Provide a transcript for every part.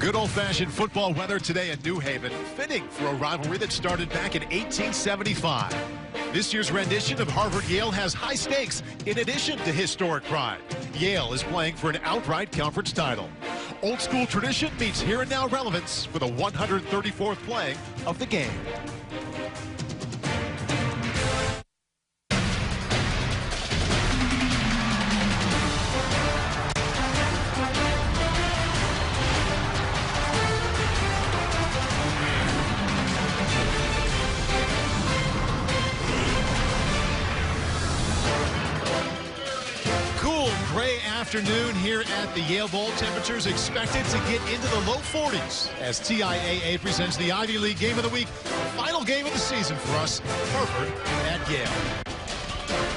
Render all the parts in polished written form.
Good old-fashioned football weather today in New Haven, fitting for a rivalry that started back in 1875. This year's rendition of Harvard-Yale has high stakes in addition to historic pride. Yale is playing for an outright conference title. Old school tradition meets here and now relevance for the 134th playing of the game. Gray afternoon here at the Yale Bowl. Temperatures expected to get into the low 40s as TIAA presents the Ivy League Game of the Week, final game of the season for us, Harvard at Yale.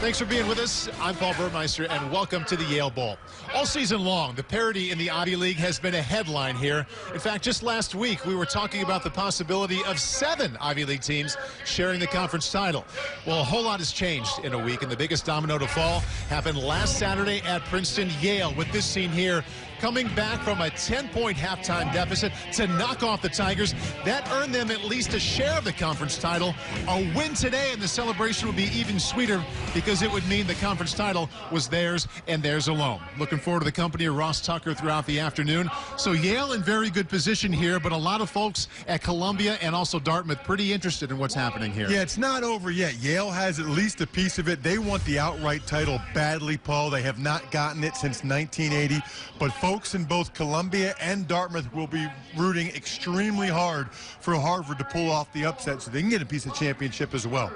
Thanks for being with us. I'm Paul Burmeister, and welcome to the Yale Bowl. All season long, the parity in the Ivy League has been a headline here. In fact, just last week, we were talking about the possibility of 7 Ivy League teams sharing the conference title. Well, a whole lot has changed in a week, and the biggest domino to fall happened last Saturday at Princeton. Yale, with this scene here, coming back from a 10-point halftime deficit to knock off the Tigers. That earned them at least a share of the conference title. A win today, and the celebration would be even sweeter because it would mean the conference title was theirs and theirs alone. Looking forward to the company of Ross Tucker throughout the afternoon. So Yale in very good position here, but a lot of folks at Columbia and also Dartmouth pretty interested in what's happening here. Yeah, it's not over yet. Yale has at least a piece of it. They want the outright title badly, Paul. They have not gotten it since 1980, but folks in both Columbia and Dartmouth will be rooting extremely hard for Harvard to pull off the upset so they can get a piece of championship as well.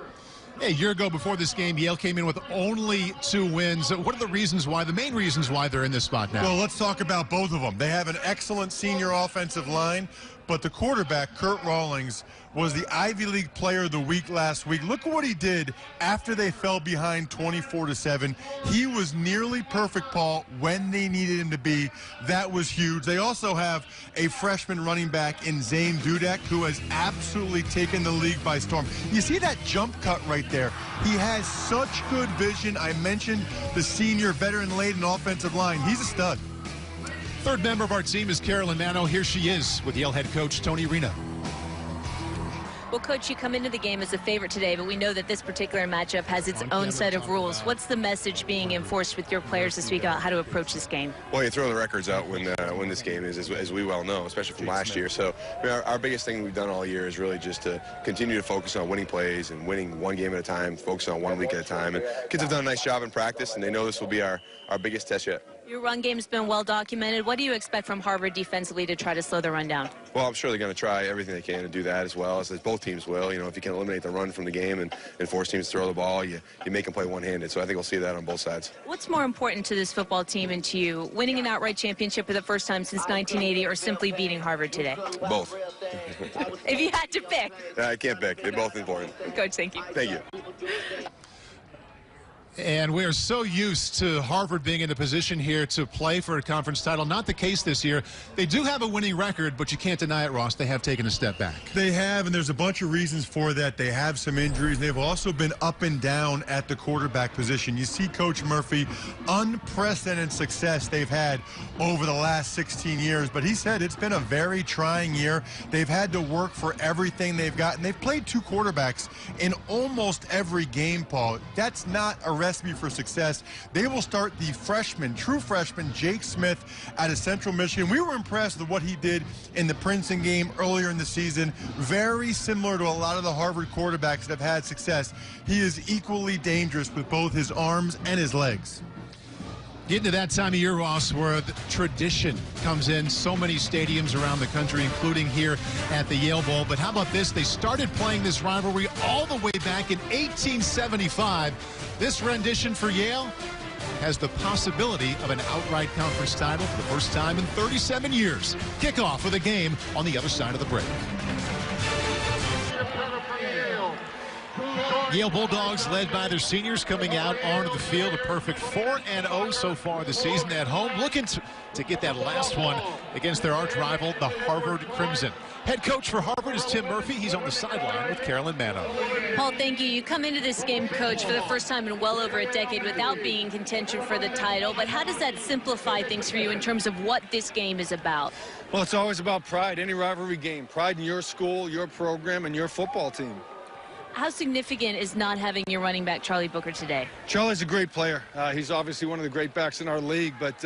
A year ago before this game, Yale came in with only 2 wins. What are the reasons why, the main reasons why they're in this spot now? Well, let's talk about both of them. They have an excellent senior offensive line, but the quarterback, Kurt Rawlings, was the Ivy League Player of the Week last week. Look at what he did after they fell behind 24-7. He was nearly perfect, Paul, when they needed him to be. That was huge. They also have a freshman running back in Zane Dudek, who has absolutely taken the league by storm. You see that jump cut right there? He has such good vision. I mentioned the senior veteran-laden offensive line. He's a stud. Third member of our team is Carolyn Mano. Here she is with Yale head coach Tony Reno. Well, Coach, you come into the game as a favorite today, but we know that this particular matchup has its own set of rules. What's the message being enforced with your players this week about how to approach this game? Well, you throw the records out when this game is, as we well know, especially from last year. So our biggest thing we've done all year is really just to continue to focus on winning plays and winning one game at a time, focus on 1 week at a time. And kids have done a nice job in practice, and they know this will be our biggest test yet. Your run game's been well documented. What do you expect from Harvard defensively to try to slow the run down? Well, I'm sure they're going to try everything they can to do that as well, as both teams will. You know, if you can eliminate the run from the game and force teams to throw the ball, you make them play one-handed. So I think we'll see that on both sides. What's more important to this football team and to you, winning an outright championship for the first time since 1980 or simply beating Harvard today? Both. If you had to pick. I can't pick. They're both important. Coach, thank you. Thank you. And we are so used to Harvard being in a position here to play for a conference title. Not the case this year. They do have a winning record, but you can't deny it, Ross. They have taken a step back. They have, and there's a bunch of reasons for that. They have some injuries. They've also been up and down at the quarterback position. You see Coach Murphy, unprecedented success they've had over the last 16 years. But he said it's been a very trying year. They've had to work for everything they've got, and they've played 2 quarterbacks in almost every game, Paul. That's not a recipe for success. They will start the true freshman, Jake Smith out of Central Michigan. We were impressed with what he did in the Princeton game earlier in the season. Very similar to a lot of the Harvard quarterbacks that have had success. He is equally dangerous with both his arms and his legs. Getting to that time of year, Ross, where the tradition comes in. So many stadiums around the country, including here at the Yale Bowl. But how about this? They started playing this rivalry all the way back in 1875. This rendition for Yale has the possibility of an outright conference title for the first time in 37 years. Kickoff of the game on the other side of the break. Yale Bulldogs led by their seniors coming out onto the field. A perfect 4-0 so far this season at home. Looking to get that last one against their arch rival, the Harvard Crimson. Head coach for Harvard is Tim Murphy. He's on the sideline with Carolyn Mano. Paul, thank you. You come into this game, coach, for the first time in well over a decade without being in contention for the title. But how does that simplify things for you in terms of what this game is about? Well, it's always about pride. Any rivalry game, pride in your school, your program, and your football team. How significant is not having your running back, Charlie Booker, today? Charlie's a great player. He's obviously one of the great backs in our league, but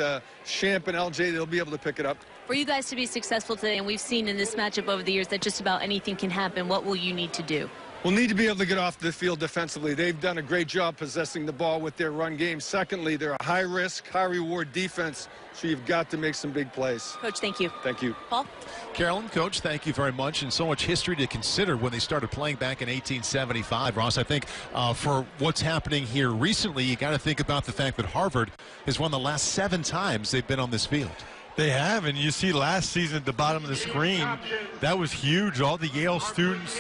Champ and LJ, they'll be able to pick it up. For you guys to be successful today, and we've seen in this matchup over the years that just about anything can happen, what will you need to do? We'll need to be able to get off the field defensively. They've done a great job possessing the ball with their run game. Secondly, they're a high-risk, high-reward defense, so you've got to make some big plays. Coach, thank you. Thank you. Paul? Carolyn, Coach, thank you very much. And so much history to consider when they started playing back in 1875. Ross, I think for what's happening here recently, you got to think about the fact that Harvard has won the last 7 times they've been on this field. They have, and you see last season at the bottom of the screen, that was huge. All the Yale students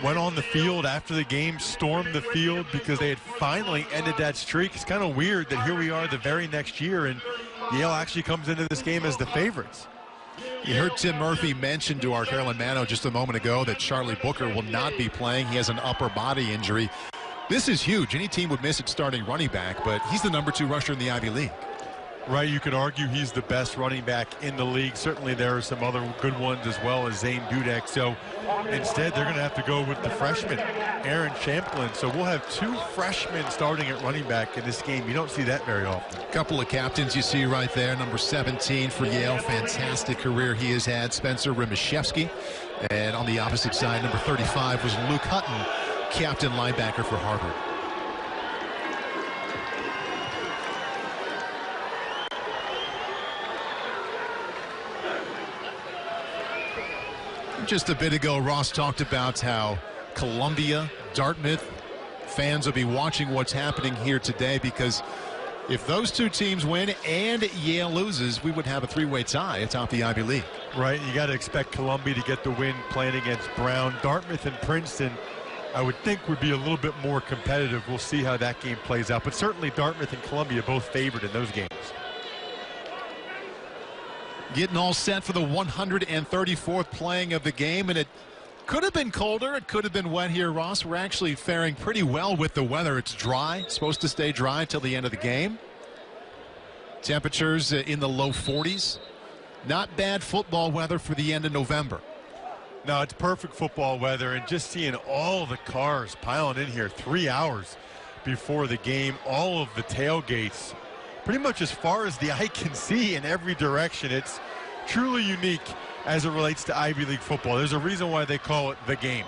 went on the field after the game, stormed the field because they had finally ended that streak. It's kind of weird that here we are the very next year, and Yale actually comes into this game as the favorites. You heard Tim Murphy mention to our Carolyn Mano just a moment ago that Charlie Booker will not be playing. He has an upper body injury. This is huge. Any team would miss it starting running back, but he's the #2 rusher in the Ivy League. Right, you could argue he's the best running back in the league. Certainly there are some other good ones as well as Zane Dudek. So instead they're going to have to go with the freshman, Aaron Champlin. So we'll have 2 freshmen starting at running back in this game. You don't see that very often. A couple of captains you see right there. Number 17 for Yale, fantastic career he has had, Spencer Rimashevsky. And on the opposite side, number 35 was Luke Hutton, captain linebacker for Harvard. Just a bit ago, Ross talked about how Columbia, Dartmouth fans will be watching what's happening here today, because if those 2 teams win and Yale loses, we would have a 3-way tie atop the Ivy League. Right, you got to expect Columbia to get the win playing against Brown. Dartmouth and Princeton, I would think, would be a little bit more competitive. We'll see how that game plays out, but certainly Dartmouth and Columbia both favored in those games. Getting all set for the 134th playing of the game, and it could have been colder, it could have been wet here, Ross. We're actually faring pretty well with the weather. It's dry, it's supposed to stay dry until the end of the game. Temperatures in the low 40s. Not bad football weather for the end of November. No, it's perfect football weather, and just seeing all the cars piling in here 3 hours before the game, all of the tailgates, pretty much as far as the eye can see in every direction. It's truly unique as it relates to Ivy League football. There's a reason why they call it the game.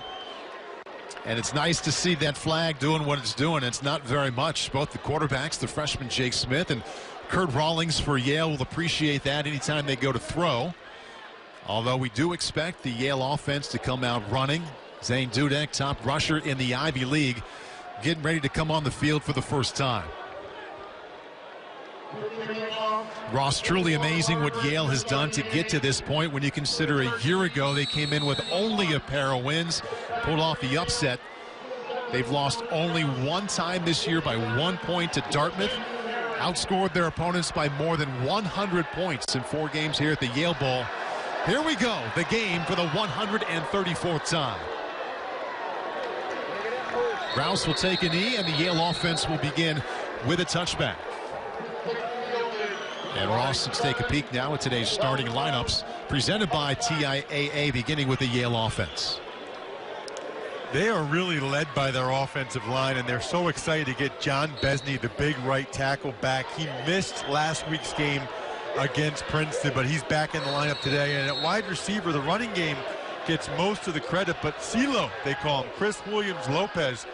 And it's nice to see that flag doing what it's doing. It's not very much. Both the quarterbacks, the freshman Jake Smith and Kurt Rawlings for Yale, will appreciate that anytime they go to throw. Although we do expect the Yale offense to come out running. Zane Dudek, top rusher in the Ivy League, getting ready to come on the field for the first time. Ross, truly amazing what Yale has done to get to this point when you consider a year ago they came in with only a pair of wins, pulled off the upset. They've lost only 1 time this year by 1 point to Dartmouth, outscored their opponents by more than 100 points in 4 games here at the Yale Bowl. Here we go, the game for the 134th time. Rouse will take a knee, and the Yale offense will begin with a touchback. And Ross, let's take a peek now at today's starting lineups presented by TIAA, beginning with the Yale offense. They are really led by their offensive line, and they're so excited to get John Besney, the big right tackle, back. He missed last week's game against Princeton, but he's back in the lineup today. And at wide receiver, the running game gets most of the credit, but CeeLo, they call him, Chris Williams-Lopez,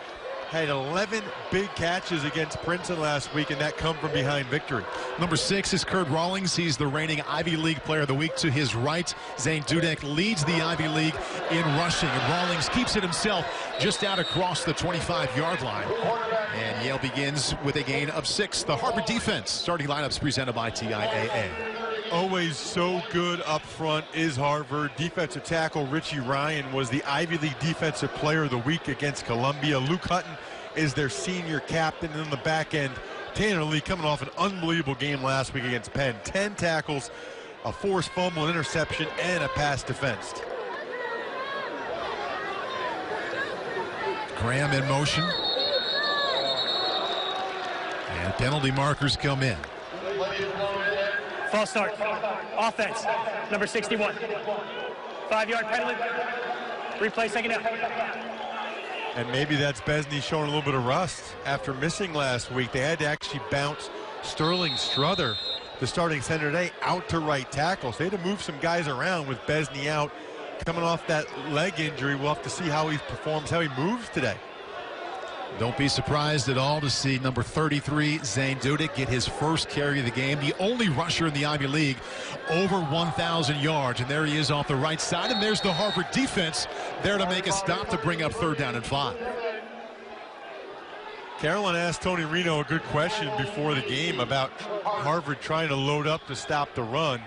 had 11 big catches against Princeton last week, and that come from behind victory. Number 6 is Kurt Rawlings. He's the reigning Ivy League Player of the Week. To his right, Zane Dudek leads the Ivy League in rushing, and Rawlings keeps it himself just out across the 25-yard line. And Yale begins with a gain of 6. The Harvard defense starting lineups presented by TIAA. always so good up front is Harvard. Defensive tackle Richie Ryan was the Ivy League Defensive Player of the Week against Columbia. Luke Hutton is their senior captain. And on the back end, Tanner Lee coming off an unbelievable game last week against Penn. 10 tackles, a forced fumble, an interception, and a pass defensed. Graham in motion. And penalty markers come in. False start. Offense, number 61. 5-yard penalty. Replay, second down. And maybe that's Besney showing a little bit of rust after missing last week. They had to actually bounce Sterling Strother, the starting center today, out to right tackle. So they had to move some guys around with Besney out. Coming off that leg injury, we'll have to see how he performs, how he moves today. Don't be surprised at all to see number 33, Zane Dudick, get his first carry of the game. The only rusher in the Ivy League over 1,000 yards. And there he is off the right side. And there's the Harvard defense there to make a stop to bring up 3rd down and 5. Carolyn asked Tony Reno a good question before the game about Harvard trying to load up to stop the run.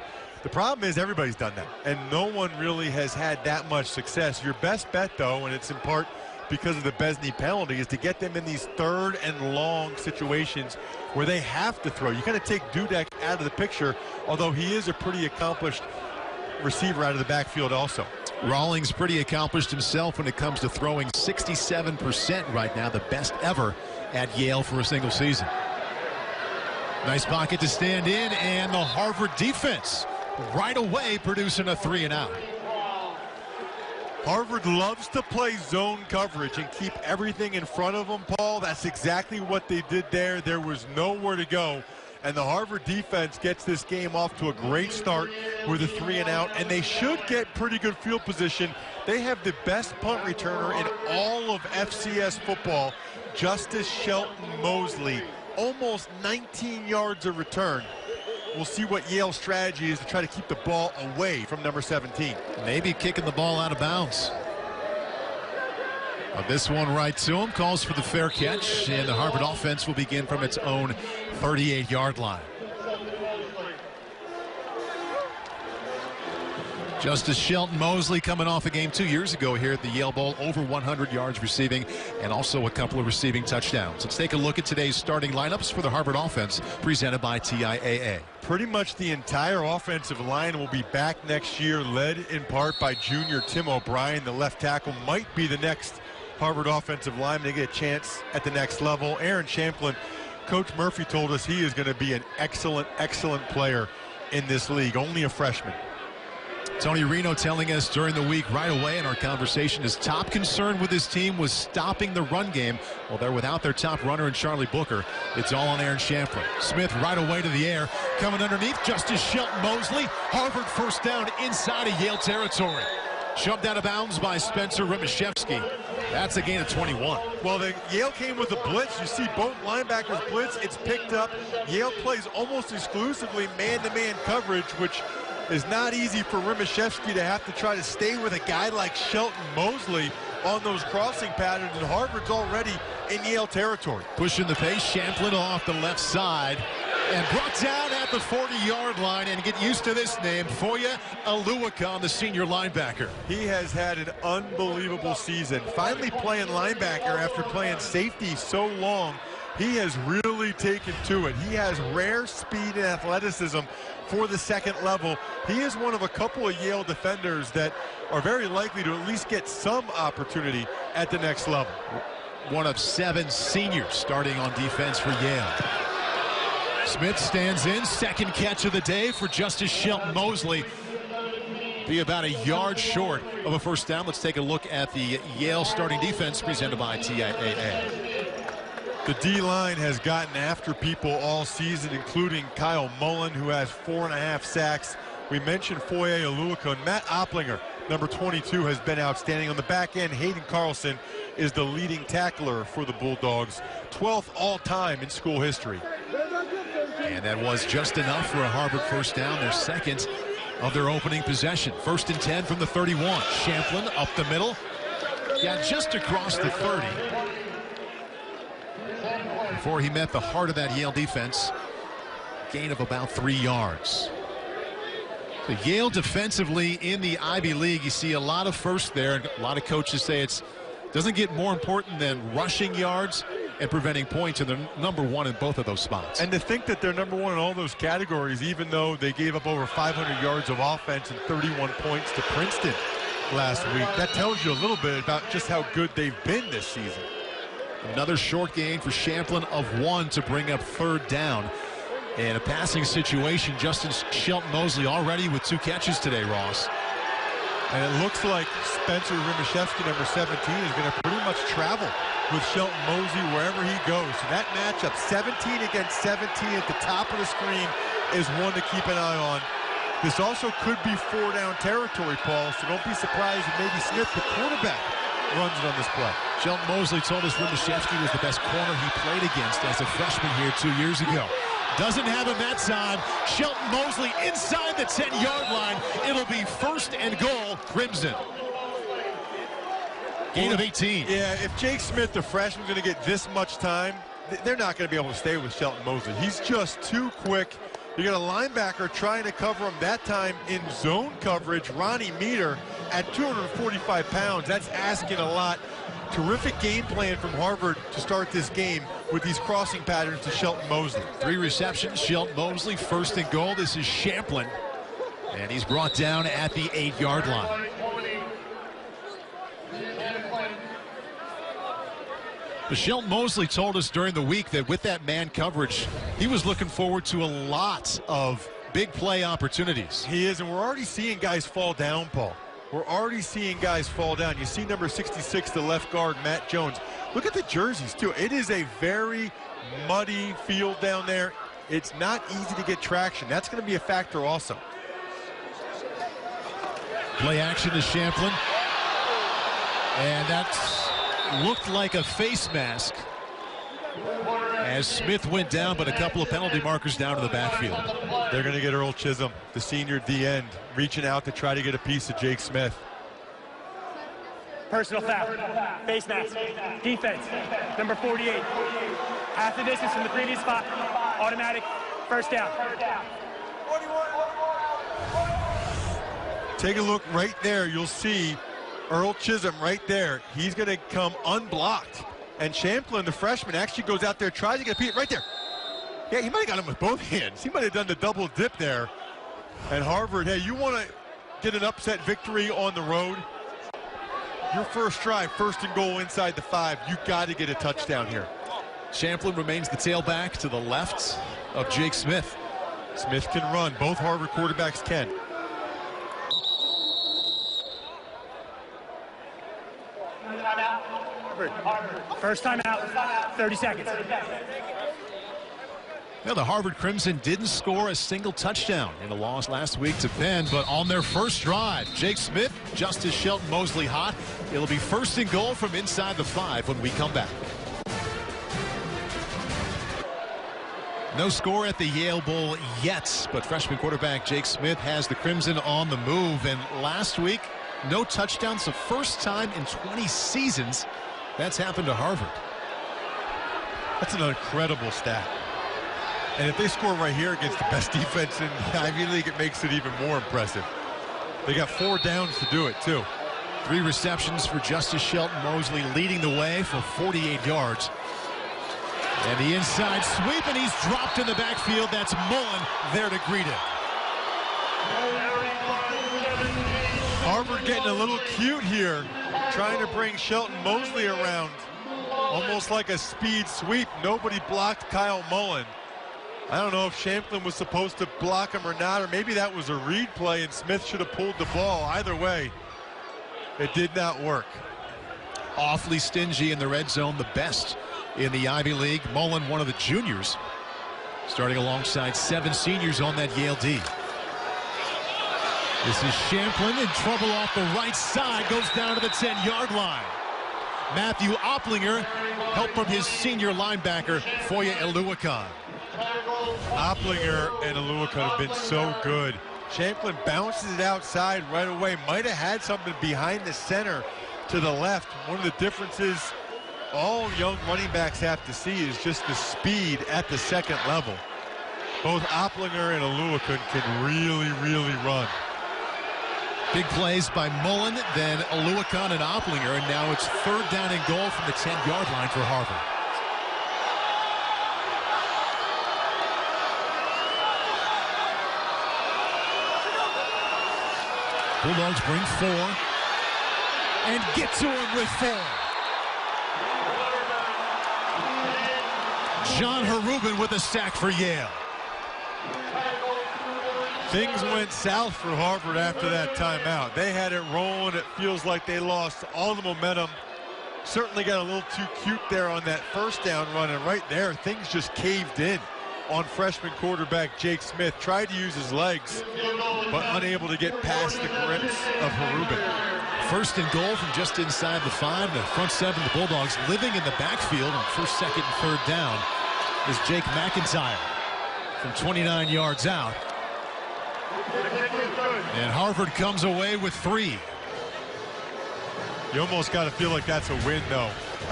The problem is everybody's done that, and no one really has had that much success. Your best bet, though, and it's in part because of the Besney penalty, is to get them in these 3rd and long situations where they have to throw. You kind of take Dudek out of the picture, although he is a pretty accomplished receiver out of the backfield also. Rawlings pretty accomplished himself when it comes to throwing. 67% right now, the best ever at Yale for a single season. Nice pocket to stand in, and the Harvard defense right away producing a 3 and out. Harvard loves to play zone coverage and keep everything in front of them, Paul. That's exactly what they did there. There was nowhere to go. And the Harvard defense gets this game off to a great start with a 3 and out. And they should get pretty good field position. They have the best punt returner in all of FCS football, Justice Shelton Mosley. Almost 19 yards of return. We'll see what Yale's strategy is to try to keep the ball away from number 17. Maybe kicking the ball out of bounds. This one right to him, calls for the fair catch, and the Harvard offense will begin from its own 38-yard line. Justice Shelton Mosley coming off a game 2 years ago here at the Yale Bowl, over 100 yards receiving and also a couple of receiving touchdowns. Let's take a look at today's starting lineups for the Harvard offense presented by TIAA. Pretty much the entire offensive line will be back next year, led in part by junior Tim O'Brien. The left tackle might be the next Harvard offensive lineman to get a chance at the next level. Aaron Champlin, Coach Murphy told us he is going to be an excellent, excellent player in this league, only a freshman. Tony Reno telling us during the week right away in our conversation his top concern with his team was stopping the run game. Well, they're without their top runner in Charlie Booker. It's all on Aaron Champlin. Smith right away to the air. Coming underneath, Justice Shelton Mosley. Harvard first down inside of Yale territory. Shoved out of bounds by Spencer Rimashevsky. That's a gain of 21. Well, Yale came with a blitz. You see both linebackers blitz. It's picked up. Yale plays almost exclusively man-to-man coverage, which is not easy for Rimashevsky to have to try to stay with a guy like Shelton Mosley on those crossing patterns, and Harvard's already in Yale territory. Pushing the pace, Champlin off the left side and brought down at the 40-yard line. And get used to this name, Foya Aluakon, the senior linebacker. He has had an unbelievable season. Finally playing linebacker after playing safety so long. He has really taken to it. He has rare speed and athleticism for the second level. He is one of a couple of Yale defenders that are very likely to at least get some opportunity at the next level. One of 7 seniors starting on defense for Yale. Smith stands in, second catch of the day for Justice Shelton Mosley. Be about a yard short of a first down. Let's take a look at the Yale starting defense presented by TIAA. The D-line has gotten after people all season, including Kyle Mullen, who has 4.5 sacks. We mentioned Foye Aluakon. Matt Opplinger, number 22, has been outstanding. On the back end, Hayden Carlson is the leading tackler for the Bulldogs, 12th all-time in school history. And that was just enough for a Harvard first down, their second of their opening possession. 1st and 10 from the 31. Champlin up the middle. Yeah, just across the 30. Before he met the heart of that Yale defense. Gain of about 3 yards. So Yale defensively in the Ivy League, you see a lot of firsts there, and a lot of coaches say it doesn't get more important than rushing yards and preventing points, and they're #1 in both of those spots. And to think that they're #1 in all those categories, even though they gave up over 500 yards of offense and 31 points to Princeton last week, that tells you a little bit about just how good they've been this season. Another short gain for Champlin of 1 to bring up 3rd down. In a passing situation, Justin Shelton Mosley already with 2 catches today, Ross. And it looks like Spencer Rimashevsky, number 17, is going to pretty much travel with Shelton Mosley wherever he goes. So that matchup, 17 against 17 at the top of the screen, is one to keep an eye on. This also could be 4-down territory, Paul, so don't be surprised if maybe Smith, the quarterback, runs it on this play. Shelton Mosley told us Rimashevsky was the best corner he played against as a freshman here 2 years ago. Doesn't have him that time. Shelton Mosley inside the 10-yard line. It'll be 1st and goal, Crimson. Gain of 18. Yeah, if Jake Smith, the freshman, is going to get this much time, they're not going to be able to stay with Shelton Mosley. He's just too quick. You got a linebacker trying to cover him that time in zone coverage. Ronnie Meter at 245 pounds. That's asking a lot. Terrific game plan from Harvard to start this game with these crossing patterns to Shelton Mosley. 3 receptions, Shelton Mosley, 1st and goal. This is Champlin, and he's brought down at the 8-yard line. But Shelton Mosley told us during the week that with that man coverage, he was looking forward to a lot of big play opportunities. He is, and we're already seeing guys fall down, Paul. We're already seeing guys fall down. You see number 66, the left guard, Matt Jones. Look at the jerseys, too. It is a very muddy field down there. It's not easy to get traction. That's going to be a factor also. Play action to Champlin. And that looked like a face mask as Smith went down, but a couple of penalty markers down to the backfield. They're going to get Earl Chisholm, the senior D-end, reaching out to try to get a piece of Jake Smith. Personal foul. Face mask. Defense. Number 48. Half the distance from the previous spot. Automatic. 1st down. Take a look right there. You'll see Earl Chisholm right there. He's going to come unblocked. And Champlin, the freshman, actually goes out there, tries to get a piece right there. Yeah, he might have got him with both hands. He might have done the double dip there. And Harvard, hey, you want to get an upset victory on the road? Your first drive, 1st and goal inside the 5. You got to get a touchdown here. Champlin remains the tailback to the left of Jake Smith. Smith can run. Both Harvard quarterbacks can. First time out, 30 seconds. Now, the Harvard Crimson didn't score a single touchdown in a loss last week to Penn, but on their first drive, Jake Smith, just as Shelton Mosley hot. It'll be 1st and goal from inside the 5 when we come back. No score at the Yale Bowl yet, but freshman quarterback Jake Smith has the Crimson on the move. And last week, no touchdowns, the first time in 20 seasons that's happened to Harvard. That's an incredible stat. And if they score right here against the best defense in the Ivy League, it makes it even more impressive. They got 4 downs to do it, too. 3 receptions for Justice Shelton Mosley, leading the way for 48 yards. And the inside sweep, and he's dropped in the backfield. That's Mullen there to greet him. Harvard getting a little cute here, trying to bring Shelton Mosley around. Almost like a speed sweep. Nobody blocked Kyle Mullen. I don't know if Champlin was supposed to block him or not, or maybe that was a read play and Smith should have pulled the ball. Either way, it did not work. Awfully stingy in the red zone, the best in the Ivy League. Mullen, one of the juniors, starting alongside 7 seniors on that Yale D. This is Champlin in trouble off the right side, goes down to the 10-yard line. Matthew Opplinger, help from his senior linebacker, Foya Eluakan. Opplinger and Eluakan have been so good. Champlin bounces it outside right away. Might have had something behind the center to the left. One of the differences all young running backs have to see is just the speed at the second level. Both Opplinger and Aluakun can really run. Big plays by Mullen, then Aluakun and Opplinger, and now it's 3rd down and goal from the 10-yard line for Harvard. Bulldogs bring 4 and get to him with 4. John Harubin with a sack for Yale. Things went south for Harvard after that timeout. They had it rolling. It feels like they lost all the momentum. Certainly got a little too cute there on that 1st down run, and right there things just caved in on freshman quarterback Jake Smith. Tried to use his legs, but unable to get past the grips of Harubin. 1st and goal from just inside the 5. The front 7, the Bulldogs living in the backfield on 1st, 2nd, and 3rd down is Jake McIntyre from 29 yards out. And Harvard comes away with 3. You almost got to feel like that's a win, though,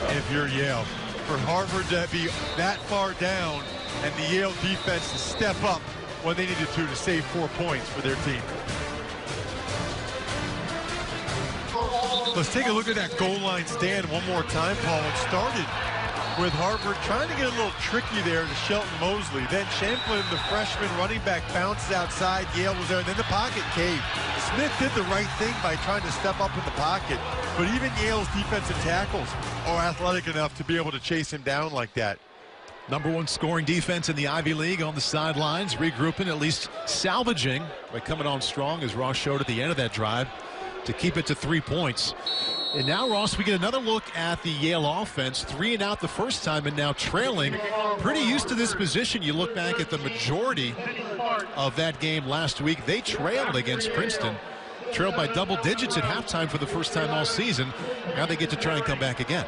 if you're Yale. For Harvard to be that far down and the Yale defense to step up when they needed to save 4 points for their team. Let's take a look at that goal line stand one more time, Paul. It started with Harvard trying to get a little tricky there to Shelton Mosley. Then Champlin, the freshman running back, bounces outside. Yale was there, and then the pocket caved. Smith did the right thing by trying to step up in the pocket, but even Yale's defensive tackles are athletic enough to be able to chase him down like that. #1 scoring defense in the Ivy League on the sidelines, regrouping, at least salvaging by coming on strong, as Ross showed at the end of that drive, to keep it to 3 points. And now, Ross, we get another look at the Yale offense. 3 and out the first time, and now trailing. Pretty used to this position. You look back at the majority of that game last week. They trailed against Princeton. Trailed by double digits at halftime for the first time all season. Now they get to try and come back again.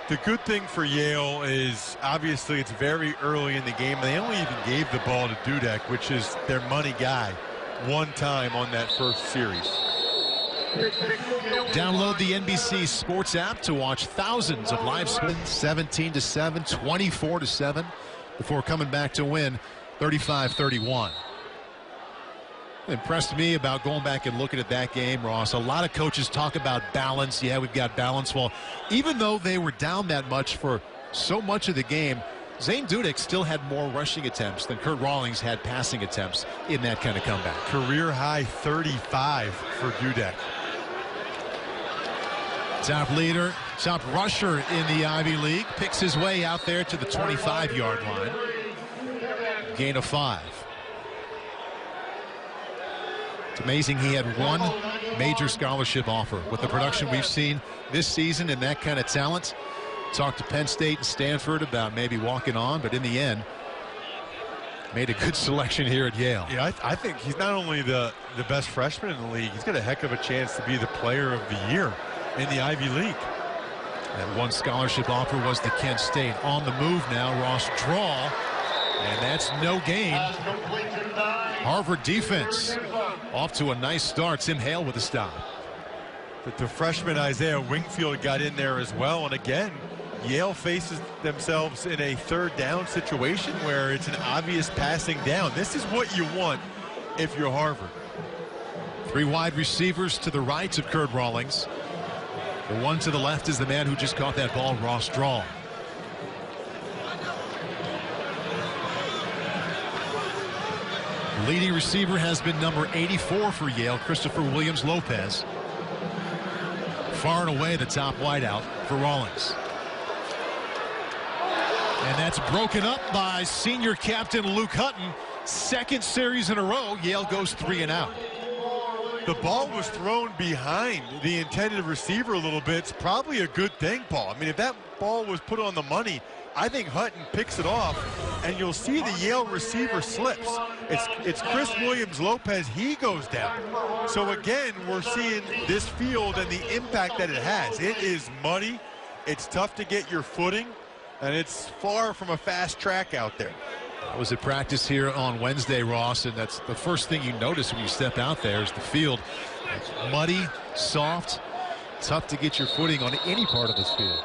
The good thing for Yale is, obviously, it's very early in the game. They only even gave the ball to Dudek, which is their money guy, 1 time on that first series. Download the NBC Sports app to watch thousands of live spins. 17-7, 24-7, before coming back to win 35-31. Impressed me about going back and looking at that game, Ross. A lot of coaches talk about balance. Yeah, we've got balance. Well, even though they were down that much for so much of the game, Zane Dudek still had more rushing attempts than Kurt Rawlings had passing attempts in that kind of comeback. Career high 35 for Dudek. Top leader, top rusher in the Ivy League, picks his way out there to the 25-yard line. Gain of 5. It's amazing he had 1 major scholarship offer. With the production we've seen this season and that kind of talent, talked to Penn State and Stanford about maybe walking on, but in the end, made a good selection here at Yale. Yeah, I think he's not only the best freshman in the league, he's got a heck of a chance to be the player of the year in the Ivy League. That 1 scholarship offer was to Kent State. On the move now, Ross draw, and that's no gain. Harvard defense off to a nice start. Tim Hale with a stop. The freshman Isaiah Wingfield got in there as well, and again, Yale faces themselves in a 3rd down situation where it's an obvious passing down. This is what you want if you're Harvard. 3 wide receivers to the right of Kurt Rawlings. The one to the left is the man who just caught that ball, Ross Draw. Leading receiver has been number 84 for Yale, Christopher Williams-Lopez. Far and away the top wideout for Rawlings. And that's broken up by senior captain Luke Hutton. 2nd series in a row, Yale goes 3 and out. The ball was thrown behind the intended receiver a little bit. It's probably a good thing, Paul. I mean, if that ball was put on the money, I think Hutton picks it off, and you'll see the Yale receiver slips. It's Chris Williams-Lopez. He goes down. So, again, we're seeing this field and the impact that it has. It is muddy. It's tough to get your footing, and it's far from a fast track out there. I was at practice here on Wednesday, Ross, and that's the first thing you notice when you step out there is the field. It's muddy, soft, tough to get your footing on any part of this field.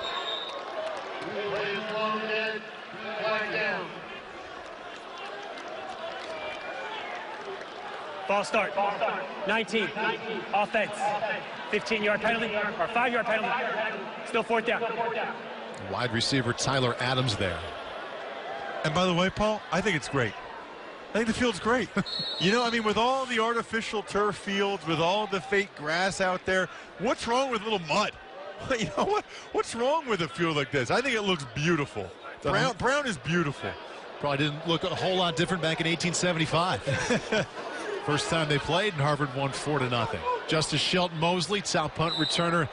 False start. 19. Offense. 15-yard penalty or 5-yard penalty. Still 4th down. Wide receiver Tyler Adams there. And by the way, Paul, I think it's great. I think the field's great. You know, I mean, with all the artificial turf fields, with all the fake grass out there, what's wrong with a little mud? You know what? What's wrong with a field like this? I think it looks beautiful. Brown is beautiful. Probably didn't look a whole lot different back in 1875. First time they played, and Harvard won 4-0. Justice Shelton Mosley, top punt returner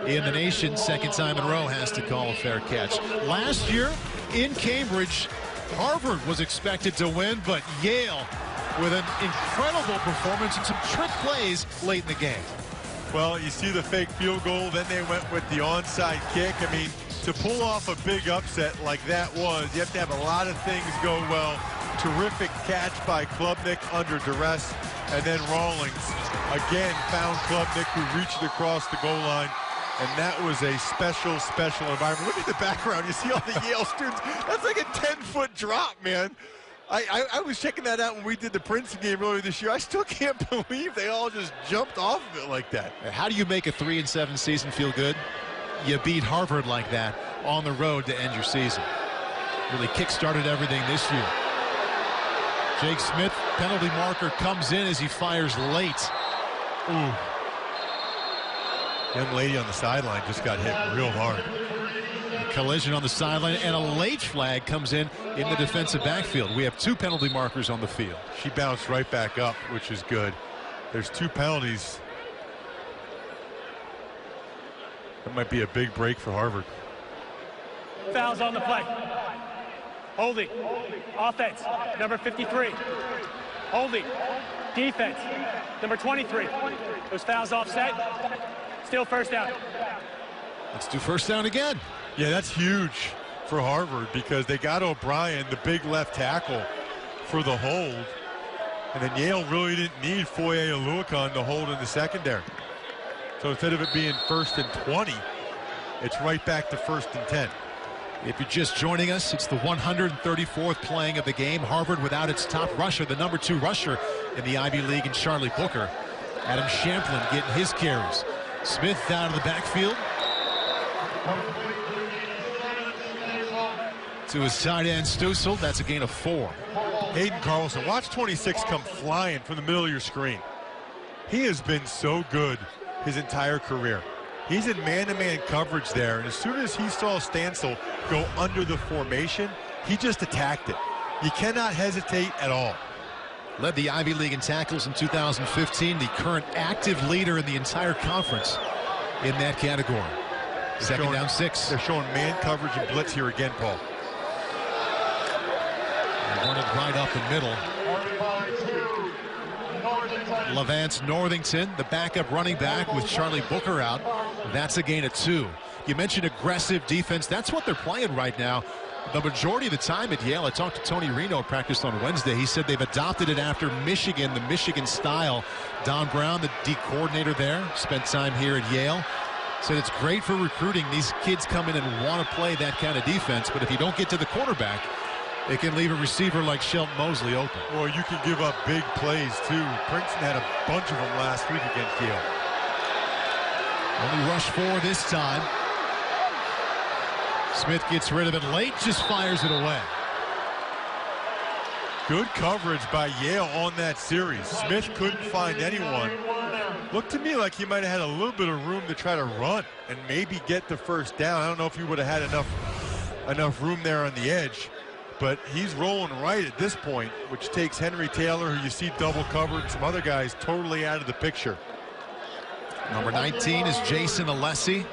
in the nation, second time in a row, has to call a fair catch. Last year in Cambridge, Harvard was expected to win, but Yale with an incredible performance and some trick plays late in the game. Well, you see the fake field goal, then they went with the onside kick. I mean, to pull off a big upset like that was, you have to have a lot of things go well. Terrific catch by Klubnik under duress, and then Rawlings again found Klubnik, who reached across the goal line, and that was a special environment. Look at the background. You see all the Yale students. That's like a 10-foot drop, man. I was checking that out when we did the Princeton game earlier this year. I still can't believe they all just jumped off of it like that. How do you make a 3-7 season feel good? You beat Harvard like that on the road to end your season. Really kick-started everything this year. Jake Smith, penalty marker, comes in as he fires late. Ooh. Young lady on the sideline just got hit real hard. A collision on the sideline, and a late flag comes in the defensive backfield. We have 2 penalty markers on the field. She bounced right back up, which is good. There's 2 penalties. That might be a big break for Harvard. Fouls on the play. Holding. Offense. Number 53. Holding. Defense. Number 23. Those fouls offset. Still 1st down. Let's do 1st down again. Yeah, that's huge for Harvard because they got O'Brien, the big left tackle, for the hold. And then Yale really didn't need Foye Oluokun to hold in the secondary. So instead of it being 1st and 20, it's right back to 1st and 10. If you're just joining us, it's the 134th playing of the game. Harvard without its top rusher, the number 2 rusher in the Ivy League, and Charlie Booker. Adam Champlin getting his carries. Smith out of the backfield to his tight end Stoessel. That's a gain of 4. Hayden Carlson, watch 26 come flying from the middle of your screen. He has been so good his entire career. He's in man-to-man coverage there, and as soon as he saw Stansel go under the formation, he just attacked it. You cannot hesitate at all. Led the Ivy League in tackles in 2015, the current active leader in the entire conference in that category. Second down 6. They're showing man coverage and blitz here again, Paul. They run it right up the middle. Levance Northington, the backup running back with Charlie Booker out. That's a gain of 2. You mentioned aggressive defense. That's what they're playing right now. The majority of the time at Yale, I talked to Tony Reno, practiced on Wednesday. He said they've adopted it after Michigan, the Michigan style. Don Brown, the D coordinator there, spent time here at Yale. Said it's great for recruiting. These kids come in and want to play that kind of defense, but if you don't get to the quarterback, it can leave a receiver like Shelton Mosley open. Well, you can give up big plays, too. Princeton had a bunch of them last week against Yale. Only rush 4 this time. Smith gets rid of it late, just fires it away. Good coverage by Yale on that series. Smith couldn't find anyone. Looked to me like he might have had a little bit of room to try to run and maybe get the 1st down. I don't know if he would have had enough room there on the edge. But he's rolling right at this point, which takes Henry Taylor, who you see double covered, and some other guys totally out of the picture. Number 19 is Jason Alessi.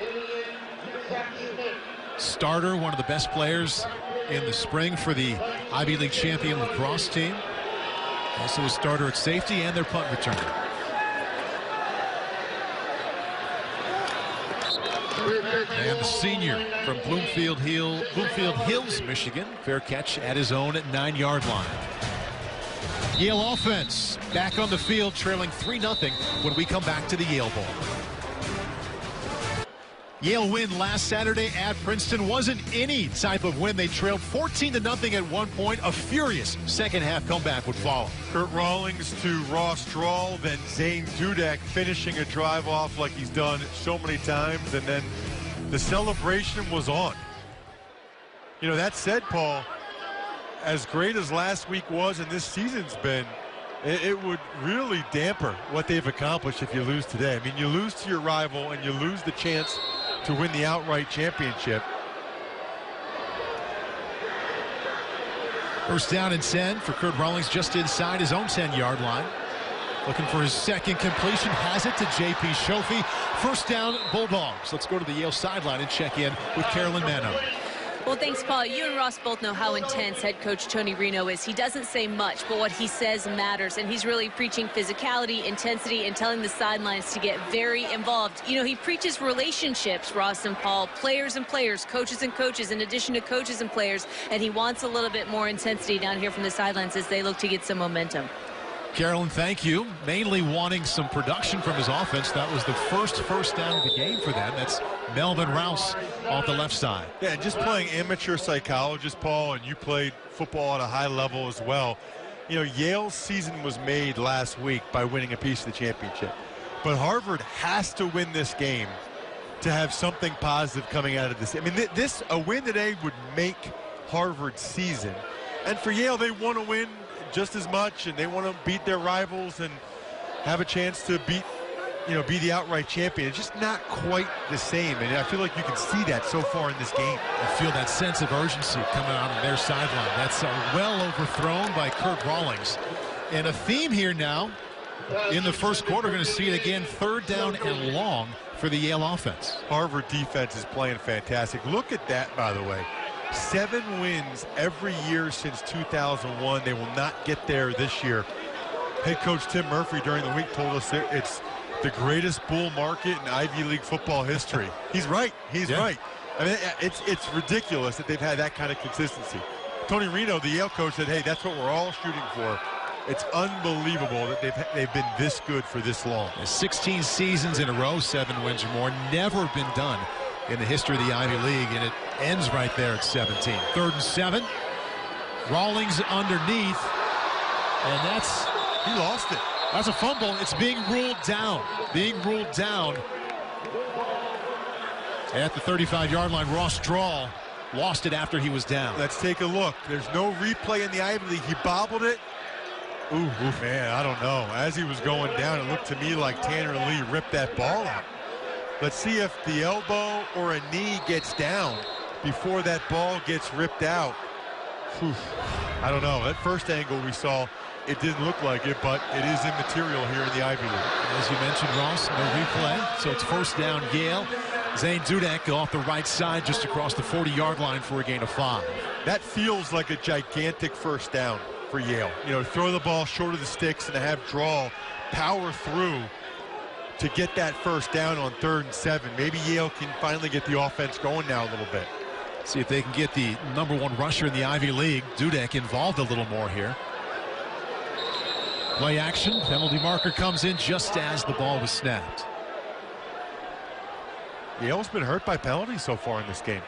Starter, one of the best players in the spring for the Ivy League champion lacrosse team. Also a starter at safety and their punt returner. And the senior from Bloomfield Hills, Michigan. Fair catch at his own 9-yard line. Yale offense back on the field, trailing 3-0 when we come back to the Yale Bowl. Yale win last Saturday at Princeton wasn't any type of win. They trailed 14-0 at one point. A furious second-half comeback would follow. Kurt Rawlings to Ross Strahl, then Zane Dudek finishing a drive off like he's done so many times, and then the celebration was on. You know, that said, Paul, as great as last week was and this season's been, it would really damper what they've accomplished if you lose today. I mean, you lose to your rival and you lose the chance to win the outright championship. First down and 10 for Kurt Rawlings just inside his own 10-yard line. Looking for his second completion, has it to J.P. Shofi. First down, Bulldogs. Let's go to the Yale sideline and check in with Carolyn Manham. Well, thanks, Paul. You and Ross both know how intense head coach Tony Reno is. He doesn't say much, but what he says matters, and he's really preaching physicality, intensity, and telling the sidelines to get very involved. You know, he preaches relationships, Ross and Paul, players and players, coaches and coaches, in addition to coaches and players, and he wants a little bit more intensity down here from the sidelines as they look to get some momentum. Carolyn, thank you. Mainly wanting some production from his offense. That was the first down of the game for them. That's Melvin Rouse off the left side. Yeah, just playing amateur psychologist, Paul, and you played football at a high level as well. You know, Yale's season was made last week by winning a piece of the championship. But Harvard has to win this game to have something positive coming out of this. I mean, a win today would make Harvard's season. And for Yale, they want to win just as much, and they want to beat their rivals and have a chance to be the outright champion. It's just not quite the same, and I feel like you can see that so far in this game. I feel that sense of urgency coming out of their sideline. That's well overthrown by Kurt Rawlings. And a theme here now in the first quarter. Going to see it again, third down and long for the Yale offense. Harvard defense is playing fantastic. Look at that, by the way. 7 wins every year since 2001. They will not get there this year. Head coach Tim Murphy during the week told us it's the greatest bull market in Ivy League football history. He's right. He's right. I mean, it's ridiculous that they've had that kind of consistency. Tony Reno, the Yale coach, said, hey, that's what we're all shooting for. It's unbelievable that they've been this good for this long. 16 seasons in a row, 7 wins or more. Never been done in the history of the Ivy League, and it ends right there at 17. 3rd and 7. Rawlings underneath, and he lost it. That's a fumble. It's being ruled down. At the 35-yard line. Ross Strahl lost it after he was down. Let's take a look. There's no replay in the Ivy League. He bobbled it. Ooh, man, I don't know. As he was going down, it looked to me like Tanner Lee ripped that ball out. Let's see if the elbow or a knee gets down before that ball gets ripped out. Whew. I don't know. That first angle we saw, it didn't look like it, but it is immaterial here in the Ivy League. As you mentioned, Ross, no replay, so it's first down Yale. Zane Dudek off the right side just across the 40-yard line for a gain of 5. That feels like a gigantic first down for Yale. You know, throw the ball short of the sticks and to have Draw power through to get that first down on 3rd and 7. Maybe Yale can finally get the offense going now a little bit. See if they can get the #1 rusher in the Ivy League, Dudek, involved a little more here. Play action. Penalty marker comes in just as the ball was snapped. Yale's been hurt by penalties so far in this game.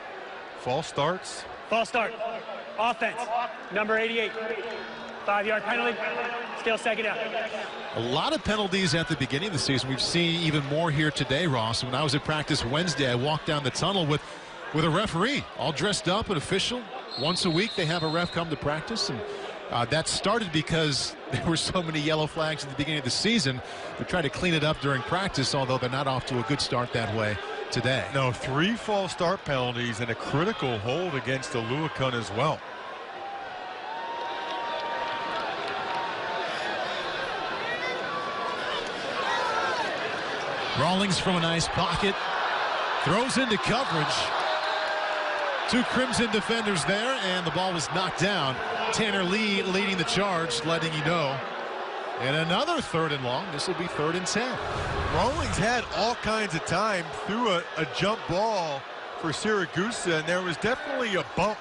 False starts. False start. Offense. Number 88. 5-yard penalty. Still second down. A lot of penalties at the beginning of the season. We've seen even more here today, Ross. When I was at practice Wednesday, I walked down the tunnel with a referee, all dressed up, an official. Once a week, they have a ref come to practice, and that started because there were so many yellow flags at the beginning of the season. They tried to clean it up during practice, although they're not off to a good start that way today. No, 3 false start penalties and a critical hold against Aluakun as well. Rawlings from a nice pocket, throws into coverage. 2 Crimson defenders there, and the ball was knocked down. Tanner Lee leading the charge, letting you know. And another 3rd and long. This will be 3rd and 10. Rawlings had all kinds of time, threw a jump ball for Siragusa, and there was definitely a bump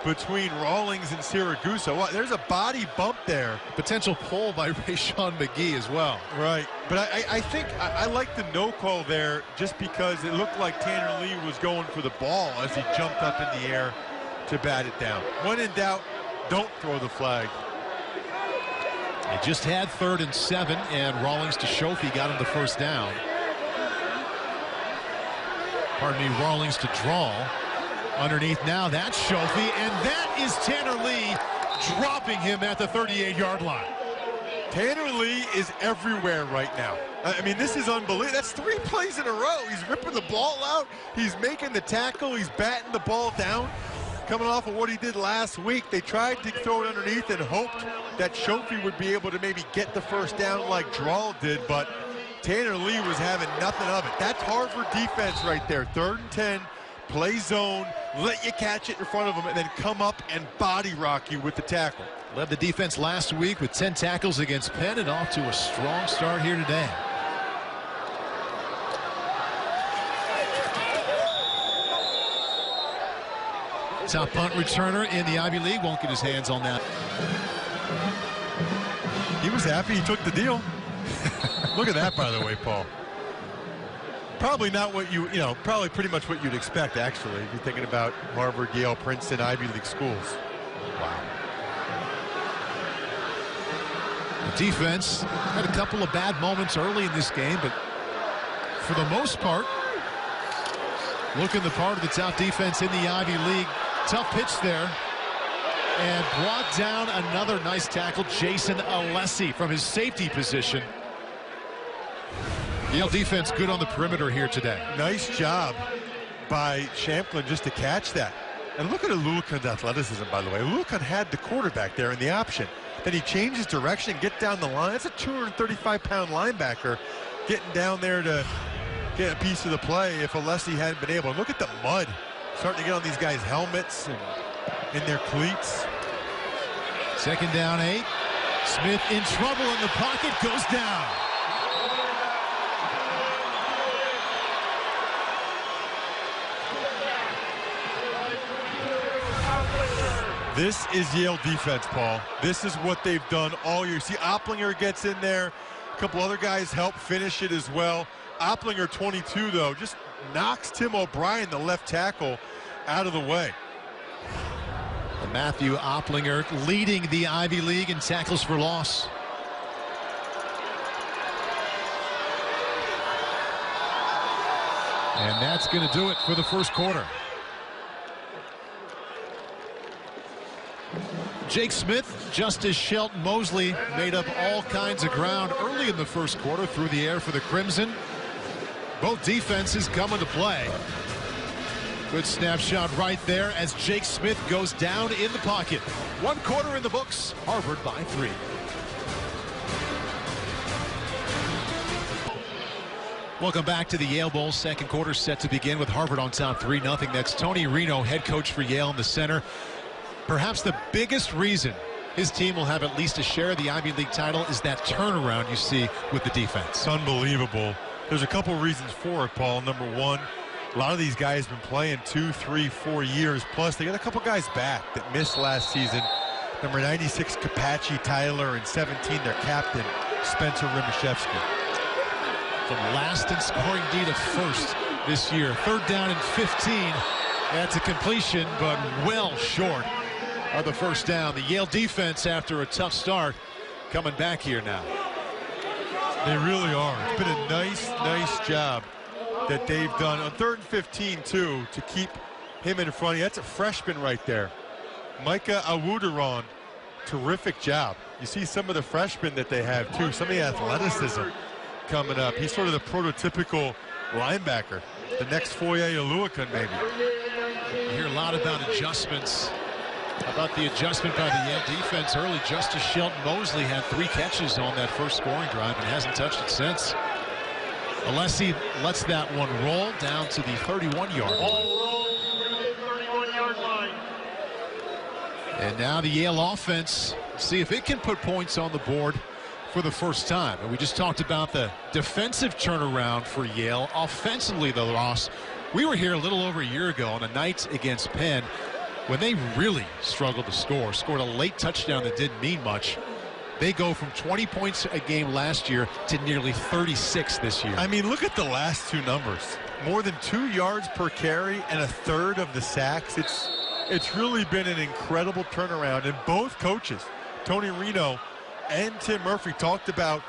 between Rawlings and Siragusa. There's a body bump there. Potential pull by Rayshawn McGee as well. Right. But I think I like the no call there just because it looked like Tanner Lee was going for the ball as he jumped up in the air to bat it down. When in doubt, don't throw the flag. They just had 3rd and 7, and Rawlings to Shofi got him the first down. Pardon me, Rawlings to draw. Underneath now, that's Shofi, and that is Tanner Lee dropping him at the 38-yard line. Tanner Lee is everywhere right now. I mean, this is unbelievable. That's 3 plays in a row. He's ripping the ball out. He's making the tackle. He's batting the ball down. Coming off of what he did last week, they tried to throw it underneath and hoped that Shofi would be able to maybe get the first down like Drawl did, but Tanner Lee was having nothing of it. That's Harvard defense right there. 3rd and 10, play zone, let you catch it in front of them, and then come up and body rock you with the tackle. Led the defense last week with 10 tackles against Penn, and off to a strong start here today. Top punt returner in the Ivy League won't get his hands on that. He was happy he took the deal. Look at that, by the way, Paul. Probably not what probably pretty much what you'd expect, actually, if you're thinking about Harvard, Yale, Princeton, Ivy League schools. Wow. The defense had a couple of bad moments early in this game, but for the most part, looking the part of the top defense in the Ivy League. Tough pitch there, and brought down another nice tackle, Jason Alessi, from his safety position. Yale defense good on the perimeter here today. Nice job by Shamplin just to catch that. And look at Aluakun's athleticism, by the way. Aluakun had the quarterback there in the option. Then he changed his direction, get down the line. That's a 235-pound linebacker getting down there to get a piece of the play if Alessi hadn't been able. And look at the mud starting to get on these guys' helmets and in their cleats. 2nd down 8. Smith in trouble in the pocket, goes down. This is Yale defense, Paul. This is what they've done all year. See, Opplinger gets in there. A couple other guys help finish it as well. Opplinger, 22, though, just knocks Tim O'Brien, the left tackle, out of the way. Matthew Opplinger leading the Ivy League in tackles for loss. And that's going to do it for the first quarter. Jake Smith, just as Shelton Mosley, made up all kinds of ground early in the first quarter through the air for the Crimson. Both defenses come into play. Good snapshot right there as Jake Smith goes down in the pocket. 1 quarter in the books, Harvard by 3. Welcome back to the Yale Bowl. 2nd quarter set to begin with Harvard on top 3-0. That's Tony Reno, head coach for Yale in the center. Perhaps the biggest reason his team will have at least a share of the Ivy League title is that turnaround you see with the defense. It's unbelievable. There's a couple reasons for it, Paul. Number one, a lot of these guys have been playing 2, 3, 4 years. Plus, they got a couple guys back that missed last season. Number 96, Kapachi Tyler, and 17, their captain, Spencer Rimashevsky. From last in scoring D to first this year. 3rd down and 15. That's a completion, but well short of the first down. The Yale defense, after a tough start, coming back here now. They really are. It's been a nice job that they've done on 3rd and 15 too, to keep him in front of you. That's a freshman right there, Micah Awudaron. Terrific job. You see some of the freshmen that they have too, some of the athleticism coming up. He's sort of the prototypical linebacker, the next Foye Aluakun maybe. You hear a lot about adjustments, about the adjustment by the Yale defense early. Justice Shelton Mosley had 3 catches on that first scoring drive and hasn't touched it since. Alessi lets that one roll down to the 31-yard line. And now the Yale offense, see if it can put points on the board for the first time. And we just talked about the defensive turnaround for Yale. Offensively, the loss. We were here a little over a year ago on a night against Penn when they really struggled to score. Scored a late touchdown that didn't mean much. They go from 20 points a game last year to nearly 36 this year. I mean, look at the last two numbers. More than 2 yards per carry and a third of the sacks. It's really been an incredible turnaround. And both coaches, Tony Reno and Tim Murphy, talked about,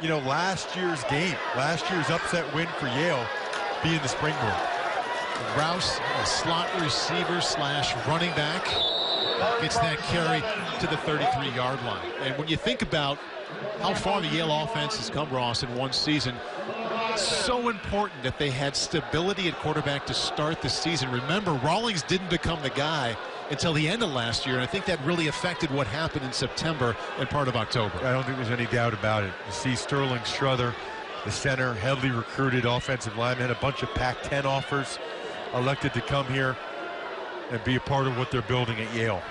you know, last year's game, last year's upset win for Yale being the springboard. Rouse, a slot receiver slash running back, gets that carry to the 33-yard line. And when you think about how far the Yale offense has come, Ross, in one season, so important that they had stability at quarterback to start the season. Remember, Rawlings didn't become the guy until the end of last year, and I think that really affected what happened in September and part of October. I don't think there's any doubt about it. You see Sterling Struther, the center, heavily recruited offensive lineman, had a bunch of Pac-10 offers, elected to come here and be a part of what they're building at Yale.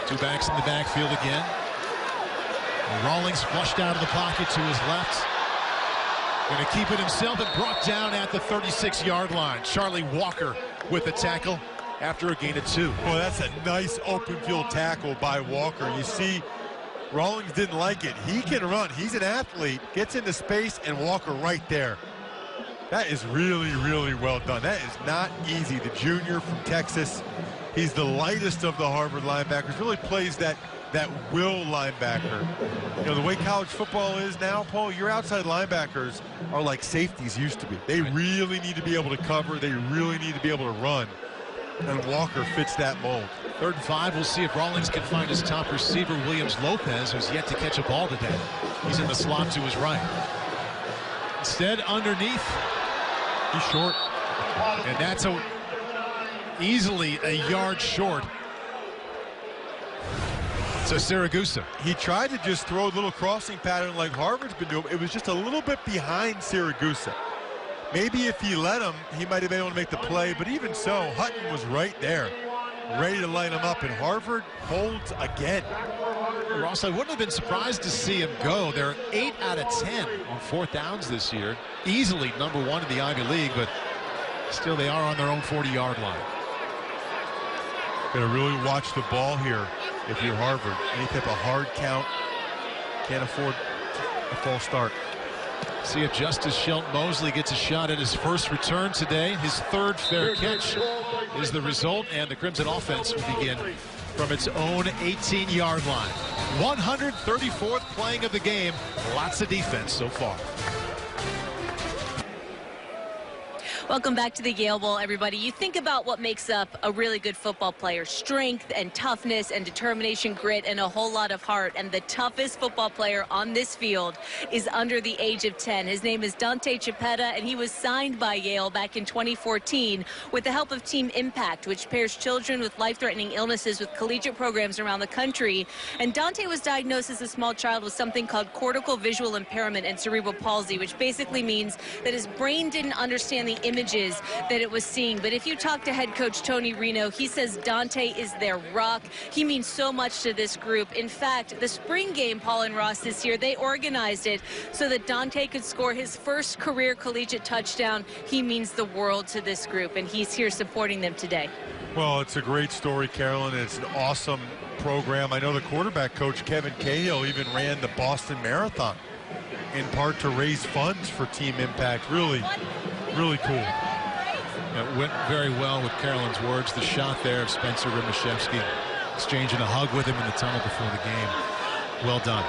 Two backs in the backfield again. And Rawlings flushed out of the pocket to his left. Going to keep it himself and brought down at the 36-yard line. Charlie Walker with the tackle after a gain of 2. Well, that's a nice open field tackle by Walker. You see, Rawlings didn't like it. He can run. He's an athlete. Gets into space, and Walker right there. That is really, really well done. That is not easy. The junior from Texas, he's the lightest of the Harvard linebackers. Really plays that will linebacker. You know, the way college football is now, Paul, your outside linebackers are like safeties used to be. They really need to be able to cover. They really need to be able to run. And Walker fits that mold. 3rd and 5. We'll see if Rawlings can find his top receiver, Williams Lopez, who's yet to catch a ball today. He's in the slot to his right. Instead, underneath, he's short. And that's easily a yard short. So Siragusa. He tried to just throw a little crossing pattern like Harvard's been doing. It was just a little bit behind Siragusa. Maybe if he let him, he might have been able to make the play, but even so, Hutton was right there, ready to line him up, and Harvard holds again. Ross, I wouldn't have been surprised to see him go. They're 8 out of 10 on 4th downs this year. Easily number 1 in the Ivy League, but still they are on their own 40-yard line. Got to really watch the ball here if you're Harvard. Any type of hard count, can't afford a false start. See if Justice Shelton Mosley gets a shot at his first return today. His 3rd fair catch is the result, and the Crimson offense will begin from its own 18-yard line. 134th playing of the game. Lots of defense so far. Welcome back to the Yale Bowl, everybody. You think about what makes up a really good football player: strength and toughness and determination, grit, and a whole lot of heart. And the toughest football player on this field is under the age of 10. His name is Dante Chipetta, and he was signed by Yale back in 2014 with the help of Team Impact, which pairs children with life-threatening illnesses with collegiate programs around the country. And Dante was diagnosed as a small child with something called cortical visual impairment and cerebral palsy, which basically means that his brain didn't understand the images that it was seeing. But if you talk to head coach Tony Reno, he says Dante is their rock. He means so much to this group. In fact, the spring game, Paul and Ross, this year, they organized it so that Dante could score his first career collegiate touchdown. He means the world to this group, and he's here supporting them today. Well, it's a great story, Carolyn. It's an awesome program. I know the quarterback coach, Kevin Cahill, even ran the Boston Marathon in part to raise funds for Team Impact. Really cool. It went very well with Carolyn's words. The shot there of Spencer Rimashevsky exchanging a hug with him in the tunnel before the game. Well done.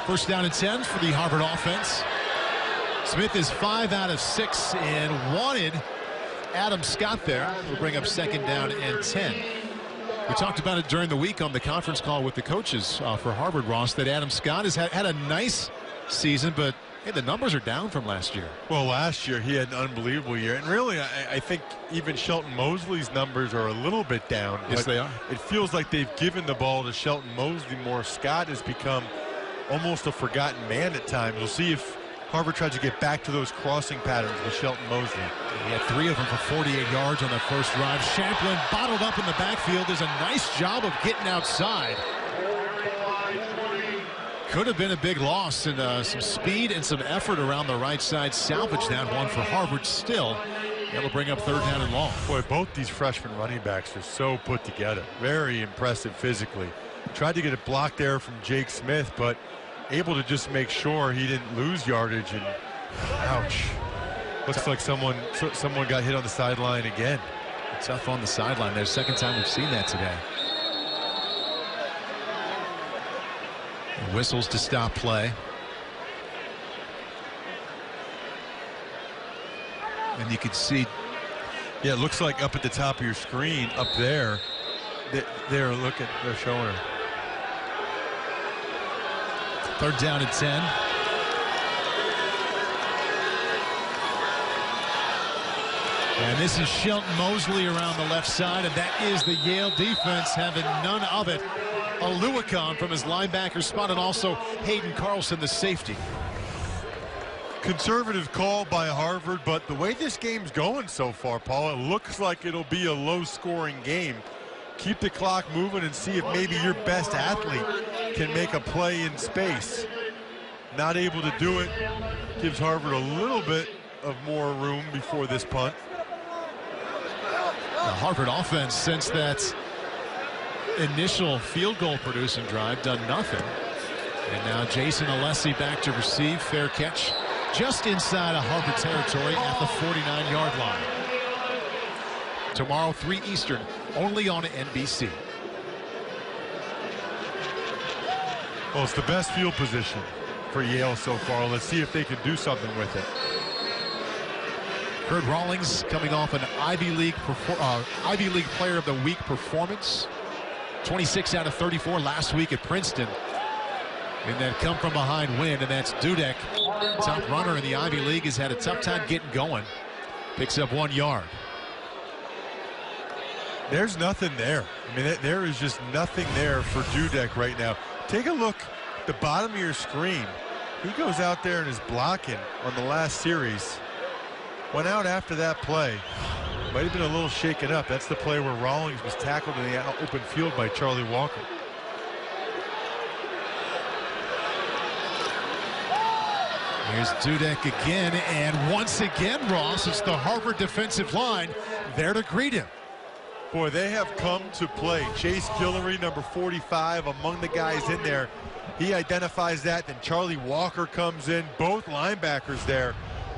1st down and 10 for the Harvard offense. Smith is 5 out of 6 and wanted Adam Scott there. We'll bring up 2nd down and 10. We talked about it during the week on the conference call with the coaches for Harvard, Ross, that Adam Scott has had a nice season, but hey, the numbers are down from last year. Well, last year he had an unbelievable year. And really, I think even Shelton Mosley's numbers are a little bit down. Yes, they are. It feels like they've given the ball to Shelton Mosley more. Scott has become almost a forgotten man at times. We'll see if Harvard tries to get back to those crossing patterns with Shelton Mosley. He had 3 of them for 48 yards on that first drive. Champlin bottled up in the backfield. Does a nice job of getting outside. Could have been a big loss, and some speed and some effort around the right side. Salvage that one for Harvard still. That'll bring up 3rd down and long. Boy, both these freshman running backs are so put together. Very impressive physically. Tried to get it blocked there from Jake Smith, but able to just make sure he didn't lose yardage. And ouch. Looks like someone got hit on the sideline again. Tough on the sideline there. Second time we've seen that today. Whistles to stop play. And you can see. Yeah, it looks like up at the top of your screen, up there, they're showing her. 3rd down and 10. And this is Shelton Mosley around the left side, and that is the Yale defense having none of it. Aluakon from his linebacker spot, and also Hayden Carlson, the safety. Conservative call by Harvard, but the way this game's going so far, Paul, it looks like it'll be a low-scoring game. Keep the clock moving and see if maybe your best athlete can make a play in space. Not able to do it. Gives Harvard a little bit of more room before this punt. The Harvard offense, since that initial field goal producing drive, done nothing. And now Jason Alessi back to receive. Fair catch just inside of Harvard territory at the 49-yard line. Tomorrow, 3 Eastern, only on NBC. Well, it's the best field position for Yale so far. Let's see if they can do something with it. Kurt Rawlings coming off an Ivy League Player of the Week performance. 26 out of 34 last week at Princeton. In that come-from-behind win, and that's Dudek. Top runner in the Ivy League, has had a tough time getting going. Picks up 1 yard. There's nothing there. I mean, there is just nothing there for Dudek right now. Take a look at the bottom of your screen. He goes out there and is blocking on the last series. Went out after that play. Might have been a little shaken up. That's the play where Rawlings was tackled in the open field by Charlie Walker. Here's Dudek again, and once again, Ross, it's the Harvard defensive line there to greet him. Boy, they have come to play. Chase Guillory, number 45, among the guys in there. He identifies that, then Charlie Walker comes in. Both linebackers there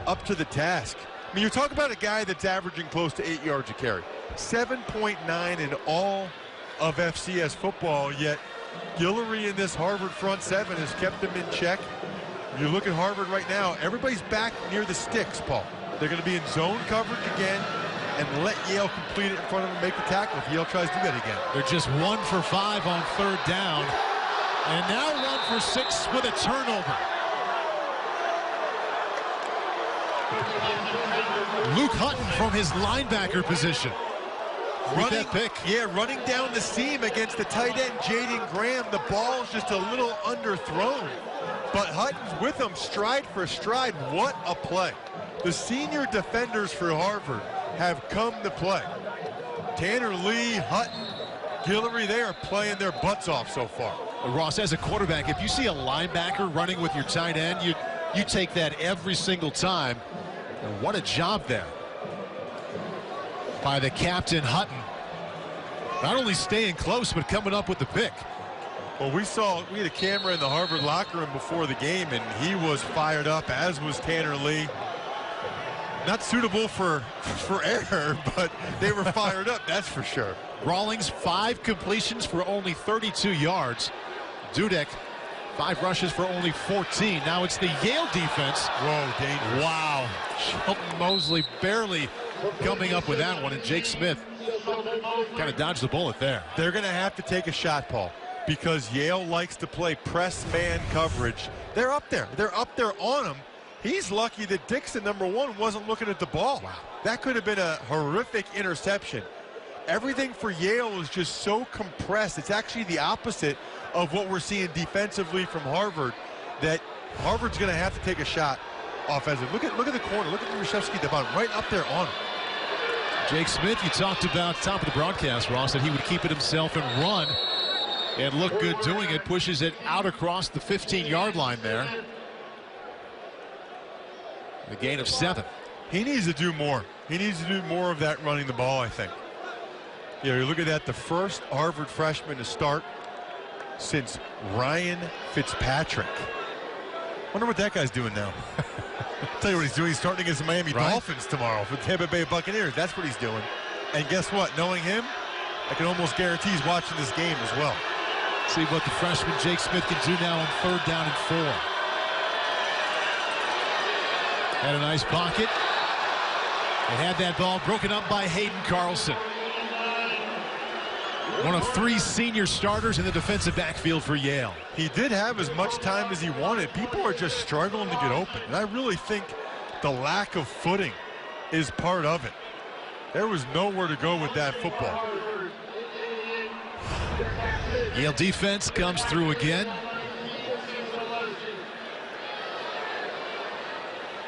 up to the task. I mean, you're talking about a guy that's averaging close to 8 yards a carry. 7.9 in all of FCS football, yet Guillory in this Harvard front seven has kept them in check. You look at Harvard right now, everybody's back near the sticks, Paul. They're going to be in zone coverage again and let Yale complete it in front of them and make the tackle if Yale tries to do that again. They're just 1 for 5 on 3rd down. And now 1 for 6 with a turnover. Luke Hutton from his linebacker position. Running, that pick. Yeah, running down the seam against the tight end, Jaden Graham. The ball's just a little underthrown. But Hutton's with him stride for stride. What a play. The senior defenders for Harvard have come to play. Tanner Lee, Hutton, Guillory, they are playing their butts off so far. Ross, as a quarterback, if you see a linebacker running with your tight end, you take that every single time. And what a job there by the captain, Hutton. Not only staying close, but coming up with the pick. Well, we had a camera in the Harvard locker room before the game, and he was fired up, as was Tanner Lee. Not suitable for air, but they were fired up, that's for sure. Rawlings, 5 completions for only 32 yards. Dudek, 5 rushes for only 14. Now it's the Yale defense. Whoa, dangerous. Wow. Shelton Mosley barely coming up with that one, and Jake Smith kind of dodged the bullet there. They're going to have to take a shot, Paul, because Yale likes to play press man coverage. They're up there. They're up there on him. He's lucky that Dixon, number 1, wasn't looking at the ball. Wow. That could have been a horrific interception. Everything for Yale is just so compressed. It's actually the opposite of what we're seeing defensively from Harvard, that Harvard's going to have to take a shot offensively. Look at the corner. Look at Rashevsky at the bottom, right up there on him. Jake Smith, you talked about top of the broadcast, Ross, that he would keep it himself and run and look good doing it. Pushes it out across the 15-yard line there. The gain of 7. He needs to do more. He needs to do more of that running the ball, I think. You look at that, the first Harvard freshman to start since Ryan Fitzpatrick. Wonder what that guy's doing now. I'll tell you what he's doing. He's starting against the Miami Dolphins tomorrow for the Tampa Bay Buccaneers. That's what he's doing. And guess what? Knowing him, I can almost guarantee he's watching this game as well. See what the freshman Jake Smith can do now on 3rd down and 4. Had a nice pocket. They had that ball broken up by Hayden Carlson. One of 3 senior starters in the defensive backfield for Yale. He did have as much time as he wanted. People are just struggling to get open. And I really think the lack of footing is part of it. There was nowhere to go with that football. Yale defense comes through again.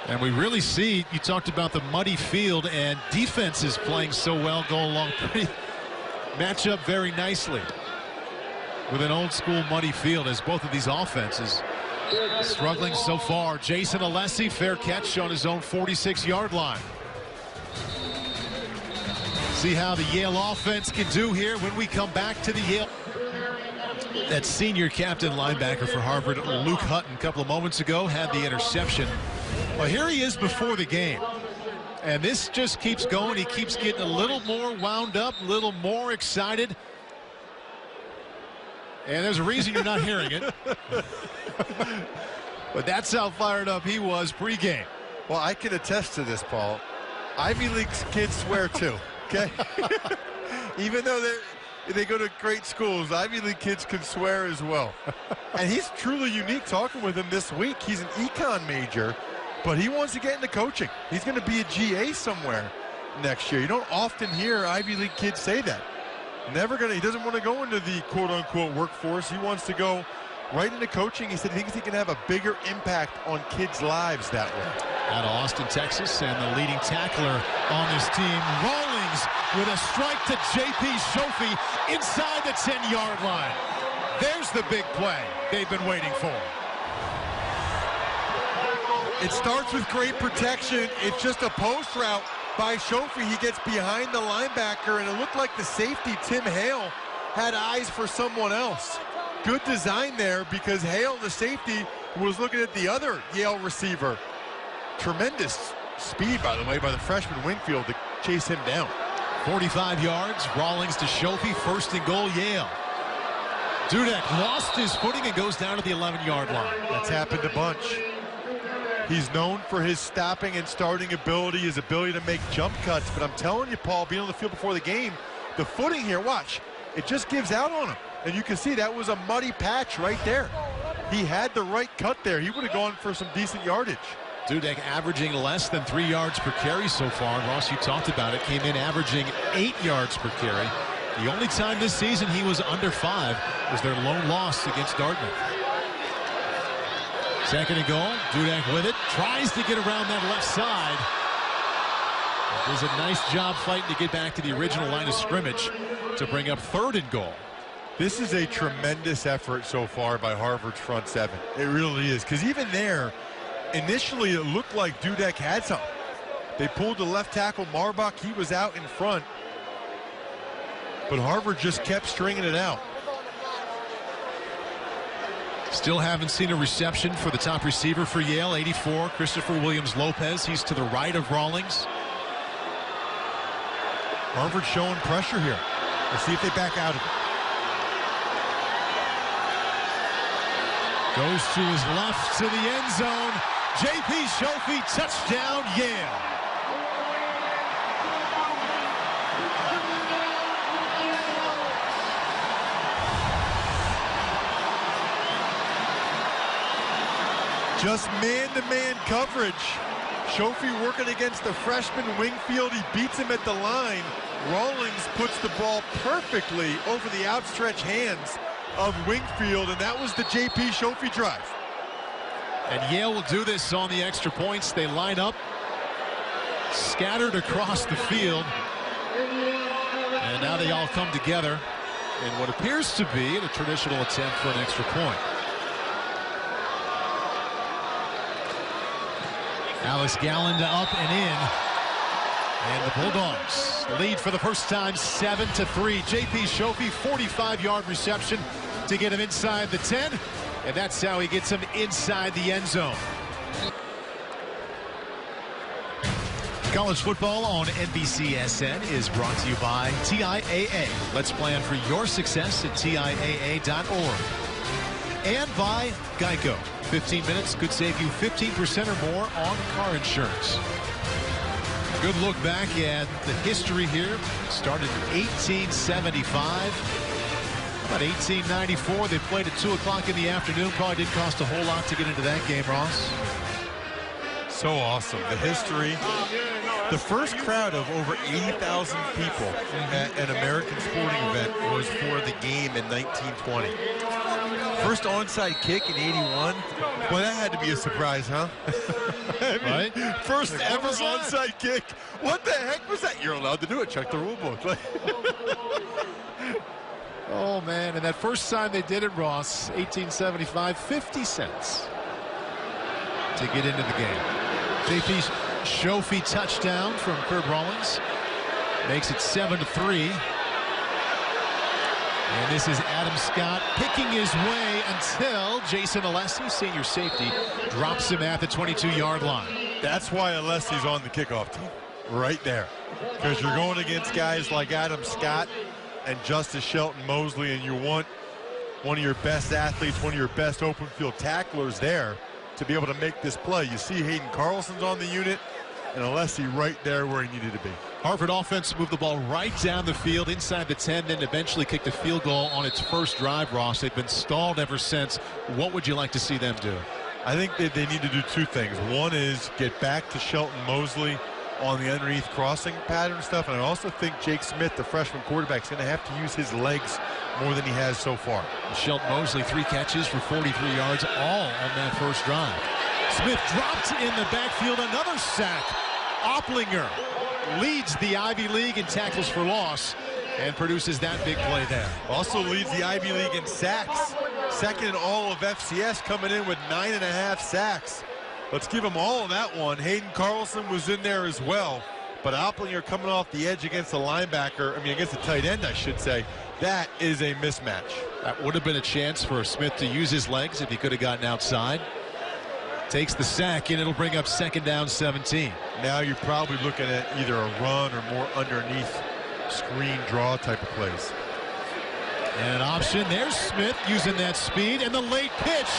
And we really see, you talked about the muddy field, and defense is playing so well, go along match up very nicely with an old school muddy field as both of these offenses struggling so far. Jason Alessi, fair catch on his own 46-yard line. See how the Yale offense can do here when we come back to the Yale. That senior captain linebacker for Harvard, Luke Hutton, a couple of moments ago had the interception. Well, here he is before the game. And this just keeps going. He keeps getting a little more wound up, a little more excited. And there's a reason you're not hearing it. But that's how fired up he was pregame. Well, I can attest to this, Paul. Ivy League kids swear too, okay? Even though they go to great schools, Ivy League kids can swear as well. And he's truly unique talking with him this week. He's an econ major, but he wants to get into coaching. He's going to be a GA somewhere next year. You don't often hear Ivy League kids say that. He doesn't want to go into the quote-unquote workforce. He wants to go right into coaching. He said he thinks he can have a bigger impact on kids' lives that way. Out of Austin, Texas, and the leading tackler on this team, Rawlings, with a strike to J.P. Shofi inside the 10-yard line. There's the big play they've been waiting for. It starts with great protection. It's just a post route by Shofi. He gets behind the linebacker, and it looked like the safety, Tim Hale, had eyes for someone else. Good design there because Hale, the safety, was looking at the other Yale receiver. Tremendous speed, by the way, by the freshman Wingfield to chase him down. 45 yards, Rawlings to Shofi, 1st and goal, Yale. Dudek lost his footing and goes down to the 11-yard line. That's happened a bunch. He's known for his stopping and starting ability, his ability to make jump cuts. But I'm telling you, Paul, being on the field before the game, the footing here, watch, it just gives out on him. And you can see that was a muddy patch right there. He had the right cut there. He would have gone for some decent yardage. Dudek averaging less than 3 yards per carry so far. Ross, you talked about it, came in averaging 8 yards per carry. The only time this season he was under 5 was their lone loss against Dartmouth. 2nd and goal, Dudek with it, tries to get around that left side. Does a nice job fighting to get back to the original line of scrimmage to bring up 3rd and goal. This is a tremendous effort so far by Harvard's front 7. It really is, because even there, initially it looked like Dudek had something. They pulled the left tackle, Marbach, he was out in front. But Harvard just kept stringing it out. Still haven't seen a reception for the top receiver for Yale, 84, Christopher Williams-Lopez. He's to the right of Rawlings. Harvard showing pressure here. Let's see if they back out of it. Goes to his left to the end zone. J.P. Shofi, touchdown, Yale. Just man-to-man coverage. Shofi working against the freshman Wingfield. He beats him at the line. Rawlings puts the ball perfectly over the outstretched hands of Wingfield, and that was the J.P. Shofi drive. And Yale will do this on the extra points. They line up, scattered across the field, and now they all come together in what appears to be a traditional attempt for an extra point. Alex Galland up and in. And the Bulldogs lead for the first time 7-3. J.P. Shofi, 45-yard reception to get him inside the 10, and that's how he gets him inside the end zone. College football on NBCSN is brought to you by TIAA. Let's plan for your success at TIAA.org. And by Geico. 15 minutes could save you 15% or more on car insurance. Good look back at the history here. Started in 1875. About 1894, they played at 2 o'clock in the afternoon. Probably didn't cost a whole lot to get into that game, Ross. So awesome. The history. The first crowd of over 80,000 people at an American sporting event was for the game in 1920. First onside kick in 81. Well, that had to be a surprise, huh? I mean, right? First ever onside kick. What the heck was that? You're allowed to do it. Check the rule book. Oh, man. And that first time they did it, Ross, 1875, 50 cents to get into the game. J.P. Shofie touchdown from Kurt Rawlings. Makes it 7-3. And this is Adam Scott picking his way until Jason Alessi, senior safety, drops him at the 22-yard line. That's why Alessi's on the kickoff team. Right there. Because you're going against guys like Adam Scott and Justice Shelton Mosley, and you want one of your best athletes, one of your best open field tacklers there to be able to make this play. You see Hayden Carlson's on the unit, and Alessi right there where he needed to be. Harvard offense moved the ball right down the field inside the 10, then eventually kicked a field goal on its first drive, Ross. They've been stalled ever since. What would you like to see them do? I think that they need to do two things. One is get back to Shelton Mosley on the underneath crossing pattern stuff, and I also think Jake Smith, the freshman quarterback, is going to have to use his legs more than he has so far. Shelton Mosley, 3 catches for 43 yards, all on that first drive. Smith dropped in the backfield, another sack. Opplinger leads the Ivy League in tackles for loss and produces that big play there. Also leads the Ivy League in sacks. Second in all of FCS, coming in with 9.5 sacks. Let's give him all of that one. Hayden Carlson was in there as well. But Opplinger coming off the edge against the linebacker, against the tight end, I should say. That is a mismatch. That would have been a chance for Smith to use his legs if he could have gotten outside. Takes the sack, and it'll bring up 2nd down 17. Now you're probably looking at either a run or more underneath screen draw type of plays. And an option. There's Smith using that speed, and the late pitch.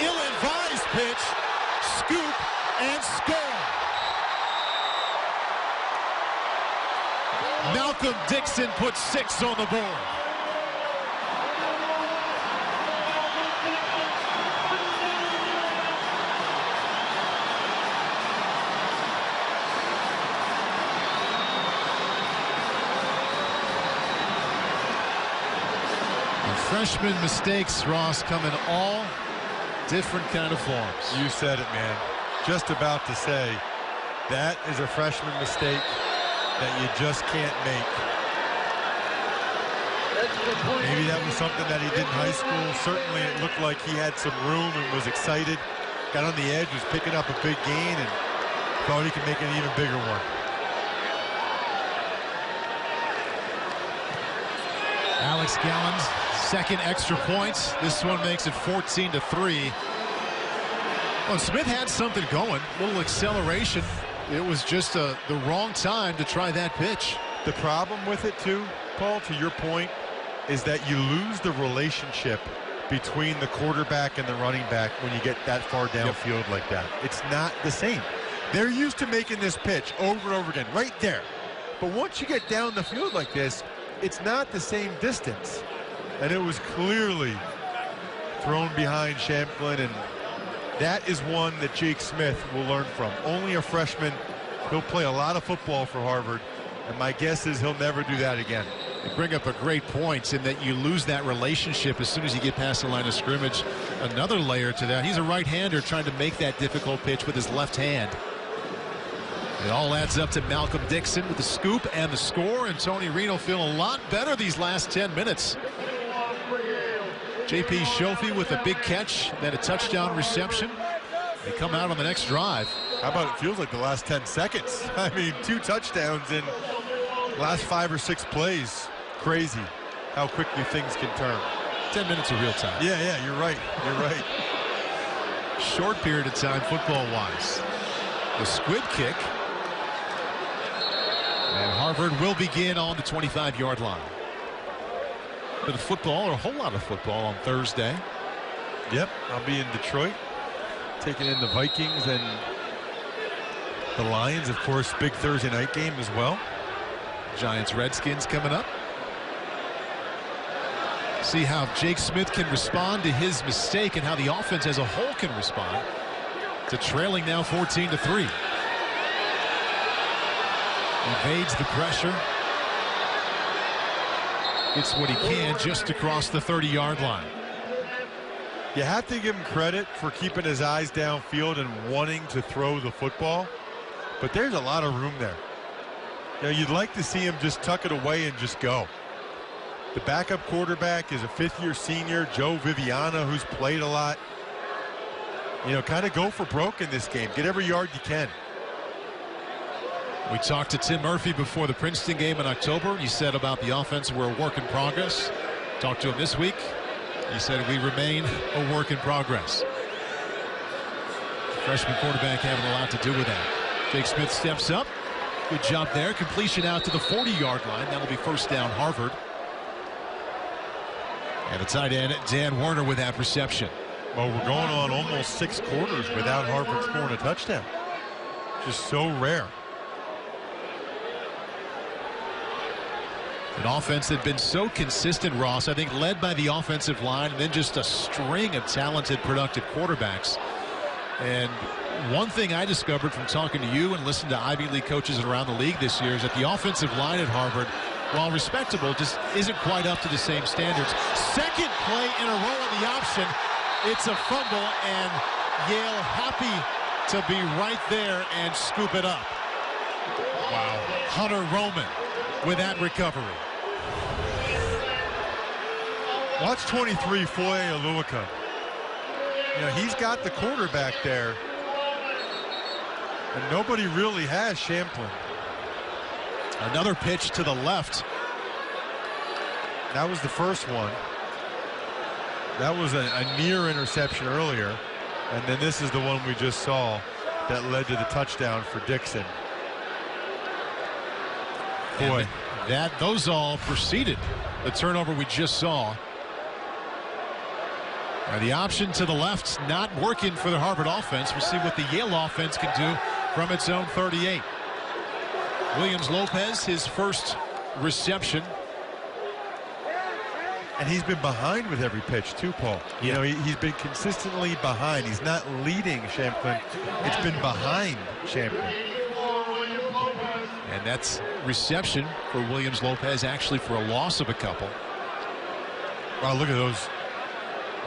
Ill-advised pitch. Scoop and score. Malcolm Dixon puts 6 on the board. Freshman mistakes, Ross, come in all different kind of forms. You said it, man. Just about to say, that is a freshman mistake that you just can't make. Maybe that was something that he did in high school. Certainly it looked like he had some room and was excited. Got on the edge, was picking up a big gain, and thought he could make an even bigger one. Alex Gallen's second extra points. This one makes it 14-3. Well, Smith had something going, a little acceleration. It was just the wrong time to try that pitch. The problem with it too, Paul, to your point, is that you lose the relationship between the quarterback and the running back when you get that far downfield like that. It's not the same. They're used to making this pitch over and over again, right there. But once you get down the field like this, it's not the same distance. And it was clearly thrown behind Shamplin, and that is one that Jake Smith will learn from. Only a freshman. He'll play a lot of football for Harvard, and my guess is he'll never do that again. You bring up a great point in that you lose that relationship as soon as you get past the line of scrimmage. Another layer to that. He's a right-hander trying to make that difficult pitch with his left hand. It all adds up to Malcolm Dixon with the scoop and the score, and Tony Reno feeling a lot better these last 10 minutes. J.P. Shofie with a big catch, then a touchdown reception. They come out on the next drive. How about it feels like the last 10 seconds? I mean, 2 touchdowns in the last 5 or 6 plays. Crazy how quickly things can turn. 10 minutes of real time. Yeah, you're right. You're right. Short period of time football-wise. The squib kick. And Harvard will begin on the 25-yard line. Bit of football, or a whole lot of football on Thursday. Yep, I'll be in Detroit, taking in the Vikings and the Lions, of course. Big Thursday night game as well. Giants-Redskins coming up. See how Jake Smith can respond to his mistake and how the offense as a whole can respond to trailing now 14-3. Evades the pressure. Gets what he can just across the 30-yard line. You have to give him credit for keeping his eyes downfield and wanting to throw the football, but there's a lot of room there. You know, you'd like to see him just tuck it away and just go. The backup quarterback is a fifth-year senior, Joe Viviano, who's played a lot. You know, kind of go for broke in this game. Get every yard you can. We talked to Tim Murphy before the Princeton game in October. He said about the offense, we're a work in progress. Talked to him this week. He said we remain a work in progress. Freshman quarterback having a lot to do with that. Jake Smith steps up. Good job there. Completion out to the 40-yard line. That'll be first down Harvard. And the tight end, Dan Werner, with that reception. Well, we're going on almost 6 quarters without Harvard scoring a touchdown. Just so rare. An offense that had been so consistent, Ross, I think led by the offensive line and then just a string of talented, productive quarterbacks. And one thing I discovered from talking to you and listening to Ivy League coaches around the league this year is that the offensive line at Harvard, while respectable, just isn't quite up to the same standards. Second play in a row on the option. It's a fumble, and Yale happy to be right there and scoop it up. Wow. Hunter Roman with that recovery. Watch 23, Foye Oluoka. You know, he's got the quarterback there, and nobody really has Champlin. Another pitch to the left. That was the first one. That was a near interception earlier, and then this is the one we just saw that led to the touchdown for Dixon. Boy, those all preceded the turnover we just saw. The option to the left's not working for the Harvard offense. We'll see what the Yale offense can do from its own 38. Williams Lopez, his first reception. And he's been behind with every pitch too, Paul. You know, he's been consistently behind. He's not leading Champlin. It's been behind Champlin. And that's reception for Williams Lopez, actually for a loss of a couple. Wow, look at those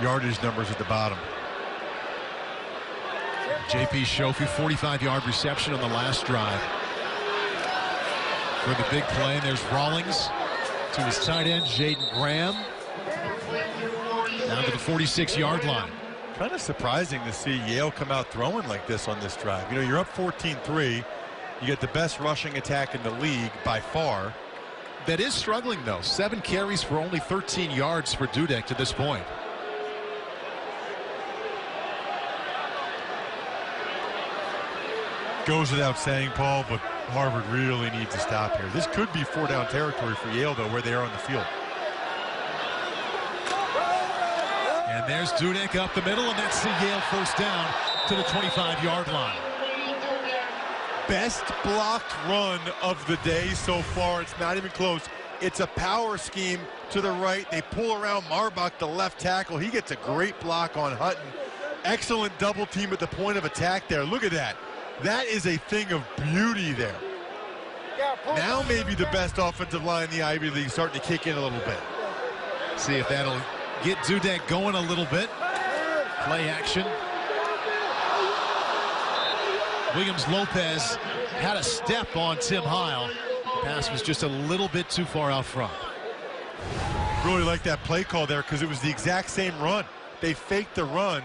yardage numbers at the bottom. J.P. Shofi, 45-yard reception on the last drive. For the big play, and there's Rawlings to his tight end, Jaden Graham. Down to the 46-yard line. Kind of surprising to see Yale come out throwing like this on this drive. You know, you're up 14-3. You get the best rushing attack in the league by far. That is struggling, though. 7 carries for only 13 yards for Dudek to this point. Goes without saying, Paul, but Harvard really needs to stop here. This could be 4-down territory for Yale, though, where they are on the field. And there's Dudek up the middle, and that's the Yale first down to the 25-yard line. Best blocked run of the day so far. It's not even close. It's a power scheme to the right. They pull around Marbach, the left tackle. He gets a great block on Hutton. Excellent double team at the point of attack there. Look at that. That is a thing of beauty there. Now maybe the best offensive line in the Ivy League starting to kick in a little bit. See if that'll get Dudek going a little bit. Play action. Williams Lopez had a step on Tim Heil. The pass was just a little bit too far out front. Really like that play call there because it was the exact same run. They faked the run,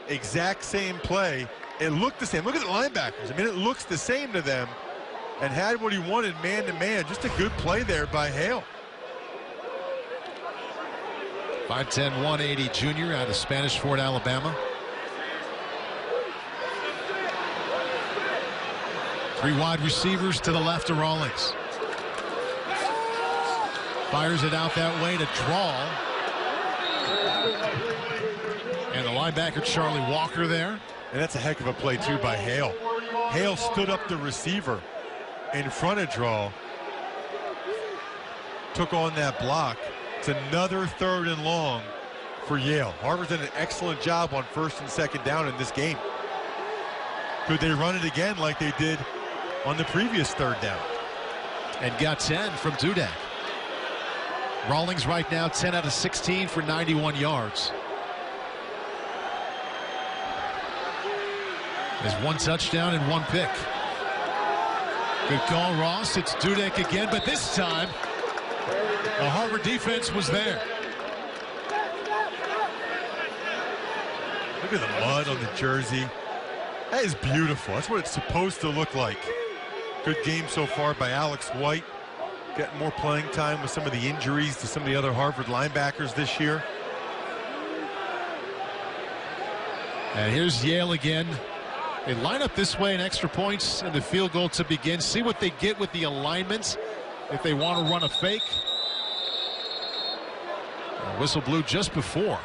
exact same play. It looked the same. Look at the linebackers. I mean, it looks the same to them. And had what he wanted man to man. Just a good play there by Hale. 5'10", 180 junior out of Spanish Fort, Alabama. 3 wide receivers to the left of Rawlings. Fires it out that way to draw. And the linebacker Charlie Walker there. And that's a heck of a play too by Hale. Hale stood up the receiver in front of draw. Took on that block. It's another 3rd and long for Yale. Harvard's done an excellent job on 1st and 2nd down in this game. Could they run it again like they did on the previous 3rd down? And got 10 from Dudek. Rawlings right now 10 out of 16 for 91 yards. There's 1 touchdown and 1 pick. Good call, Ross. It's Dudek again, but this time the Harvard defense was there. Look at the mud on the jersey. That is beautiful. That's what it's supposed to look like. Good game so far by Alex White. Getting more playing time with some of the injuries to some of the other Harvard linebackers this year. And here's Yale again. They line up this way, and extra points and the field goal to begin. See what they get with the alignments if they want to run a fake. Whistle blew just before.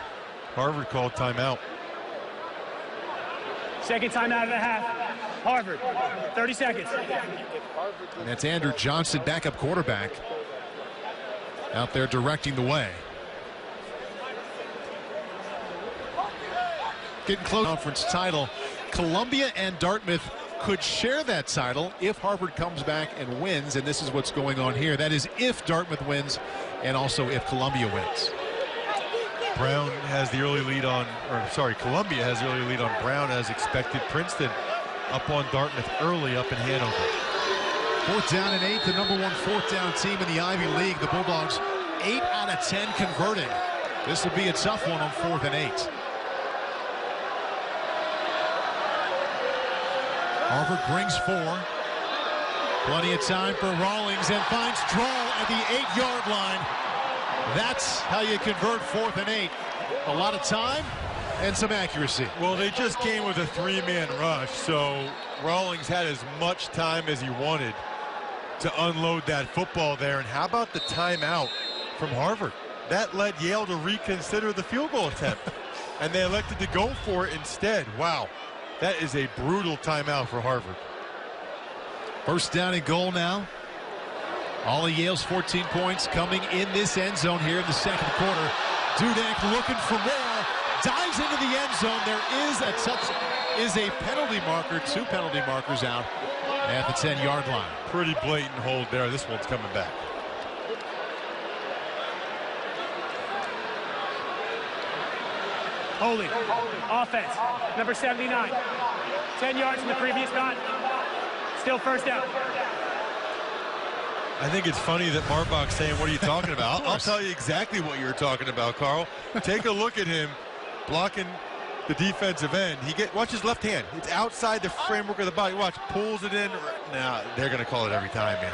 Harvard called timeout. 2nd timeout of the half. Harvard, 30 seconds. And that's Andrew Johnson, backup quarterback, out there directing the way. Getting close. Conference title. Columbia and Dartmouth could share that title if Harvard comes back and wins, and this is what's going on here. That is if Dartmouth wins and also if Columbia wins. Brown has the early lead on, Columbia has the early lead on Brown as expected. Princeton up on Dartmouth early up in Hanover. 4th down and 8, the number 1 4th down team in the Ivy League. The Bulldogs 8 out of 10 converting. This would be a tough one on 4th and 8. Harvard brings 4. Plenty of time for Rawlings and finds draw at the 8-yard line. That's how you convert 4th and 8. A lot of time and some accuracy. Well, they just came with a 3-man rush, so Rawlings had as much time as he wanted to unload that football there. And how about the timeout from Harvard? That led Yale to reconsider the field goal attempt, and they elected to go for it instead. Wow, that is a brutal timeout for Harvard. 1st down and goal now. All of Yale's 14 points coming in this end zone here in the 2nd quarter. Dudek looking for more. Dives into the end zone. There is a penalty marker. 2 penalty markers out at the 10-yard line. Pretty blatant hold there. This one's coming back. Holding. Offense. Number 79. 10 yards from the previous punt. Still 1st down. I think it's funny that Marbach's saying, what are you talking about? I'll tell you exactly what you're talking about, Carl. Take a look at him blocking the defensive end. Watch his left hand. It's outside the framework of the body. Watch, pulls it in. Now, they're going to call it every time, man.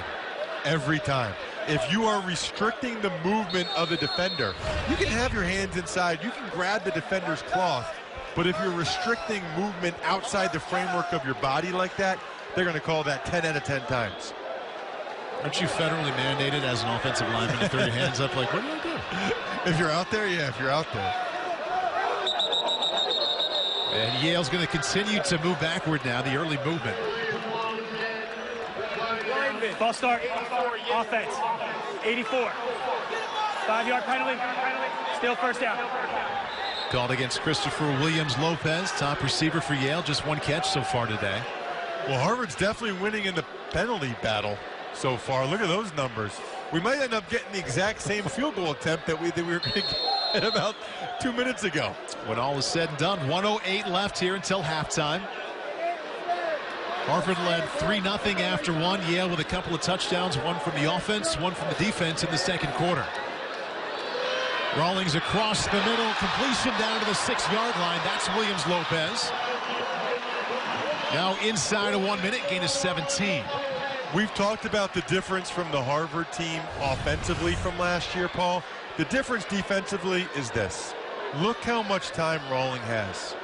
Every time. If you are restricting the movement of the defender, you can have your hands inside. You can grab the defender's cloth. But if you're restricting movement outside the framework of your body like that, they're going to call that 10 out of 10 times. Aren't you federally mandated as an offensive lineman to throw your hands up like, what do I do? If you're out there, yeah, if you're out there. And Yale's going to continue to move backward now, the early movement. Ball start. Offense. 84. 5-yard penalty. Still 1st down. Called against Christopher Williams-Lopez, top receiver for Yale. Just 1 catch so far today. Well, Harvard's definitely winning in the penalty battle so far. Look at those numbers. We might end up getting the exact same field goal attempt that we were going to get about 2 minutes ago. When all is said and done, 1:08 left here until halftime. Harvard led 3-0 after 1. Yale with a couple of touchdowns, 1 from the offense, 1 from the defense in the 2nd quarter. Rawlings across the middle, completion down to the 6-yard line. That's Williams-Lopez. Now inside of 1 minute, gain of 17. We've talked about the difference from the Harvard team offensively from last year, Paul. The difference defensively is this. Look how much time Rawling has.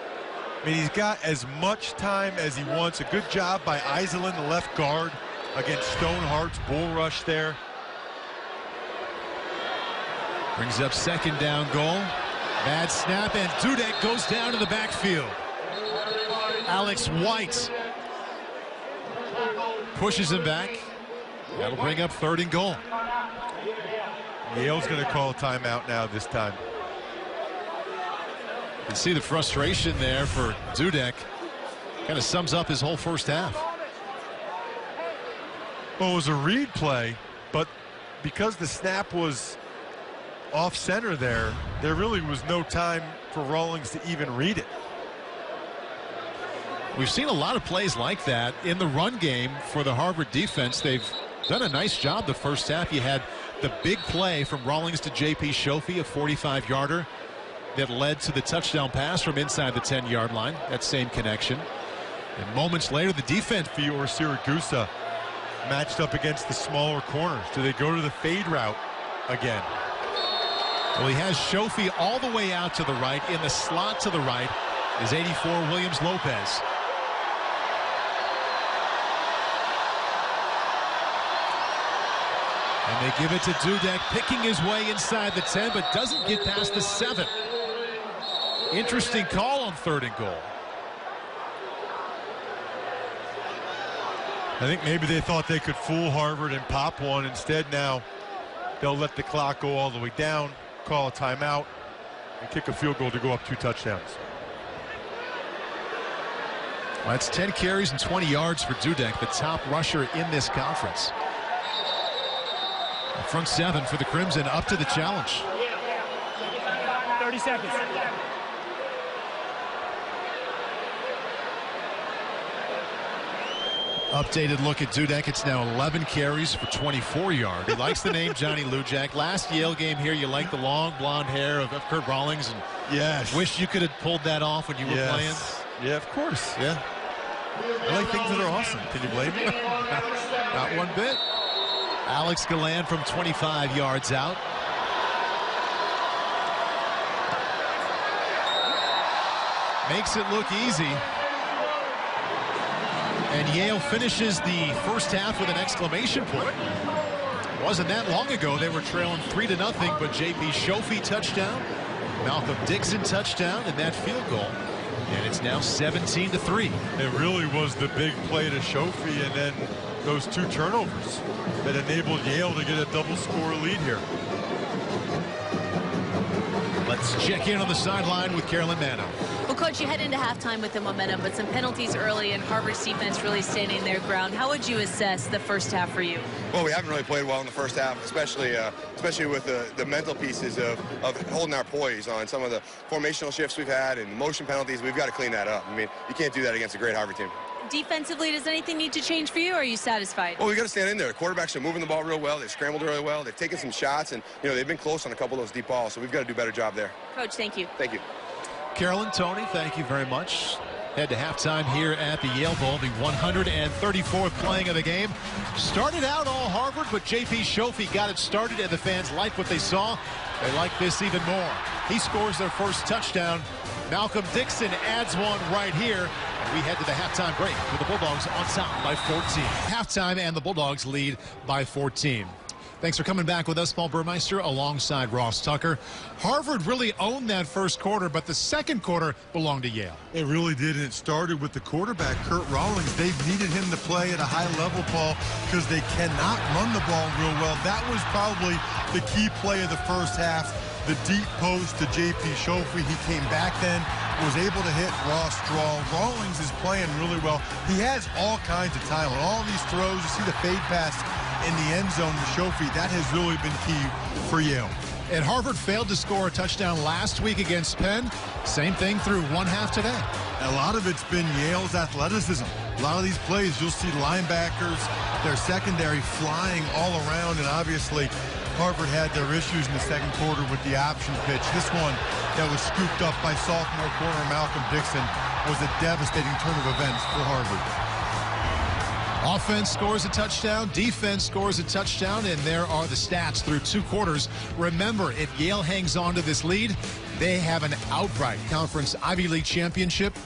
I mean, he's got as much time as he wants. A good job by Iselin, the left guard, against Stonehart's bull rush there. Brings up second down goal. Bad snap, and Dudek goes down to the backfield. Alex White pushes him back. That'll bring up third and goal. Yale's going to call a timeout now this time. You can see the frustration there for Dudek. Kind of sums up his whole first half. Well, it was a read play, but because the snap was off center there really was no time for Rawlings to even read it. We've seen a lot of plays like that in the run game for the Harvard defense. They've done a nice job the first half. You had the big play from Rawlings to J.P. Shofi, a 45-yarder that led to the touchdown pass from inside the 10-yard line. That same connection. And moments later, the defense or Siragusa matched up against the smaller corners. Do they go to the fade route again? Well, he has Shofi all the way out to the right. In the slot to the right is 84 Williams Lopez. And they give it to Dudek, picking his way inside the 10, but doesn't get past the 7. Interesting call on third and goal. I think maybe they thought they could fool Harvard and pop one. Instead, now they'll let the clock go all the way down, call a timeout, and kick a field goal to go up 2 touchdowns. Well, that's 10 carries and 20 yards for Dudek, the top rusher in this conference. Front 7 for the Crimson, up to the challenge. 30 seconds. Updated look at Dudek. It's now 11 carries for 24 yards. He likes the name Johnny Lujack. Last Yale game here, you like the long blonde hair of Kurt Rawlings. And yes. Wish you could have pulled that off when you were playing. Yeah, of course. Yeah. I like things that are awesome. Can you blame me? Not one bit. Alex Galland from 25 yards out. Makes it look easy. And Yale finishes the first half with an exclamation point. It wasn't that long ago they were trailing 3-0, but J.P. Shofi touchdown, Malcolm Dixon touchdown, and that field goal. And it's now 17-3. It really was the big play to Shofi, and then those 2 turnovers that enabled Yale to get a double score lead here. Let's check in on the sideline with Carolyn Manno. Well, Coach, you head into halftime with the momentum, but some penalties early and Harvard's defense really standing their ground. How would you assess the first half for you? Well, we haven't really played well in the first half, especially with the mental pieces of holding our poise on some of the formational shifts we've had and motion penalties. We've got to clean that up. I mean, you can't do that against a great Harvard team. Defensively, does anything need to change for you, or are you satisfied? Well, we got to stand in there. The quarterbacks are moving the ball real well. They've scrambled really well. They've taken some shots, and they've been close on a couple of those deep balls. So we've got to do a better job there. Coach, thank you. Thank you. Carolyn, Tony, thank you very much. Head to halftime here at the Yale Bowl, the 134th playing of the game. Started out all Harvard, but J.P. Shofi got it started, and the fans like what they saw. They like this even more. He scores their first touchdown. Malcolm Dixon adds one right here. And we head to the halftime break with the Bulldogs on top by 14. Halftime, and the Bulldogs lead by 14. Thanks for coming back with us, Paul Burmeister, alongside Ross Tucker. Harvard really owned that first quarter, but the second quarter belonged to Yale. It really did, and it started with the quarterback, Kurt Rawlings. They've needed him to play at a high level, Paul, because they cannot run the ball real well. That was probably the key play of the first half. The deep post to J.P. Shofi. He came back then, was able to hit Ross Straw. Rawlings is playing really well. He has all kinds of talent. All these throws, you see the fade pass in the end zone to Shofi. That has really been key for Yale. And Harvard failed to score a touchdown last week against Penn. Same thing through one half today. A lot of it's been Yale's athleticism. A lot of these plays, you'll see linebackers, their secondary flying all around, and obviously Harvard had their issues in the second quarter with the option pitch. This one that was scooped up by sophomore corner Malcolm Dixon was a devastating turn of events for Harvard. Offense scores a touchdown, defense scores a touchdown, and there are the stats through 2 quarters. Remember, if Yale hangs on to this lead, they have an outright Conference Ivy League championship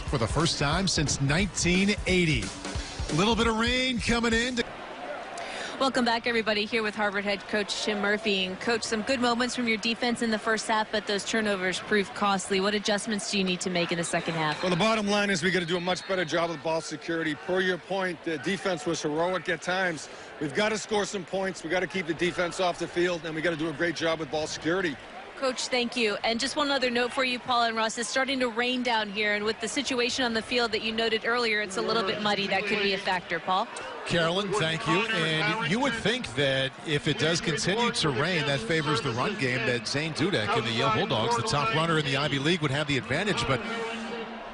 for the first time since 1980. A little bit of rain coming in. Welcome back, everybody, here with Harvard head coach Tim Murphy. And coach, some good moments from your defense in the first half, but those turnovers proved costly. What adjustments do you need to make in the second half? Well, the bottom line is we got to do a much better job with ball security. Per your point, the defense was heroic at times. We've got to score some points. We got to keep the defense off the field, and we got to do a great job with ball security. Coach, thank you. And just one other note for you, Paul and Russ. It's starting to rain down here, and with the situation on the field that you noted earlier, it's a little bit muddy. That could be a factor, Paul. Carolyn, thank you. And you would think that if it does continue to rain, that favors the run game, that Zane Dudek and the Yale Bulldogs, the top runner in the Ivy League, would have the advantage. But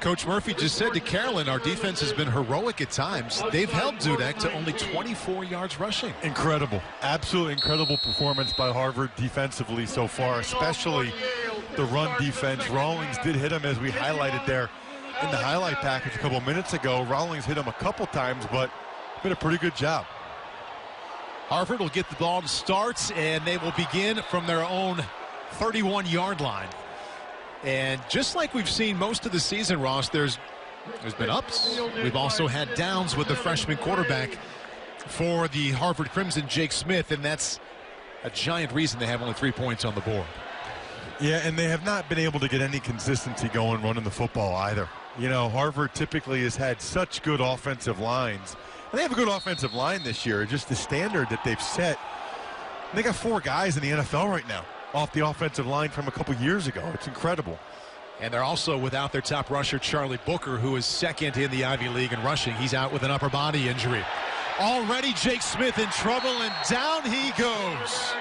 Coach Murphy just said to Carolyn, our defense has been heroic at times. They've held Dudek to only 24 yards rushing. Incredible. Absolutely incredible performance by Harvard defensively so far, especially the run defense. Rawlings did hit him, as we highlighted there in the highlight package a couple minutes ago. Rawlings hit him a couple times, but did a pretty good job. Harvard will get the ball to start, and they will begin from their own 31-yard line. And just like we've seen most of the season, Ross, there's been ups. We've also had downs with the freshman quarterback for the Harvard Crimson, Jake Smith, and that's a giant reason they have only 3 points on the board. Yeah, and they have not been able to get any consistency going running the football either. You know, Harvard typically has had such good offensive lines. And they have a good offensive line this year, just the standard that they've set. They got 4 guys in the NFL right now off the offensive line from a couple years ago. It's incredible. And they're also without their top rusher, Charlie Booker, who is second in the Ivy League in rushing. He's out with an upper body injury. Already Jake Smith in trouble, and down he goes.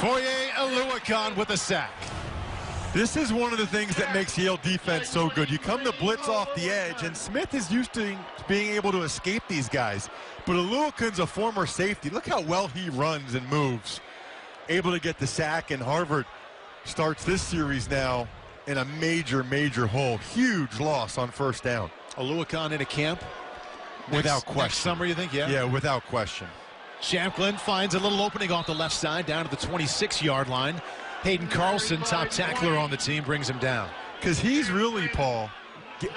Foye Oluwakan with a sack. This is one of the things that makes Yale defense so good. You come to blitz off the edge, and Smith is used to being able to escape these guys. But Oluwakan's a former safety. Look how well he runs and moves. Able to get the sack, and Harvard starts this series now in a major, major hole. Huge loss on first down. Oluwakan in a camp? Without question. Next summer, you think? Yeah. Yeah, without question. Champlin finds a little opening off the left side down to the 26-yard line. Hayden Carlson, top tackler on the team, brings him down. Because he's really, Paul,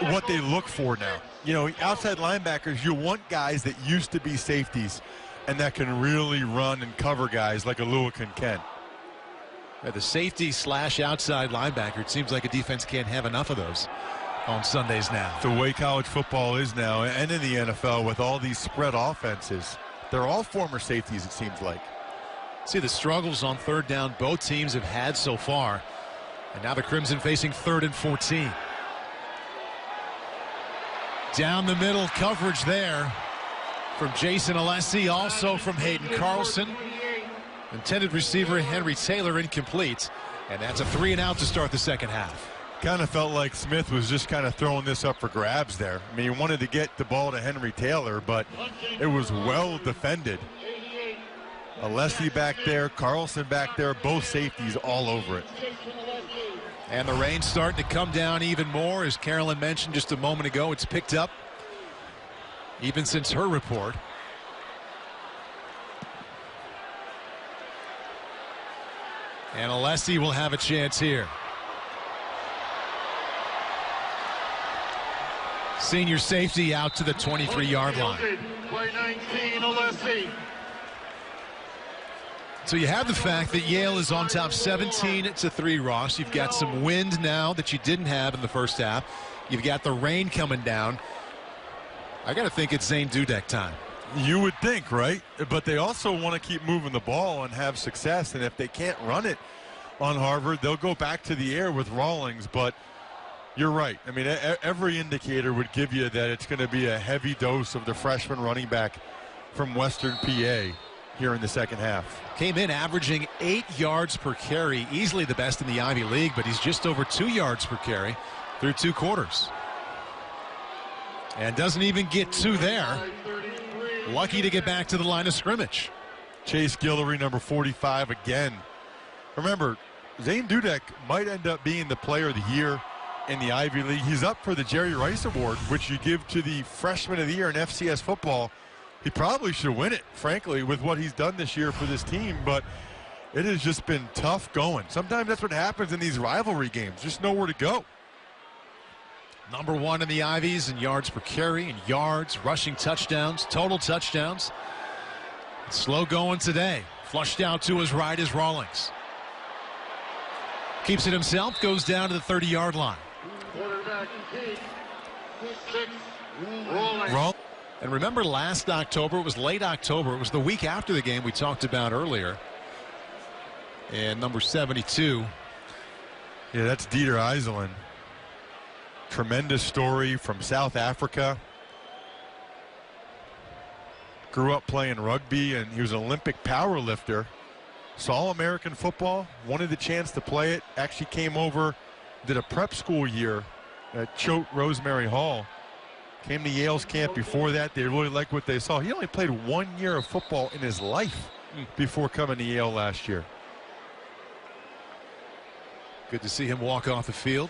what they look for now. You know, outside linebackers, you want guys that used to be safeties and that can really run and cover guys like Oluwakan can. Yeah, the safety slash outside linebacker, it seems like a defense can't have enough of those on Sundays now. The way college football is now, and in the NFL with all these spread offenses, they're all former safeties, it seems like. See the struggles on third down both teams have had so far. And now the Crimson facing 3rd and 14. Down the middle coverage there from Jason Alessi, also from Hayden Carlson. Intended receiver Henry Taylor incomplete. And that's a 3-and-out to start the second half. Kind of felt like Smith was just kind of throwing this up for grabs there. I mean, he wanted to get the ball to Henry Taylor, but it was well defended. Alessi back there, Carlson back there, both safeties all over it. And the rain's starting to come down even more. As Carolyn mentioned just a moment ago, it's picked up even since her report. And Alessi will have a chance here. Senior safety out to the 23-yard line. Play 19, Alessi. So you have the fact that Yale is on top 17-3, Ross. You've got some wind now that you didn't have in the first half. You've got the rain coming down. I got to think it's Zane Dudek time. You would think, right? But they also want to keep moving the ball and have success. And if they can't run it on Harvard, they'll go back to the air with Rawlings. But you're right. I mean, every indicator would give you that it's going to be a heavy dose of the freshman running back from Western PA here in the second half. Came in averaging 8 yards per carry, easily the best in the Ivy League, but he's just over 2 yards per carry through 2 quarters. And doesn't even get 2 there. Lucky to get back to the line of scrimmage. Chase Guillory, number 45 again. Remember, Zane Dudek might end up being the player of the year in the Ivy League. He's up for the Jerry Rice Award, which you give to the Freshman of the Year in FCS football. He probably should win it, frankly, with what he's done this year for this team, but it has just been tough going. Sometimes that's what happens in these rivalry games. Just nowhere to go. Number 1 in the Ivies in yards per carry and yards, rushing touchdowns, total touchdowns. Slow going today. Flushed out to his right is Rawlings. Keeps it himself, goes down to the 30-yard line. And remember last October, it was late October, it was the week after the game we talked about earlier. And number 72. Yeah, that's Dieter Eiselen. Tremendous story from South Africa. Grew up playing rugby, and he was an Olympic power lifter. Saw American football, wanted the chance to play it. Actually came over, did a prep school year at Choate Rosemary Hall. Came to Yale's camp before that. They really liked what they saw. He only played 1 year of football in his life before coming to Yale last year. Good to see him walk off the field.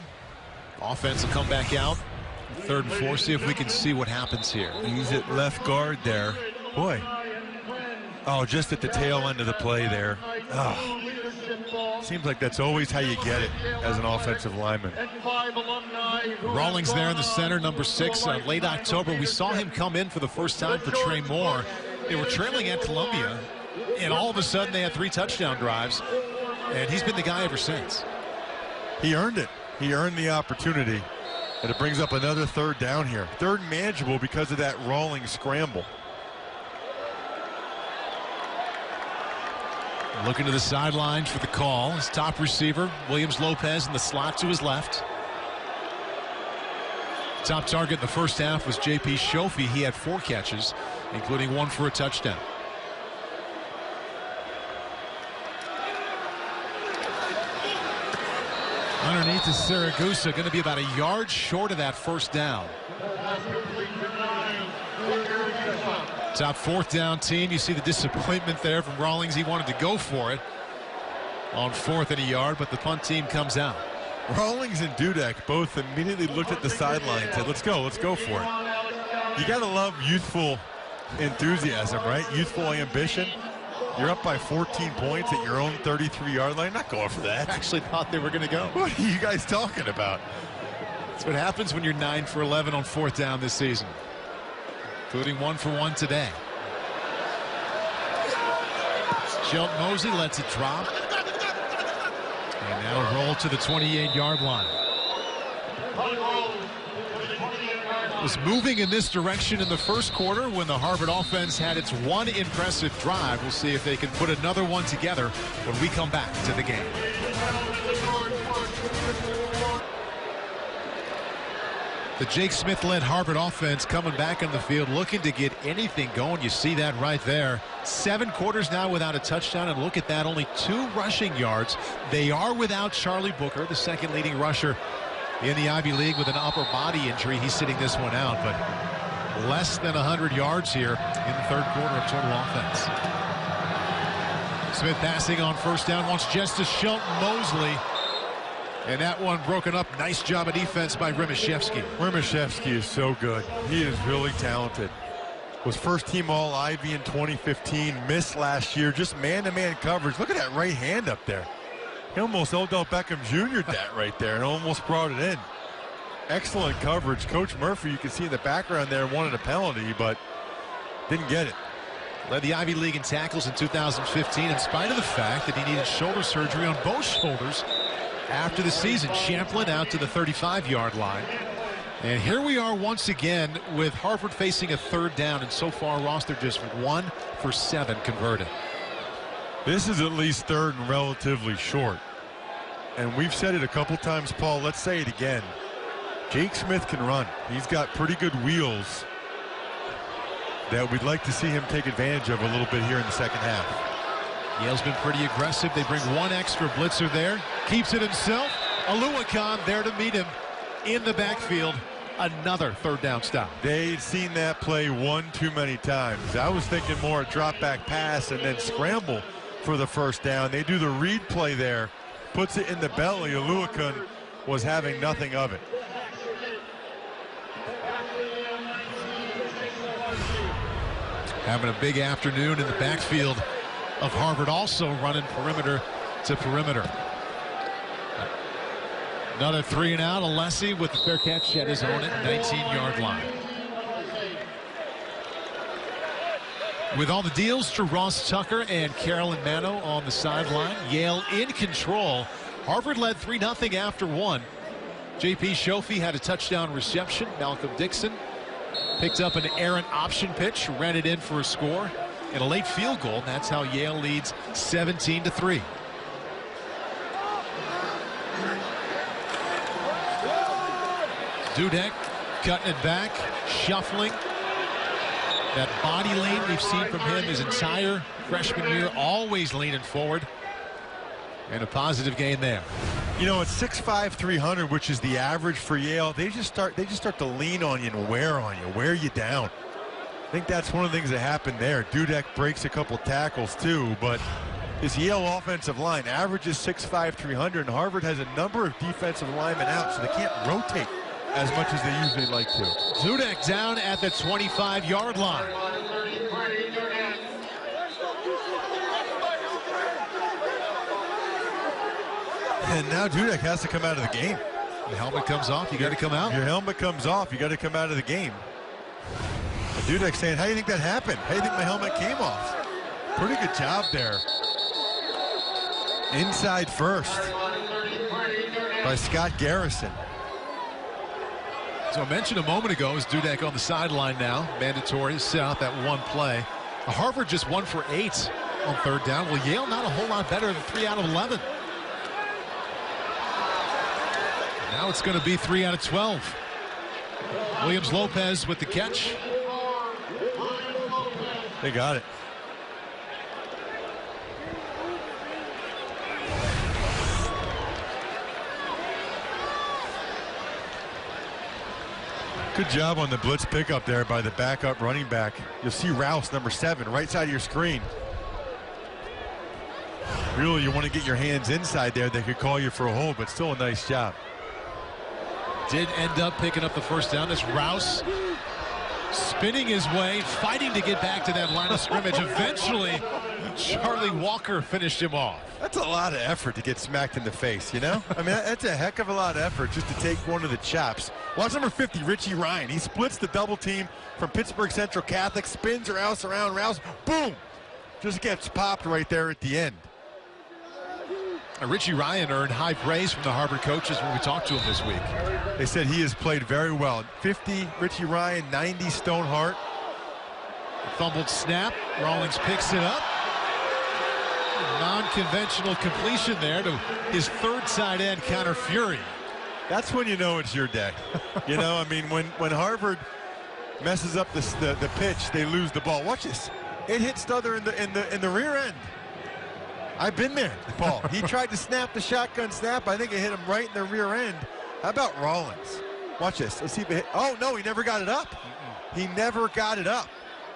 Offense will come back out. 3rd and 4. See if we can see what happens here. He's at left guard there. Boy. Oh, just at the tail end of the play there. Oh. Seems like that's always how you get it as an offensive lineman. Rawlings there in the center, number 6. Late October, we saw him come in for the first time for Trey Moore. They were trailing at Columbia, and all of a sudden they had 3 touchdown drives, and he's been the guy ever since. He earned it. He earned the opportunity, and it brings up another 3rd down here. 3rd manageable because of that Rawlings scramble. Looking to the sidelines for the call. His top receiver, Williams Lopez, in the slot to his left. Top target in the first half was J.P. Shofi. He had 4 catches, including 1 for a touchdown. Underneath is Saragusa, going to be about a yard short of that first down. Top 4th down team. You see the disappointment there from Rawlings. He wanted to go for it on 4th and a yard, but the punt team comes out. Rawlings and Dudek both immediately looked at the sideline and said, let's go for it. You got to love youthful enthusiasm, right? Youthful ambition. You're up by 14 points at your own 33-yard line. Not going for that. I actually thought they were going to go. What are you guys talking about? That's what happens when you're 9 for 11 on 4th down this season, including 1 for 1 today. Shelton Mosley lets it drop. And now roll to the 28-yard line. Was moving in this direction in the first quarter when the Harvard offense had its one impressive drive. We'll see if they can put another one together when we come back to the game. The Jake Smith-led Harvard offense coming back on the field, looking to get anything going. You see that right there. 7 quarters now without a touchdown, and look at that, only 2 rushing yards. They are without Charlie Booker, the second leading rusher in the Ivy League, with an upper body injury. He's sitting this one out, but less than 100 yards here in the 3rd quarter of total offense. Smith passing on first down, wants just to Shelton Mosley. And that one broken up. Nice job of defense by Rimashevsky. Rimashevsky is so good. He is really talented. Was first team All-Ivy in 2015. Missed last year. Just man-to-man coverage. Look at that right hand up there. He almost Odell Beckham Jr.'d that right there and almost brought it in. Excellent coverage. Coach Murphy, you can see in the background there, wanted a penalty, but didn't get it. Led the Ivy League in tackles in 2015 in spite of the fact that he needed shoulder surgery on both shoulders after the season. Champlin out to the 35-yard line. And here we are once again with Harvard facing a 3rd down, and so far Ross, they're just 1 for 7 converted. This is at least 3rd and relatively short. And we've said it a couple times, Paul. Let's say it again. Jake Smith can run. He's got pretty good wheels that we'd like to see him take advantage of a little bit here in the second half. Yale's been pretty aggressive. They bring 1 extra blitzer there. Keeps it himself. Aluakon there to meet him in the backfield. Another 3rd down stop. They'd seen that play one too many times. I was thinking more a drop back pass and then scramble for the first down. They do the read play there. Puts it in the belly. Aluakon was having nothing of it. Having a big afternoon in the backfield of Harvard, also running perimeter to perimeter. Another 3 and out. Alessi with the fair catch at his own at 19-yard line. With all the deals to Ross Tucker and Carolyn Mano on the sideline, Yale in control. Harvard led 3-0 after 1. J.P. Shofi had a touchdown reception. Malcolm Dixon picked up an errant option pitch, ran it in for a score, and a late field goal. That's how Yale leads 17-3. Dudek cutting it back, shuffling. That body lean we've seen from him his entire freshman year, always leaning forward. And a positive gain there. You know, at 6'5", 300, which is the average for Yale, they just start to lean on you and wear you down. I think that's one of the things that happened there. Dudek breaks a couple tackles too, but this Yale offensive line averages 6'5", 300, and Harvard has a number of defensive linemen out, so they can't rotate as much as they usually like to. Dudek down at the 25-yard line. And now Dudek has to come out of the game. The helmet comes off, you got to come out. Your helmet comes off, you got to come out of the game. And Dudek saying, how do you think that happened? How do you think my helmet came off? Pretty good job there. Inside first by Scott Garrison. So I mentioned a moment ago is Dudek on the sideline now. Mandatory to sit out that one play. Harvard just 1 for 8 on 3rd down. Well, Yale not a whole lot better than 3 out of 11. Now it's going to be 3 out of 12. Williams Lopez with the catch. They got it. Good job on the blitz pickup there by the backup running back. You'll see Rouse, number 7, right side of your screen. Really, you want to get your hands inside there. They could call you for a hold, but still a nice job. Did end up picking up the first down. This Rouse spinning his way, fighting to get back to that line of scrimmage. Eventually, Charlie Walker finished him off. That's a lot of effort to get smacked in the face, you know? I mean, that's a heck of a lot of effort just to take one of the chops. Watch number 50, Richie Ryan. He splits the double team from Pittsburgh Central Catholic, spins Rouse around, Rouse, boom! Just gets popped right there at the end. Richie Ryan earned high praise from the Harvard coaches when we talked to him this week. They said he has played very well. 50, Richie Ryan, 90, Stoneheart. Fumbled snap. Rawlings picks it up. Non-conventional completion there to his 3rd side end, Connor Fury. That's when you know it's your day. You know, I mean, when Harvard messes up the pitch, they lose the ball. Watch this. It hit Stuther in the rear end. I've been there, Paul. He tried to snap the shotgun snap. I think it hit him right in the rear end. How about Rawlings? Watch this. Let's see if it hit. Oh, no, he never got it up. He never got it up.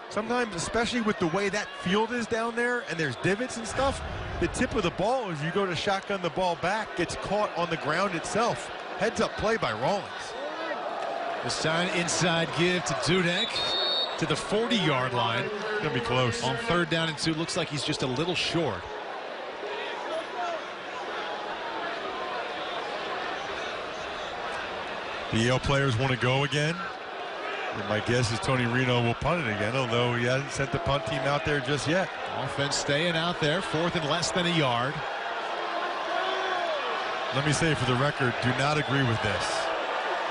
Sometimes, especially with the way that field is down there and there's divots and stuff, the tip of the ball, as you go to shotgun the ball back, gets caught on the ground itself. Heads up play by Rawlings. This time inside give to Dudek to the 40-yard line. Gonna be close. On 3rd down and 2, looks like he's just a little short. The Yale players want to go again. And my guess is Tony Reno will punt it again, although he hasn't sent the punt team out there just yet. Offense staying out there, 4th and less than a yard. Let me say for the record, do not agree with this.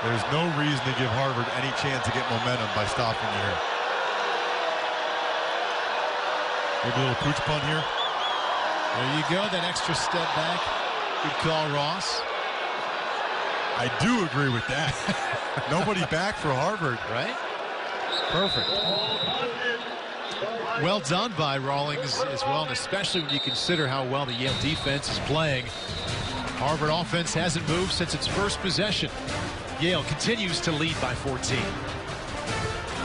There's no reason to give Harvard any chance to get momentum by stopping you here. Maybe a little pooch punt here. There you go, that extra step back. Good call, Ross. I do agree with that. Nobody back for Harvard. Right? Perfect. Well done by Rawlings as well, and especially when you consider how well the Yale defense is playing. Harvard offense hasn't moved since its first possession. Yale continues to lead by 14.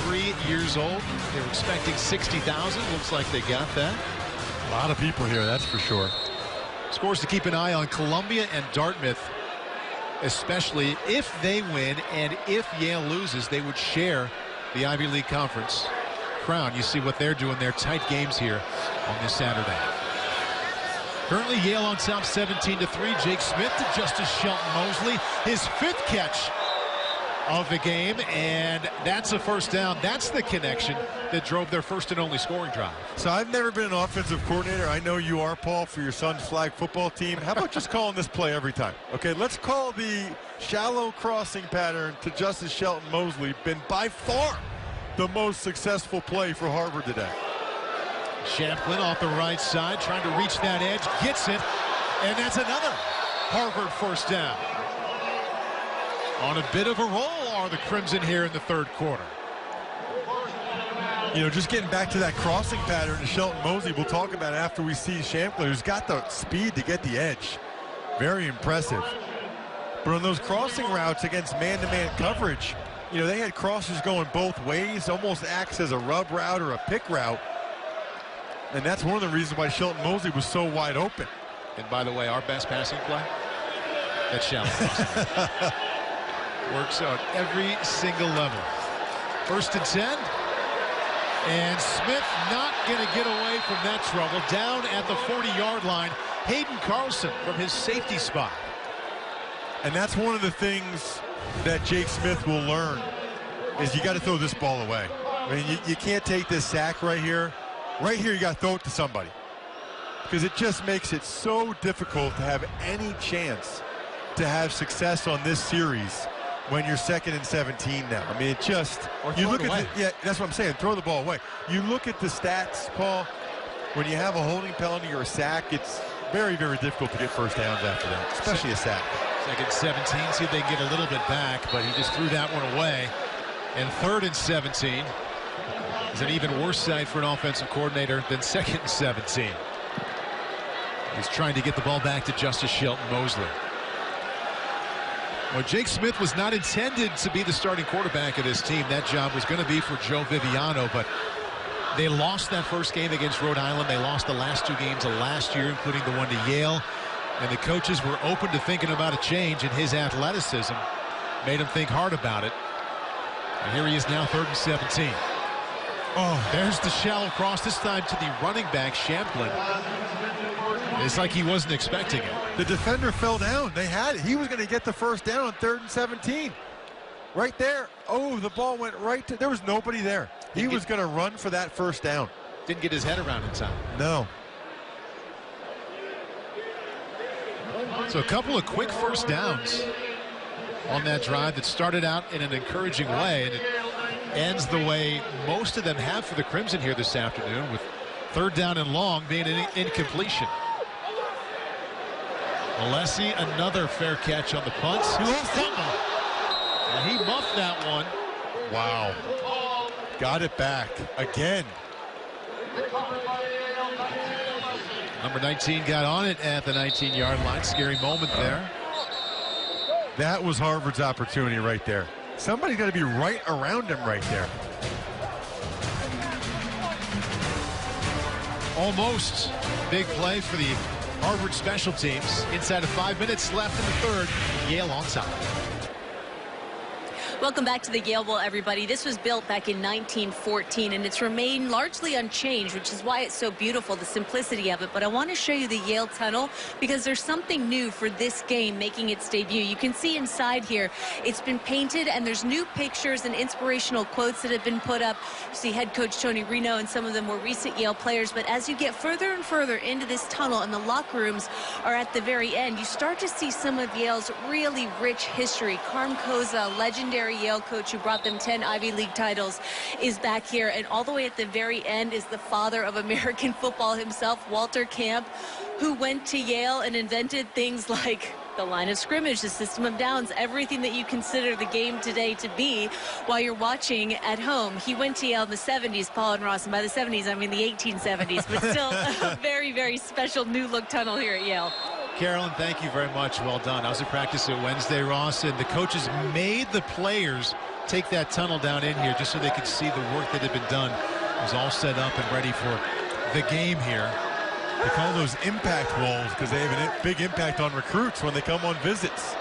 3 years old. They were expecting 60,000. Looks like they got that. A lot of people here, that's for sure. Scores to keep an eye on: Columbia and Dartmouth especially if they win, and if Yale loses, they would share the Ivy League Conference crown. You see what they're doing. They're tight games here on this Saturday. Currently Yale on top 17-3. Jake Smith to Justice Shelton Mosley. His 5th catch of the game, and that's a first down. That's the connection that drove their first and only scoring drive. So I've never been an offensive coordinator. I know you are, Paul, for your son's flag football team. How about just calling this play every time? Okay, let's call the shallow crossing pattern to Justice Shelton Mosley. Been by far the most successful play for Harvard today. Champlin off the right side, trying to reach that edge, gets it, and that's another Harvard first down. On a bit of a roll are the Crimson here in the 3rd quarter. You know, just getting back to that crossing pattern to Shelton Mosley, we'll talk about after we see Champlin, who's got the speed to get the edge. Very impressive. But on those crossing routes against man-to-man coverage, you know, they had crosses going both ways, almost acts as a rub route or a pick route. And that's one of the reasons why Shelton Mosley was so wide open. And by the way, our best passing play, that's shallow crossing. Works on every single level. 1st and 10. And Smith not going to get away from that trouble. Down at the 40-yard line, Hayden Carlson from his safety spot. And that's one of the things that Jake Smith will learn is you got to throw this ball away. I mean, you can't take this sack right here. Right here, you got to throw it to somebody because it just makes it so difficult to have any chance to have success on this series when you're 2nd and 17 now. I mean, it just you look at yeah, that's what I'm saying. Throw the ball away. You look at the stats, Paul. When you have a holding penalty or a sack, it's very, very difficult to get first downs after that, especially a sack. 2nd 17. See if they can get a little bit back, but he just threw that one away. And 3rd and 17. Is an even worse sight for an offensive coordinator than 2nd and 17. He's trying to get the ball back to Justice Shelton Mosley. Well, Jake Smith was not intended to be the starting quarterback of this team. That job was going to be for Joe Viviano, but they lost that first game against Rhode Island. They lost the last 2 games of last year, including the one to Yale. And the coaches were open to thinking about a change, and his athleticism made him think hard about it. And here he is now, 3rd and 17. Oh, there's the shallow cross, this time to the running back, Champlin. It's like he wasn't expecting it. The defender fell down. They had it. He was going to get the first down on 3rd and 17. Right there. Oh, the ball went right to... There was nobody there. He was going to run for that first down. Didn't get his head around in time. No. So a couple of quick first downs on that drive that started out in an encouraging way, and it ends the way most of them have for the Crimson here this afternoon, with 3rd down and long being an incompletion. Alessi, another fair catch on the punts. And he muffed that one. Wow. Got it back again. Number 19 got on it at the 19-yard line. Scary moment there. That was Harvard's opportunity right there. Somebody's got to be right around him right there. Almost big play for the Harvard special teams. Inside of 5 minutes left in the 3rd. Yale on top. Welcome back to the Yale Bowl, everybody. This was built back in 1914, and it's remained largely unchanged, which is why it's so beautiful, the simplicity of it. But I want to show you the Yale tunnel because there's something new for this game making its debut. You can see inside here, it's been painted, and there's new pictures and inspirational quotes that have been put up. You see head coach Tony Reno and some of the more recent Yale players. But as you get further and further into this tunnel, and the locker rooms are at the very end, you start to see some of Yale's really rich history. Carm Koza, legendary Yale coach who brought them 10 Ivy League titles, is back here. And all the way at the very end is the father of American football himself, Walter Camp, who went to Yale and invented things like the line of scrimmage, the system of downs, everything that you consider the game today to be while you're watching at home. He went to Yale in the 70s, Paul and Ross, and by the 70s, I mean the 1870s, but still a very, very special new look tunnel here at Yale. Carolyn, thank you very much. Well done. I was at practice at Wednesday, Ross, and the coaches made the players take that tunnel down in here just so they could see the work that had been done. It was all set up and ready for the game here. They call those impact walls because they have a big impact on recruits when they come on visits.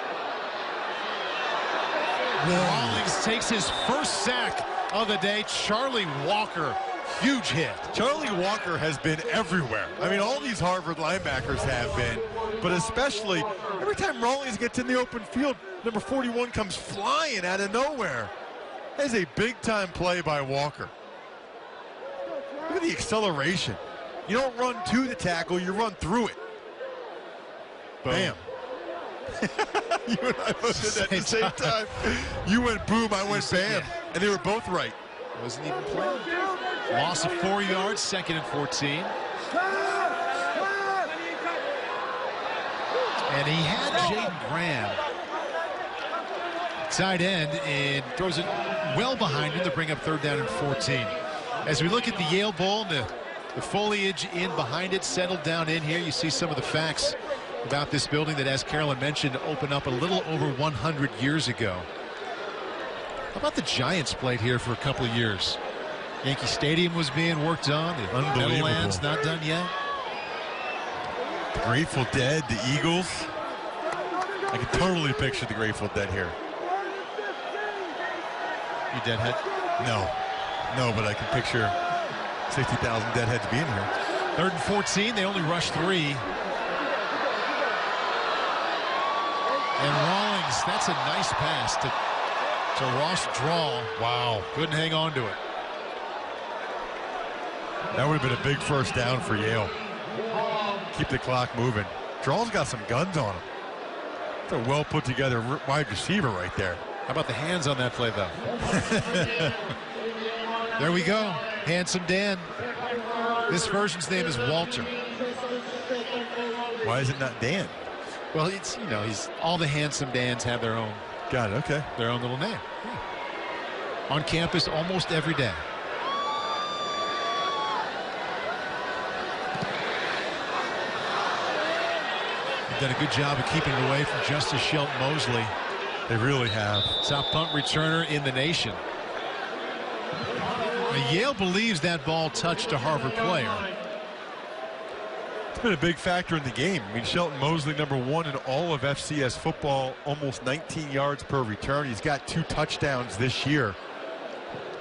Rawlings takes his first sack of the day. Charlie Walker, huge hit. Charlie Walker has been everywhere. I mean, all these Harvard linebackers have been, but especially every time Rawlings gets in the open field, number 41 comes flying out of nowhere. That is a big-time play by Walker. Look at the acceleration. You don't run to the tackle, you run through it. Boom. Bam. You and I both did that at the same time. You went boom, I went bam. And they were both right. Wasn't even playing. Loss of 4 yards, 2nd and 14. And he had Jaden Graham, tight end, and throws it well behind him to bring up 3rd down and 14. As we look at the Yale Bowl, the foliage in behind it settled down in here. You see some of the facts about this building that, as Carolyn mentioned, opened up a little over 100 years ago. How about the Giants played here for a couple of years? Yankee Stadium was being worked on. The Meadowlands not done yet. The Grateful Dead, the Eagles. I can totally picture the Grateful Dead here. You deadhead? No, but I can picture 60,000 deadheads being here. 3rd and 14. They only rushed 3. And Rawlings, that's a nice pass to Ross Drawl. Wow, couldn't hang on to it. That would have been a big first down for Yale. Keep the clock moving. Drawl's got some guns on him. It's a well put together wide receiver right there. How about the hands on that play, though? There we go. Handsome Dan. This version's name is Walter. Why is it not Dan? Well, it's, you know, he's all the handsome Dans have their own. Got it, okay. Their own little name. On campus almost every day. They've done a good job of keeping it away from Justice Shelton Mosley. They really have. Top punt returner in the nation. Now, Yale believes that ball touched a Harvard player. It's been a big factor in the game. I mean, Shelton Mosley, #1 in all of FCS football, almost 19 yards per return. He's got 2 touchdowns this year.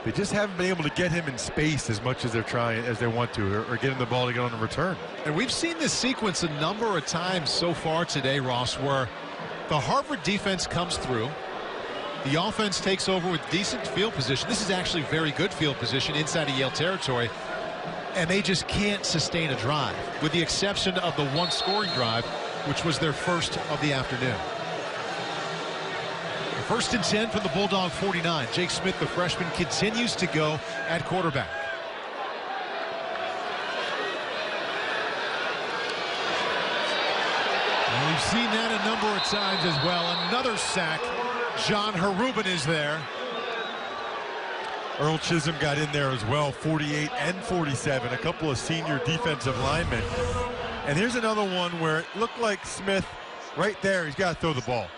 They just haven't been able to get him in space as much as they're trying, as they want to, or get him the ball to get on the return. And we've seen this sequence a number of times so far today, Ross, where the Harvard defense comes through. The offense takes over with decent field position. This is actually very good field position inside of Yale territory. And they just can't sustain a drive, with the exception of the 1 scoring drive, which was their first of the afternoon. 1st and 10 from the Bulldog 49. Jake Smith, the freshman, continues to go at quarterback. And we've seen that a number of times as well. Another sack. John Harubin is there. Earl Chisholm got in there as well, 48 and 47, a couple of senior defensive linemen. And here's another one where it looked like Smith, right there, he's got to throw the ball.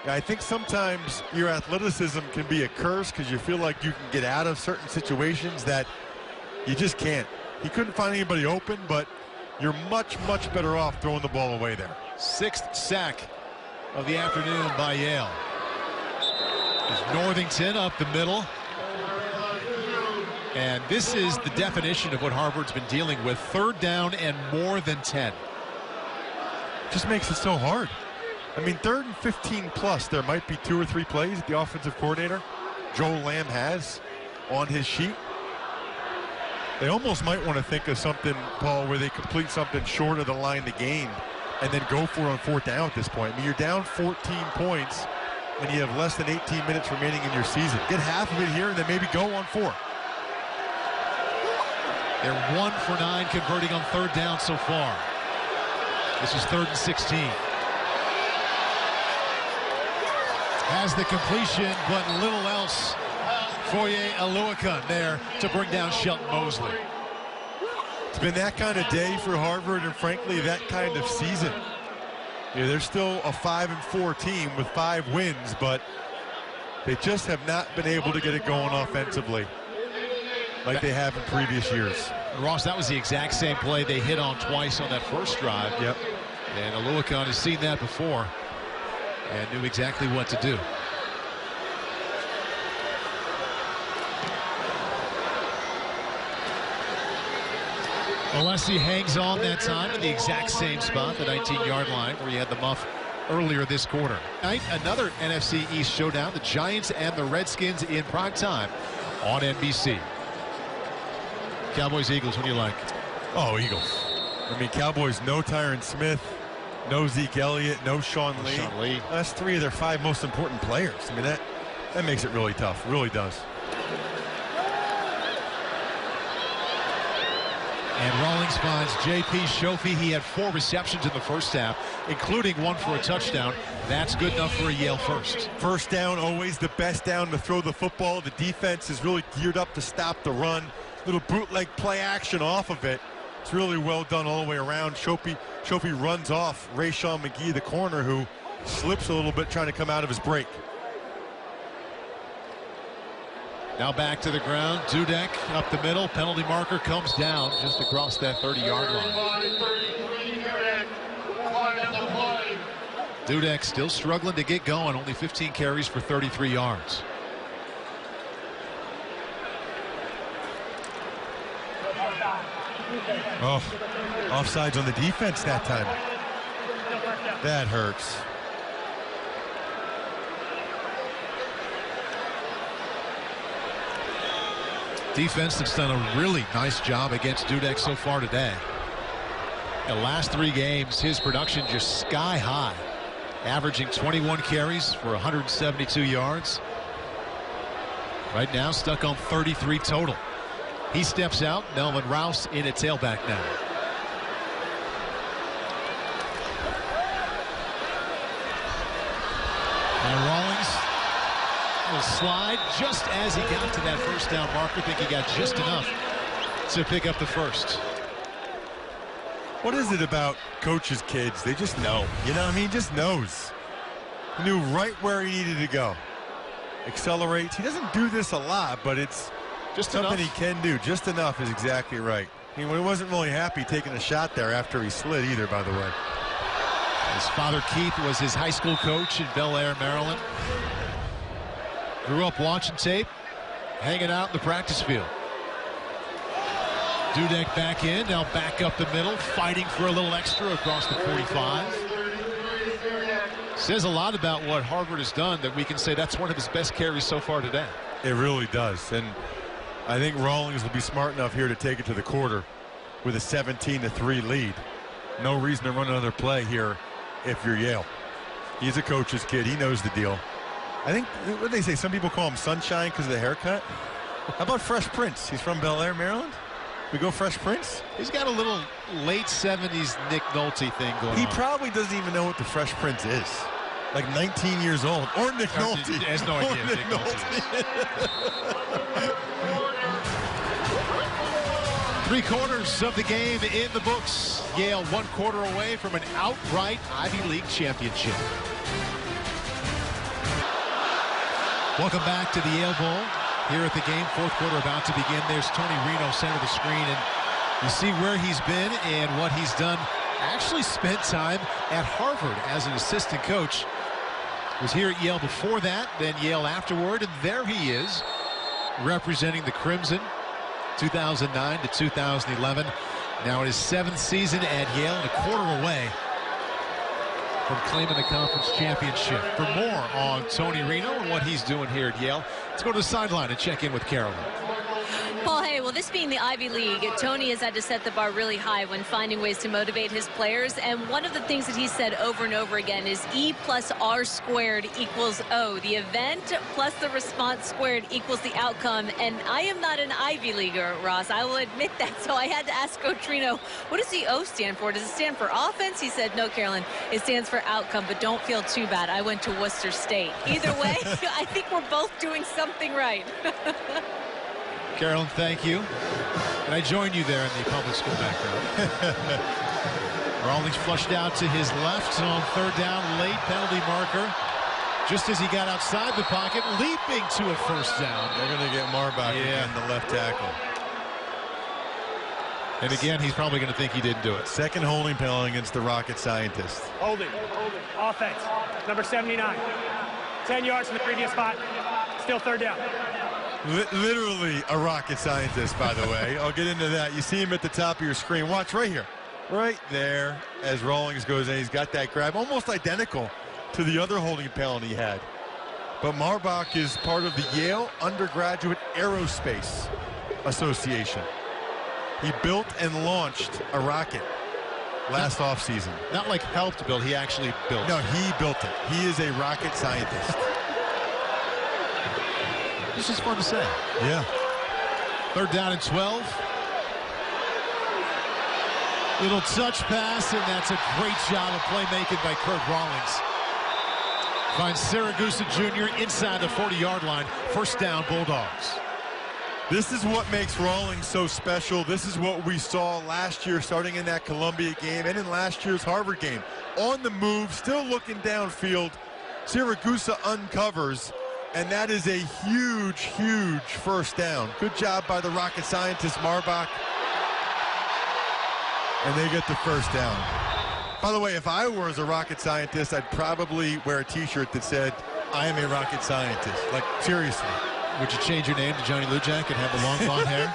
I think sometimes your athleticism can be a curse because you feel like you can get out of certain situations that you just can't. He couldn't find anybody open, but you're much, much better off throwing the ball away there. 6th sack of the afternoon by Yale. There's Northington up the middle. And this is the definition of what Harvard's been dealing with. 3rd down and more than 10. Just makes it so hard. I mean, 3rd and 15 plus, there might be 2 or 3 plays that the offensive coordinator, Joel Lamb, has on his sheet. They almost might want to think of something, Paul, where they complete something short of the line to gain and then go for it on 4th down at this point. I mean, you're down 14 points and you have less than 18 minutes remaining in your season. Get half of it here and then maybe go on 4. They're 1 for 9 converting on 3rd down so far. This is 3rd and 16. Has the completion, but little else. Foye Aluakun there to bring down Shelton Mosley. It's been that kind of day for Harvard, and frankly, that kind of season. Yeah, they're still a 5-4 team with 5 wins, but they just have not been able to get it going offensively like they have in previous years. Ross, that was the exact same play they hit on twice on that first drive. Yep. And Aluakun has seen that before and knew exactly what to do. Alessi hangs on that time in the exact same spot, the 19-yard line, where he had the muff earlier this quarter. Another NFC East showdown, the Giants and the Redskins in prime time on NBC. Cowboys, Eagles, what do you like? Oh, Eagles. I mean, Cowboys, no Tyron Smith, no Zeke Elliott, no Sean Lee. That's 3 of their 5 most important players. I mean, that makes it really tough. Really does. And Rawlings finds J.P. Shofi. He had 4 receptions in the first half, including 1 for a touchdown. That's good enough for a Yale first. First down, always the best down to throw the football. The defense is really geared up to stop the run. Little bootleg play action off of it. It's really well done all the way around. Shofi runs off Rayshawn McGee, the corner, who slips a little bit trying to come out of his break. Now back to the ground. Dudek up the middle. Penalty marker comes down just across that 30-yard line. Dudek still struggling to get going. Only 15 carries for 33 yards. Oh, offsides on the defense that time. That hurts. Defense that's done a really nice job against Dudek so far today. The last 3 games, his production just sky high, averaging 21 carries for 172 yards. Right now, stuck on 33 total. He steps out. Melvin Rouse in at tailback now. And Rawlings will slide just as he got to that first down marker. I think he got just enough to pick up the first. What is it about coaches' kids? They just know. You know what I mean? He just knows. He knew right where he needed to go. Accelerates. He doesn't do this a lot, but it's just something he can do. Just enough is exactly right. He wasn't really happy taking a shot there after he slid either, by the way. His father, Keith, was his high school coach in Bel Air, Maryland. Grew up watching tape, hanging out in the practice field. Dudek back in, now back up the middle, fighting for a little extra across the 45. Says a lot about what Harvard has done that we can say that's one of his best carries so far today. It really does. And I think Rawlings will be smart enough here to take it to the quarter with a 17-3 lead. No reason to run another play here if you're Yale. He's a coach's kid. He knows the deal. I think, what do they say? Some people call him Sunshine because of the haircut. How about Fresh Prince? He's from Bel Air, Maryland. We go Fresh Prince? He's got a little late 70s Nick Nolte thing going on. He probably doesn't even know what the Fresh Prince is. Like 19 years old. Or Nick Nolte. He has no idea Nick Nolte. 3/4 of the game in the books. Yale 1 quarter away from an outright Ivy League championship. Welcome back to the Yale Bowl. Here at the game, 4th quarter about to begin. There's Tony Reno, center of the screen, and you see where he's been and what he's done. Actually spent time at Harvard as an assistant coach. Was here at Yale before that, then Yale afterward, and there he is, representing the Crimson, 2009 to 2011. Now in his 7th season at Yale, and a quarter away from claiming the conference championship. For more on Tony Reno and what he's doing here at Yale, let's go to the sideline and check in with Carolyn. Paul, hey, well, this being the Ivy League, Tony has had to set the bar really high when finding ways to motivate his players. And one of the things that he said over and over again is E plus R squared equals O. The event plus the response squared equals the outcome. And I am not an Ivy Leaguer, Ross. I will admit that. So I had to ask Coach Reno, what does the O stand for? Does it stand for offense? He said, no, Carolyn, it stands for outcome, but don't feel too bad. I went to Worcester State. Either way, I think we're both doing something right. Carolyn, thank you. And I joined you there in the public school background. Rawlings flushed out to his left on 3rd down, late penalty marker. Just as he got outside the pocket, leaping to a 1st down. They're going to get Marbach again, the left tackle. And again, he's probably going to think he didn't do it. Second holding penalty against the rocket scientist. Holding. Offense. Number 79. 10 yards from the previous spot. Still 3rd down. Literally a rocket scientist, by the way. I'll get into that. You see him at the top of your screen. Watch right here. Right there as Rawlings goes in. He's got that grab, almost identical to the other holding penalty he had. But Marbach is part of the Yale Undergraduate Aerospace Association. He built and launched a rocket last offseason. Not like helped build, he actually built. No, he built it. He is a rocket scientist. This is fun to say. Yeah. 3rd down and 12. Little touch pass, and that's a great job of playmaking by Kirk Rawlings. Finds Siragusa Jr. inside the 40-yard line. 1st down, Bulldogs. This is what makes Rawlings so special. This is what we saw last year starting in that Columbia game and in last year's Harvard game. On the move, still looking downfield. Siragusa uncovers, and that is a huge, huge 1st down. Good job by the rocket scientist, Marbach. And they get the 1st down. By the way, if I were a rocket scientist, I'd probably wear a T-shirt that said, "I am a rocket scientist." Like, seriously. Would you change your name to Johnny Lujack and have the long blonde hair?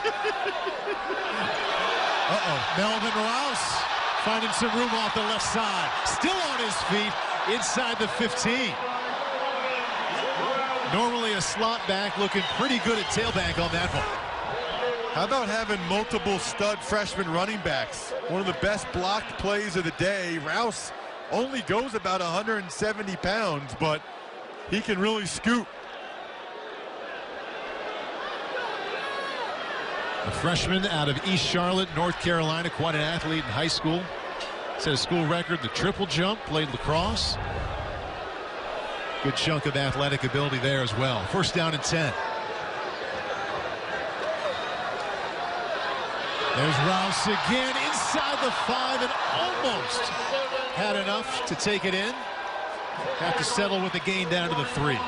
Melvin Rouse finding some room off the left side. Still on his feet inside the 15. Normally a slot back, looking pretty good at tailback on that one. How about having multiple stud freshman running backs? One of the best blocked plays of the day. Rouse only goes about 170 pounds, but he can really scoot. A freshman out of East Charlotte, North Carolina, quite an athlete in high school. Set a school record, the triple jump, played lacrosse. Good chunk of athletic ability there as well. 1st down and 10. There's Rouse again inside the 5 and almost had enough to take it in. Have to settle with the gain down to the 3.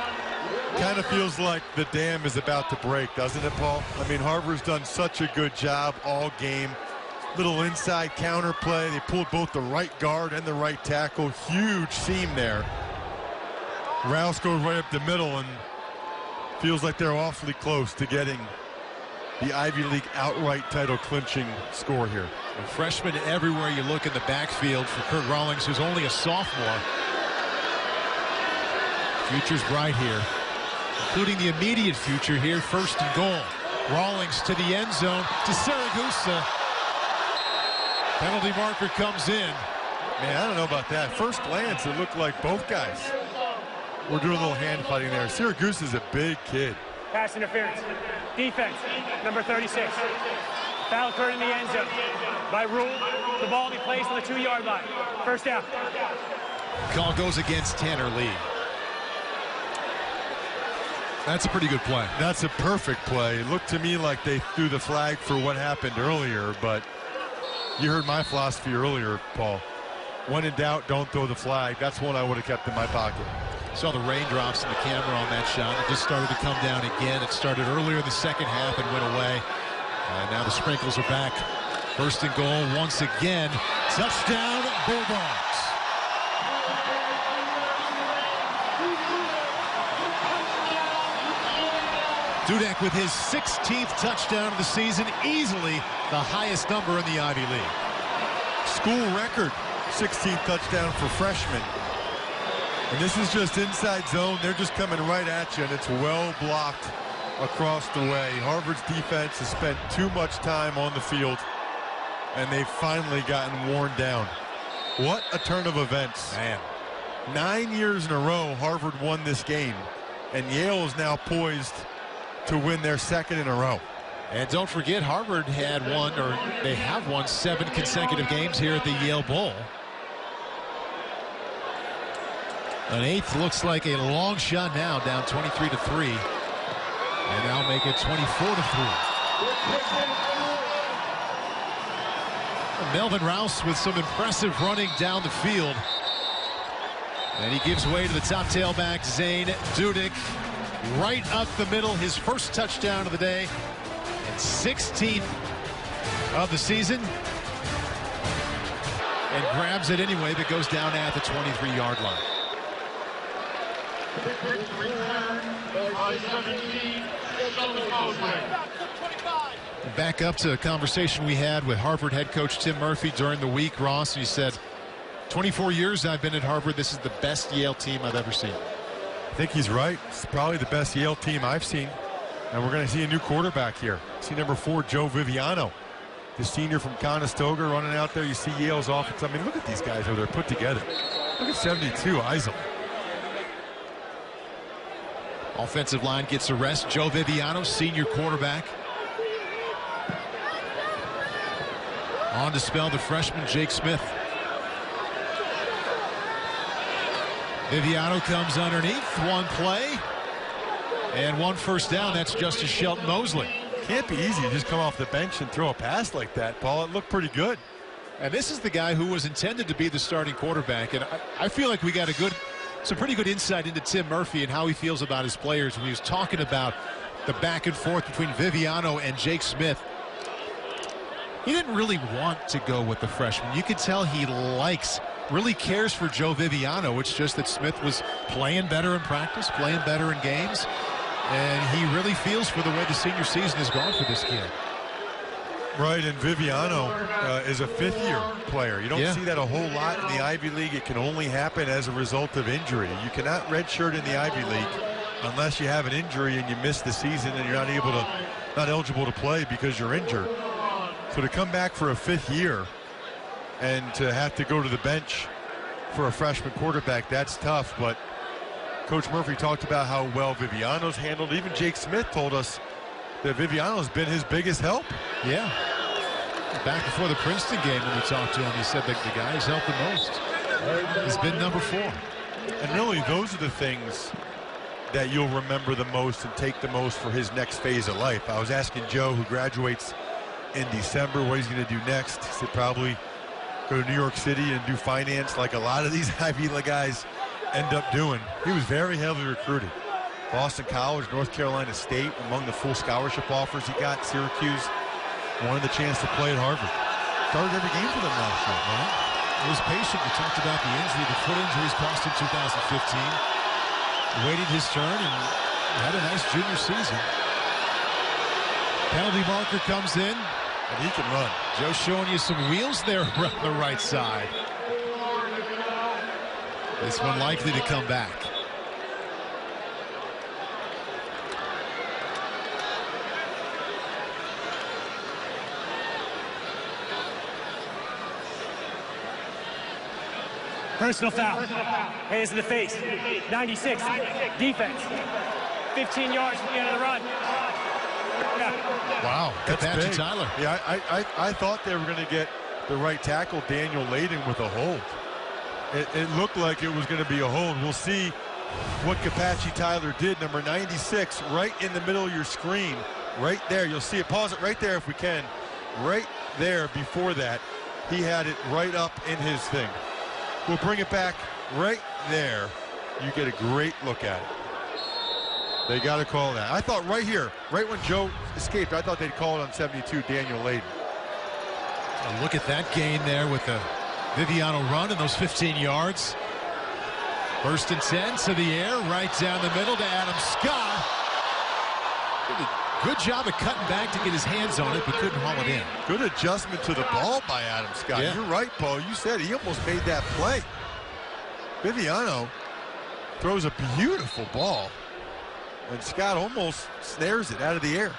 Kind of feels like the dam is about to break, doesn't it, Paul? I mean, Harvard's done such a good job all game. Little inside counter play. They pulled both the right guard and the right tackle. Huge seam there. Rouse goes right up the middle and feels like they're awfully close to getting the Ivy League outright title clinching score here. A freshman everywhere you look in the backfield for Kirk Rawlings, who's only a sophomore. Future's bright here, including the immediate future here. 1st and goal. Rawlings to the end zone to Siragusa. Penalty marker comes in. Man, I don't know about that. First glance, it looked like both guys were doing a little hand fighting there. Siragusa is a big kid. Pass interference. Defense, number 36. Foul occurred in the end zone. By rule, the ball will be placed on the 2-yard line. 1st down. Call goes against Tanner Lee. That's a pretty good play. That's a perfect play. It looked to me like they threw the flag for what happened earlier, but you heard my philosophy earlier, Paul. When in doubt, don't throw the flag. That's one I would have kept in my pocket. Saw the raindrops in the camera on that shot. It just started to come down again. It started earlier in the 2nd half and went away. Now the sprinkles are back. 1st and goal once again. Touchdown, Bulldogs. Dudek with his 16th touchdown of the season, easily the highest number in the Ivy League. School record, 16th touchdown for freshmen. And this is just inside zone. They're just coming right at you, and it's well blocked across the way. Harvard's defense has spent too much time on the field, and they've finally gotten worn down. What a turn of events. Man. 9 years in a row, Harvard won this game, and Yale is now poised to win their 2nd in a row. And don't forget, Harvard had won, or they have won 7 consecutive games here at the Yale Bowl. An 8th looks like a long shot now, down 23-3. And now make it 24-3. Melvin Rouse with some impressive running down the field. And he gives way to the top tailback, Zane Dudek. Right up the middle, his 1st touchdown of the day. And 16th of the season. And grabs it anyway, but goes down at the 23-yard line. Back up to a conversation we had with Harvard head coach Tim Murphy during the week, Ross. He said, 24 years I've been at Harvard. This is the best Yale team I've ever seen. I think he's right. It's probably the best Yale team I've seen. And we're going to see a new quarterback here. See number 4, Joe Viviano, the senior from Conestoga, running out there. You see Yale's offense. I mean, look at these guys over there put together. Look at 72, Eisel. Offensive line gets a rest. Joe Viviano, senior quarterback. On to spell the freshman, Jake Smith. Viviano comes underneath. One play. And 1 first down. That's Justice Shelton Mosley. Can't be easy to just come off the bench and throw a pass like that, Paul. It looked pretty good. And this is the guy who was intended to be the starting quarterback. And I feel like we got some pretty good insight into Tim Murphy and how he feels about his players when he was talking about the back and forth between Viviano and Jake Smith. He didn't really want to go with the freshman. You could tell he really cares for Joe Viviano. It's just that Smith was playing better in practice, playing better in games. And he really feels for the way the senior season has gone for this kid. Right, and Viviano is a 5th-year player. You don't see that a whole lot in the Ivy League. It can only happen as a result of injury. You cannot redshirt in the Ivy League unless you have an injury and you miss the season and you're not eligible to play because you're injured. So to come back for a 5th year and to have to go to the bench for a freshman quarterback, that's tough. But Coach Murphy talked about how well Viviano's handled. Even Jake Smith told us that Viviano's been his biggest help. Yeah. Back before the Princeton game when we talked to him, he said that the guy he's helped the most has been number 4. And really, those are the things that you'll remember the most and take the most for his next phase of life. I was asking Joe, who graduates in December, what he's going to do next. He said probably go to New York City and do finance like a lot of these Ivy League guys end up doing. He was very heavily recruited. Boston College, North Carolina State, among the full scholarship offers he got. Syracuse wanted the chance to play at Harvard. Started every game for them last year, right? He was patient. We talked about the injury. The foot injuries cost him 2015. Waited his turn and had a nice junior season. Penalty marker comes in. And he can run. Joe showing you some wheels there on the right side. This one likely to come back. Personal foul. Hands in the face. 96. Defense. 15 yards from the end of the run. Yeah. Wow, that's big. Tyler. Yeah, I thought they were going to get the right tackle, Daniel Layden, with a hold. It looked like it was going to be a hold. We'll see what Kapachi Tyler did. Number 96, right in the middle of your screen. Right there. You'll see it. Pause it right there if we can. Right there before that. He had it right up in his thing. We'll bring it back right there. You get a great look at it. They got to call that. I thought right here, right when Joe escaped, I thought they'd call it on 72, Daniel Layden. And look at that gain there with the Viviano run and those 15 yards. 1st and 10 to the air, right down the middle to Adam Scott. Did a good job of cutting back to get his hands on it, but couldn't haul it in. Good adjustment to the ball by Adam Scott. Yeah. You're right, Paul. You said he almost made that play. Viviano throws a beautiful ball, and Scott almost snares it out of the air.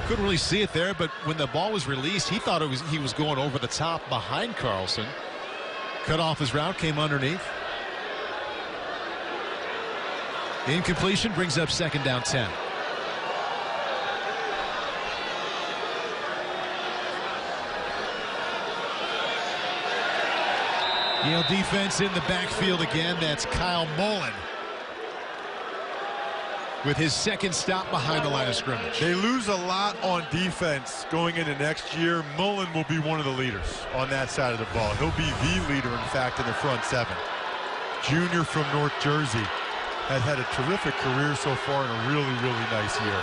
Couldn't really see it there, but when the ball was released, he thought he was going over the top behind Carlson. Cut off his route, came underneath. Incompletion brings up 2nd down 10. Yale defense in the backfield again. That's Kyle Mullen with his 2nd stop behind the line of scrimmage. They lose a lot on defense going into next year. Mullen will be one of the leaders on that side of the ball. He'll be the leader, in fact, in the front 7. Junior from North Jersey has had a terrific career so far and a really, really nice year.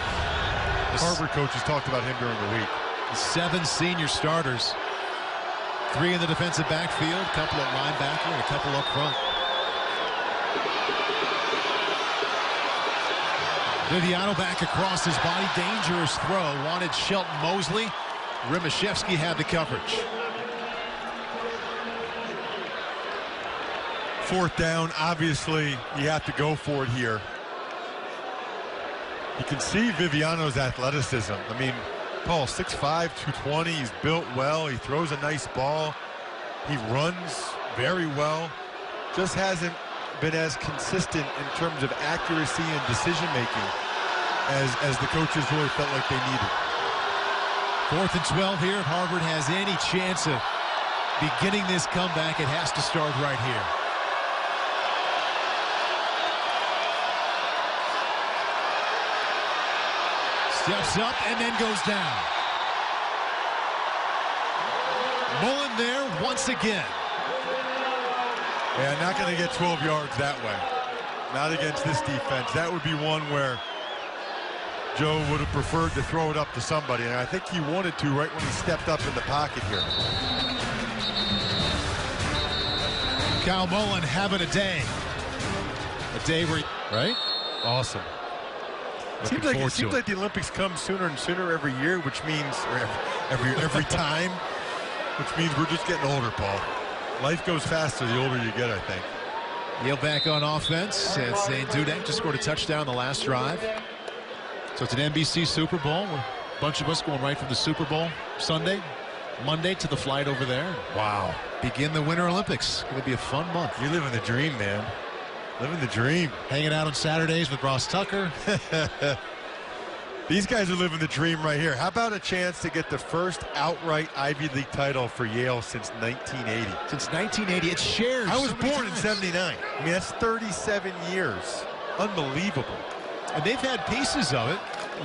Harvard coaches talked about him during the week. 7 senior starters. 3 in the defensive backfield, a couple at linebacker, and a couple up front. Viviano back across his body. Dangerous throw. Wanted Shelton Mosley. Rimashevsky had the coverage. 4th down, obviously you have to go for it here. You can see Viviano's athleticism. I mean, Paul, 6'5", 220, he's built well, he throws a nice ball, he runs very well, just hasn't been as consistent in terms of accuracy and decision-making as the coaches really felt like they needed. 4th and 12 here. If Harvard has any chance of beginning this comeback, it has to start right here. Steps up and then goes down. Mullen there once again. Yeah, not going to get 12 yards that way. Not against this defense. That would be one where Joe would have preferred to throw it up to somebody, and I think he wanted to right when he stepped up in the pocket here. Kyle Mullen having a day. A day where, right? Awesome. It seems like the Olympics come sooner and sooner every year, which means every time, which means we're just getting older, Paul. Life goes faster the older you get, I think. Yale back on offense, and Zane Dudek just scored a touchdown the last drive. So it's an NBC Super Bowl. A bunch of us going right from the Super Bowl Sunday, Monday to the flight over there. Wow. Begin the Winter Olympics. Going to be a fun month. You're living the dream, man. Living the dream. Hanging out on Saturdays with Ross Tucker. These guys are living the dream right here. How about a chance to get the first outright Ivy League title for Yale since 1980? Since 1980, it's shared. I was born in '79. I mean, that's 37 years. Unbelievable. And they've had pieces of it.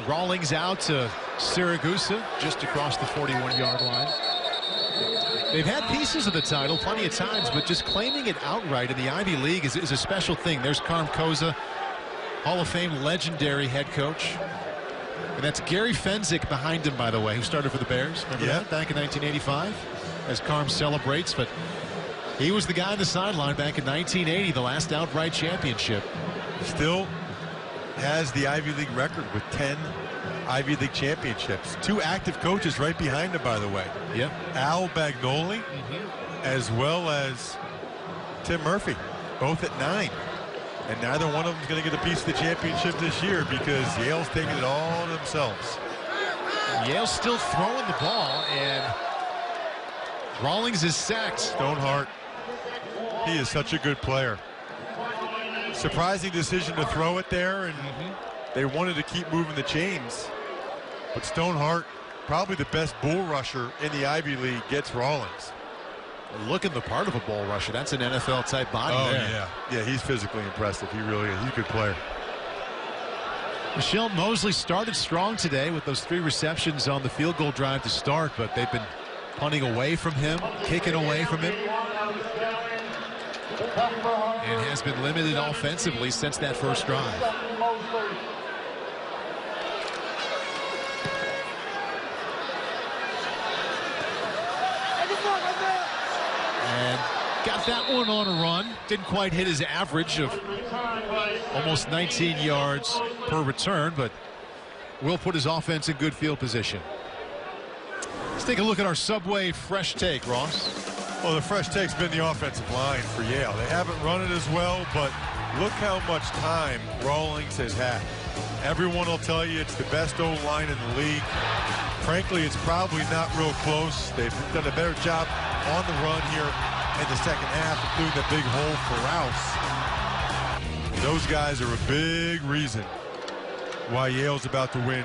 Rawlings out to Siragusa just across the 41-yard line. They've had pieces of the title plenty of times, but just claiming it outright in the Ivy League is a special thing. There's Carm Koza, Hall of Fame legendary head coach. And that's Gary Fenzik behind him, by the way, who started for the Bears. Remember that back in 1985 as Carm celebrates. But he was the guy on the sideline back in 1980, the last outright championship. Still has the Ivy League record with 10 Ivy League championships. 2 active coaches right behind him, by the way. Yeah. Al Bagnoli, as well as Tim Murphy, both at 9. And neither one of them is going to get a piece of the championship this year because Yale's taking it all themselves. Yale's still throwing the ball, and Rawlings is sacked. Stoneheart, he is such a good player. Surprising decision to throw it there, and they wanted to keep moving the chains. But Stoneheart, probably the best bull rusher in the Ivy League, gets Rawlings. Looking the part of a bull rusher. That's an NFL-type body there. Yeah, he's physically impressive. He really is. He's a good player. Michelle Mosley started strong today with those 3 receptions on the field goal drive to start, but they've been punting away from him, kicking away from him. And has been limited offensively since that first drive. And got that one on a run. Didn't quite hit his average of almost 19 yards per return, but will put his offense in good field position. Let's take a look at our Subway Fresh Take, Ross. Well, the fresh take's been the offensive line for Yale. They haven't run it as well, but look how much time Rawlings has had. Everyone will tell you it's the best O-line in the league. Frankly, it's probably not real close. They've done a better job on the run here in the second half, including the big hole for Rouse. Those guys are a big reason why Yale's about to win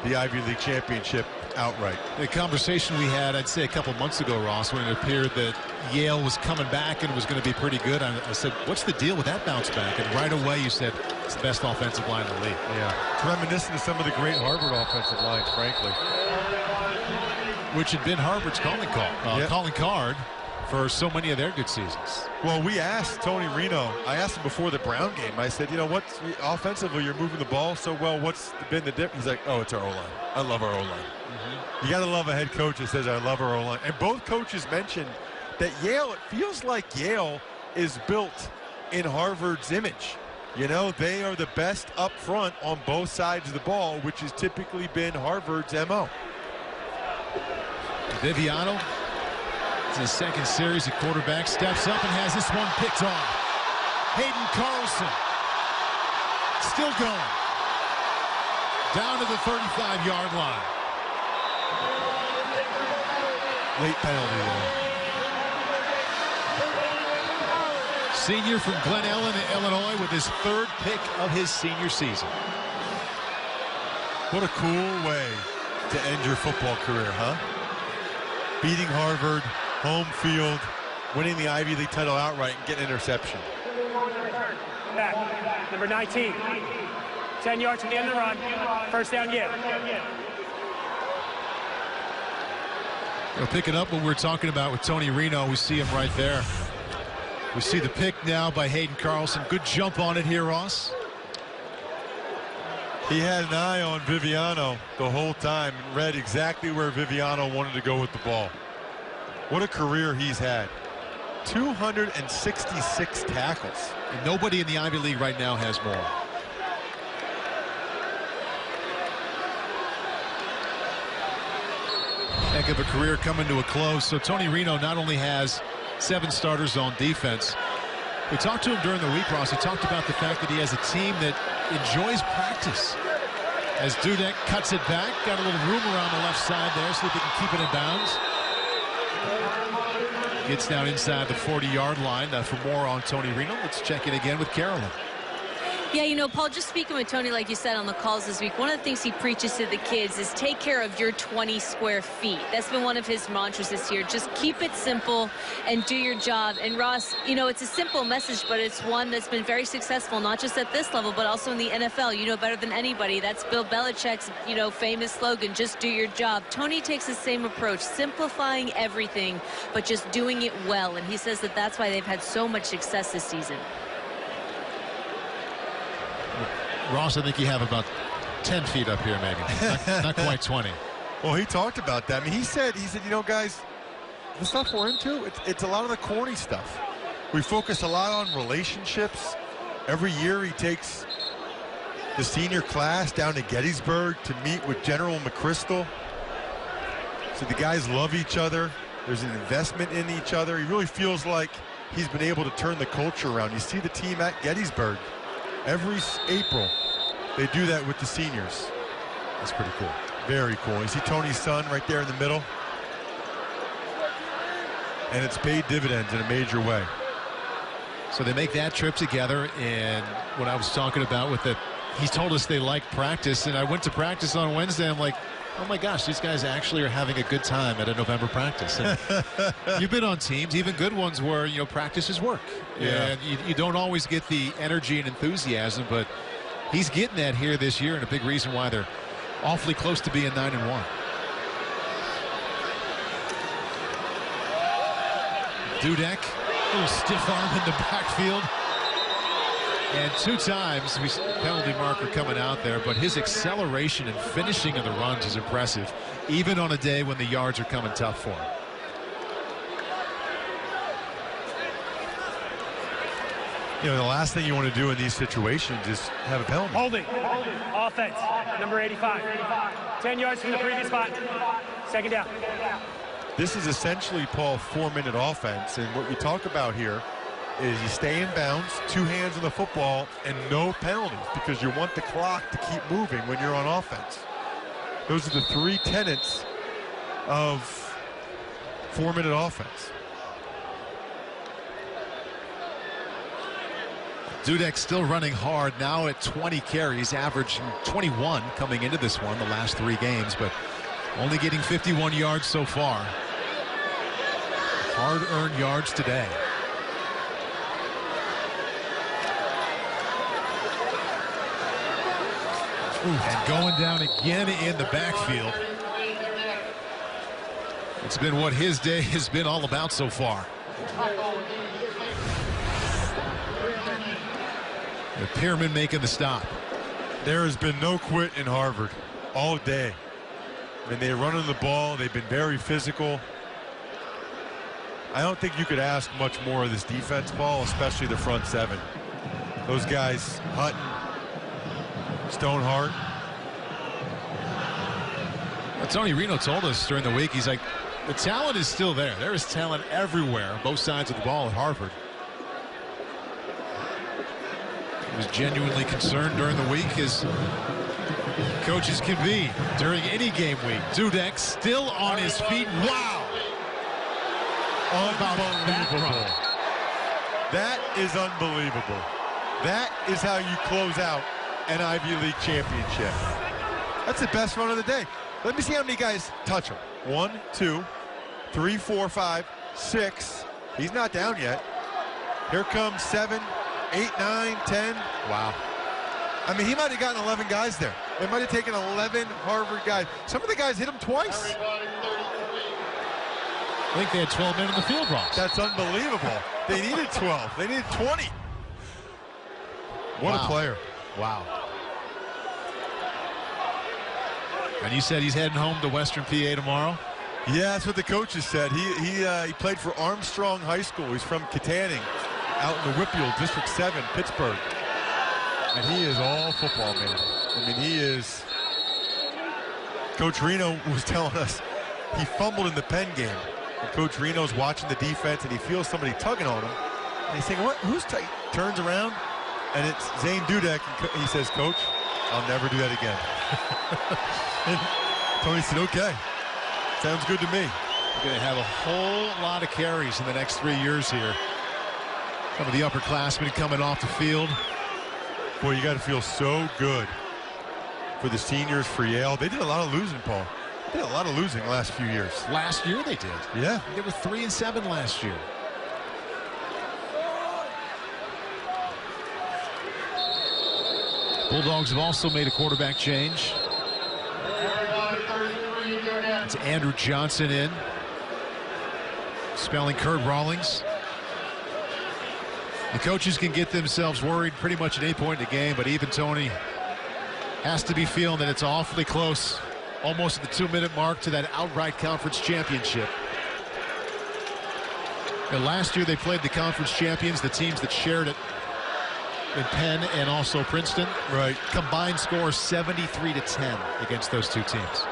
the Ivy League championship outright. The conversation we had, I'd say a couple months ago, Ross, when it appeared that Yale was coming back and was going to be pretty good, I said, what's the deal with that bounce back? And right away you said it's the best offensive line in the league. Yeah, it's reminiscent of some of the great Harvard offensive lines, frankly. Which had been Harvard's calling card for so many of their good seasons. Well, we asked Tony Reno, I asked him before the Brown game, I said, you know, what's offensively, you're moving the ball so well, what's been the difference? He's like, oh, it's our O-line. I love our O-line. You got to love a head coach that says, I love our O-line. And both coaches mentioned that Yale, it feels like Yale is built in Harvard's image. You know, they are the best up front on both sides of the ball, which has typically been Harvard's MO. Viviano, it's his second series at quarterback, steps up and has this one picked off. Hayden Carlson still going. Down to the 35-yard line. Late penalty there. Senior from Glen Ellen, Illinois, with his third pick of his senior season. What a cool way to end your football career, huh? Beating Harvard, home field, winning the Ivy League title outright, and getting an interception. Back, number 19. 10 yards from the end of the run. First down, Yale. They'll pick it up what we're talking about with Tony Reno. We see him right there. We see the pick now by Hayden Carlson. Good jump on it here, Ross. He had an eye on Viviano the whole time and read exactly where Viviano wanted to go with the ball. What a career he's had. 266 tackles. And nobody in the Ivy League right now has more. Heck of a career coming to a close. So Tony Reno not only has 7 starters on defense. We talked to him during the week, Ross. He talked about the fact that he has a team that enjoys practice. As Dudek cuts it back, got a little room around the left side there so that they can keep it in bounds. Gets down inside the 40-yard line. For more on Tony Reno, let's check in again with Carolyn. Yeah, you know, Paul, just speaking with Tony, like you said on the calls this week, one of the things he preaches to the kids is take care of your 20 square feet. That's been one of his mantras this year. Just keep it simple and do your job. And Ross, you know, it's a simple message, but it's one that's been very successful, not just at this level, but also in the NFL. You know better than anybody. That's Bill Belichick's, you know, famous slogan, just do your job. Tony takes the same approach, simplifying everything, but just doing it well. And he says that that's why they've had so much success this season. Ross, I think you have about 10 feet up here, maybe. Not quite 20. Well, he talked about that. I mean, he said, you know, guys, the stuff we're into, it's a lot of the corny stuff. We focus a lot on relationships. Every year he takes the senior class down to Gettysburg to meet with General McChrystal. So the guys love each other. There's an investment in each other. He really feels like he's been able to turn the culture around. You see the team at Gettysburg. Every April, they do that with the seniors. That's pretty cool. Very cool. You see Tony's son right there in the middle. And it's paid dividends in a major way. So they make that trip together, and what I was talking about with he told us they like practice, and I went to practice on Wednesday. I'm like, oh my gosh, these guys actually are having a good time at a November practice. And you've been on teams, even good ones, where, you know, practice is work. Yeah. And you don't always get the energy and enthusiasm, but he's getting that here this year, and a big reason why they're awfully close to being 9-1. Dudek, a little stiff arm in the backfield. And 2 times, penalty marker coming out there, but his acceleration and finishing of the runs is impressive, even on a day when the yards are coming tough for him. You know, the last thing you want to do in these situations is have a penalty. Holding. Offense, number 85. 10 yards from the previous spot. Second down. This is essentially, Paul, 4-minute offense, and what you talk about here is you stay in bounds, 2 hands on the football, and no penalties, because you want the clock to keep moving when you're on offense. Those are the 3 tenets of 4-minute offense. Dudek still running hard now at 20 carries, averaging 21 coming into this one, the last 3 games, but only getting 51 yards so far. Hard-earned yards today. And going down again in the backfield. It's been what his day has been all about so far. The Pyramid making the stop. There has been no quit in Harvard all day. I mean, they're running the ball. They've been very physical. I don't think you could ask much more of this defense, Paul, especially the front 7. Those guys, Hutton, Stonehart. Tony Reno told us during the week, he's like, the talent is still there. There is talent everywhere, both sides of the ball at Harvard. He was genuinely concerned during the week, as coaches can be during any game week. Dudek still on his feet. Wow! Unbelievable. That is unbelievable. That is how you close out an Ivy League championship. That's the best run of the day. Let me see how many guys touch him. 1, 2, 3, 4, 5, 6. He's not down yet. Here comes 7, 8, 9, 10. Wow. I mean, he might have gotten 11 guys there. It might have taken 11 Harvard guys. Some of the guys hit him twice. I think they had 12 men in the field, Ross. That's unbelievable. They needed 12. They needed 20. What a player. Wow. And you said he's heading home to Western PA tomorrow? Yeah, that's what the coaches said. He played for Armstrong High School. He's from Katanning, out in the Whippeal, District 7, Pittsburgh. And he is all football, man. I mean, he is. Coach Reno was telling us he fumbled in the Penn game. And Coach Reno's watching the defense, and he feels somebody tugging on him. And he's saying, "What? Who's tight?" Turns around, and it's Zane Dudek. And he says, "Coach, I'll never do that again." And Tony said, "Okay, sounds good to me." We're going to have a whole lot of carries in the next 3 years here. Some of the upperclassmen coming off the field. Boy, you got to feel so good for the seniors, for Yale. They did a lot of losing, Paul. They did a lot of losing the last few years. Last year they did. Yeah. They were 3-7 last year. Bulldogs have also made a quarterback change. It's Andrew Johnson in, spelling Kurt Rawlings. The coaches can get themselves worried pretty much at any point in the game, but even Tony has to be feeling that it's awfully close, almost at the 2-minute mark to that outright conference championship. And last year they played the conference champions, the teams that shared it in Penn and also Princeton. Right. Combined score 73-10 against those two teams.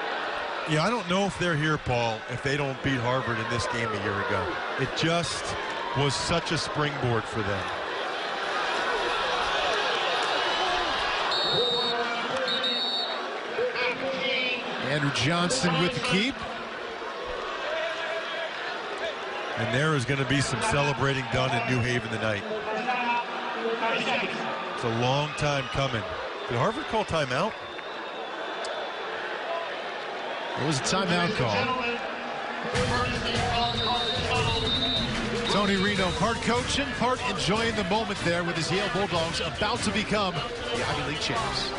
Yeah, I don't know if they're here, Paul, if they don't beat Harvard in this game a year ago. It just was such a springboard for them. Andrew Johnson with the keep. And there is going to be some celebrating done in New Haven tonight. It's a long time coming. Did Harvard call timeout? It was a timeout call. Tony Reno, part coaching, part enjoying the moment there with his Yale Bulldogs about to become the Ivy League champs.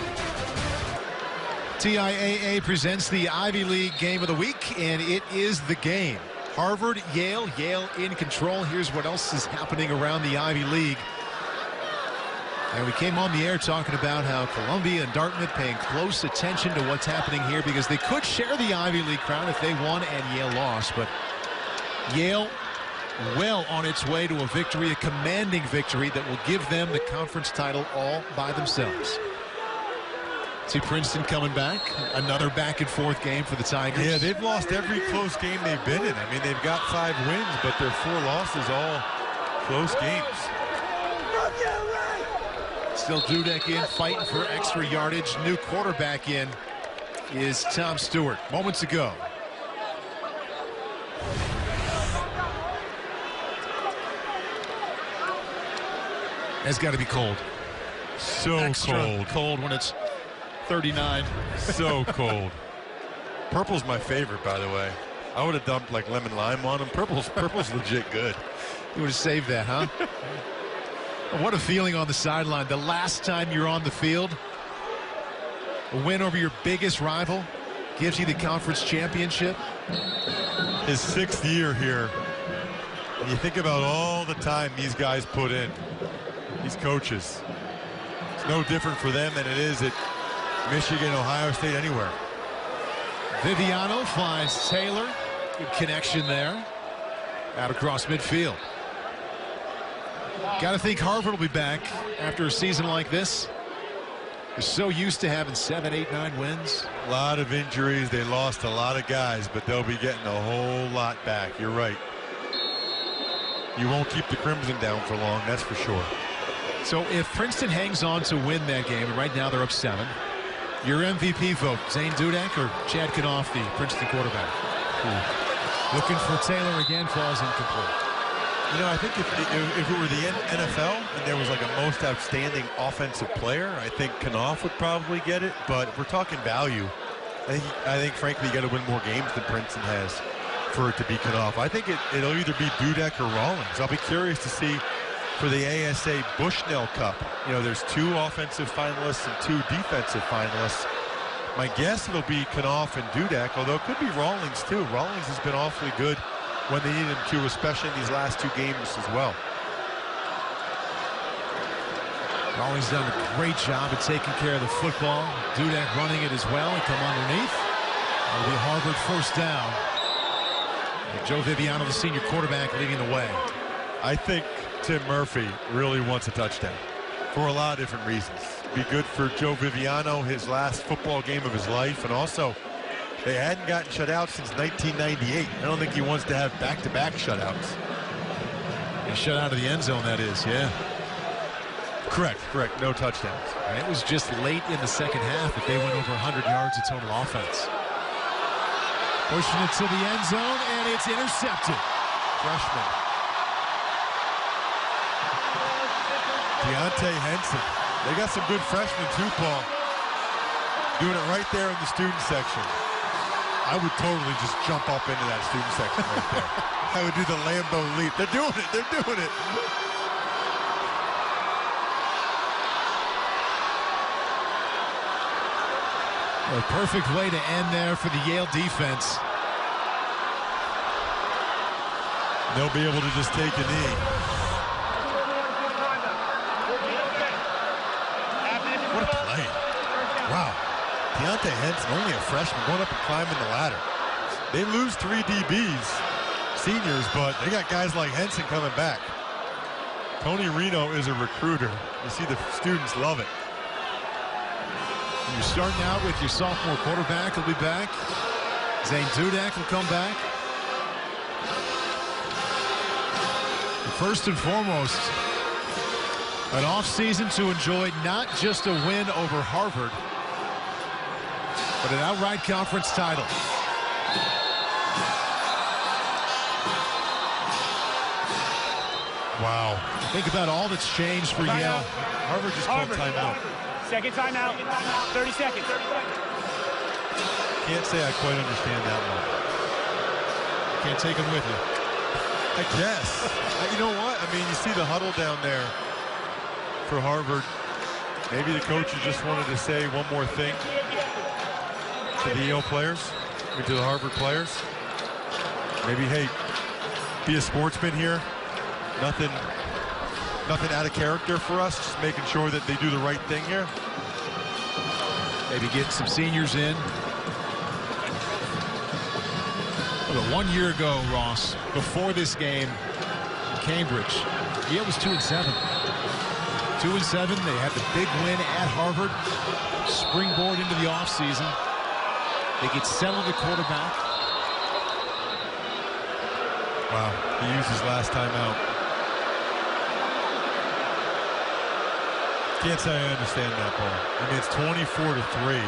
TIAA presents the Ivy League game of the week, and it is the game. Harvard, Yale, Yale in control. Here's what else is happening around the Ivy League. And we came on the air talking about how Columbia and Dartmouth paying close attention to what's happening here because they could share the Ivy League crown if they won and Yale lost. But Yale well on its way to a victory, a commanding victory that will give them the conference title all by themselves. See Princeton coming back. Another back-and-forth game for the Tigers. Yeah, they've lost every close game they've been in. I mean, they've got 5 wins, but their 4 losses all close games. Still Dudek in, fighting for extra yardage. New quarterback in is Tom Stewart. Moments ago. It's got to be cold. So Extra cold when it's 39. So cold. Purple's my favorite, by the way. I would have dumped like lemon lime on him. Purple's legit good. You would have saved that, huh? What a feeling on the sideline. The last time you're on the field, a win over your biggest rival gives you the conference championship. His 6th year here. And you think about all the time these guys put in. These coaches. It's no different for them than it is at Michigan, Ohio State, anywhere. Viviano finds Taylor. Good connection there. Out across midfield. Got to think Harvard will be back after a season like this. They're so used to having 7, 8, 9 wins. A lot of injuries. They lost a lot of guys, but they'll be getting a whole lot back. You're right. You won't keep the Crimson down for long, that's for sure. So if Princeton hangs on to win that game, and right now they're up 7, your MVP vote, Zane Dudek or Chad Knopf, the Princeton quarterback? Looking for Taylor again, falls incomplete. You know, I think if it were the NFL and there was like a most outstanding offensive player, I think Knopf would probably get it. But if we're talking value, I think frankly, you got to win more games than Princeton has for it to be Knopf. I think it'll either be Dudek or Rawlings. I'll be curious to see for the ASA Bushnell Cup. You know, there's 2 offensive finalists and 2 defensive finalists. My guess it'll be Knopf and Dudek, although it could be Rawlings too. Rawlings has been awfully good when they need him to, especially in these last 2 games as well. Rawlings done a great job at taking care of the football. Dudek running it as well and come underneath. It'll be Harvard first down. And Joe Viviano, the senior quarterback, leading the way. I think Tim Murphy really wants a touchdown for a lot of different reasons. Be good for Joe Viviano, his last football game of his life, and also they hadn't gotten shut out since 1998. I don't think he wants to have back-to-back shutouts. And shut out of the end zone, that is, yeah. Correct. No touchdowns. And it was just late in the second half that they went over 100 yards of total offense. Pushing it to the end zone, and it's intercepted. Freshman Deontay Henson. They got some good freshmen too, Paul. Doing it right there in the student section. I would totally just jump up into that student section right there. I would do the Lambo leap. They're doing it. They're doing it. A perfect way to end there for the Yale defense. They'll be able to just take a knee. What a play. Wow. Deontay Henson, only a freshman, going up and climbing the ladder. They lose 3 DBs, seniors, but they got guys like Henson coming back. Tony Reno is a recruiter. You see the students love it. You're starting out with your sophomore quarterback will be back. Zane Dudek will come back. First and foremost, an offseason to enjoy not just a win over Harvard, but an outright conference title. Wow. Think about all that's changed for Yale. Harvard just called timeout. Second timeout. 30 seconds. Can't say I quite understand that one. Can't take them with you. I guess. You know what? I mean, you see the huddle down there for Harvard. Maybe the coaches just wanted to say one more thing to the Yale players, to the Harvard players. Maybe, hey, be a sportsman here. Nothing out of character for us. Just making sure that they do the right thing here. Maybe get some seniors in. But 1 year ago, Ross, before this game in Cambridge, Yale was 2-7. 2-7. They had the big win at Harvard. Springboard into the offseason. They get settled at quarterback. Wow, he used his last time out. Can't say I understand that, Paul. I mean, it's 24-3.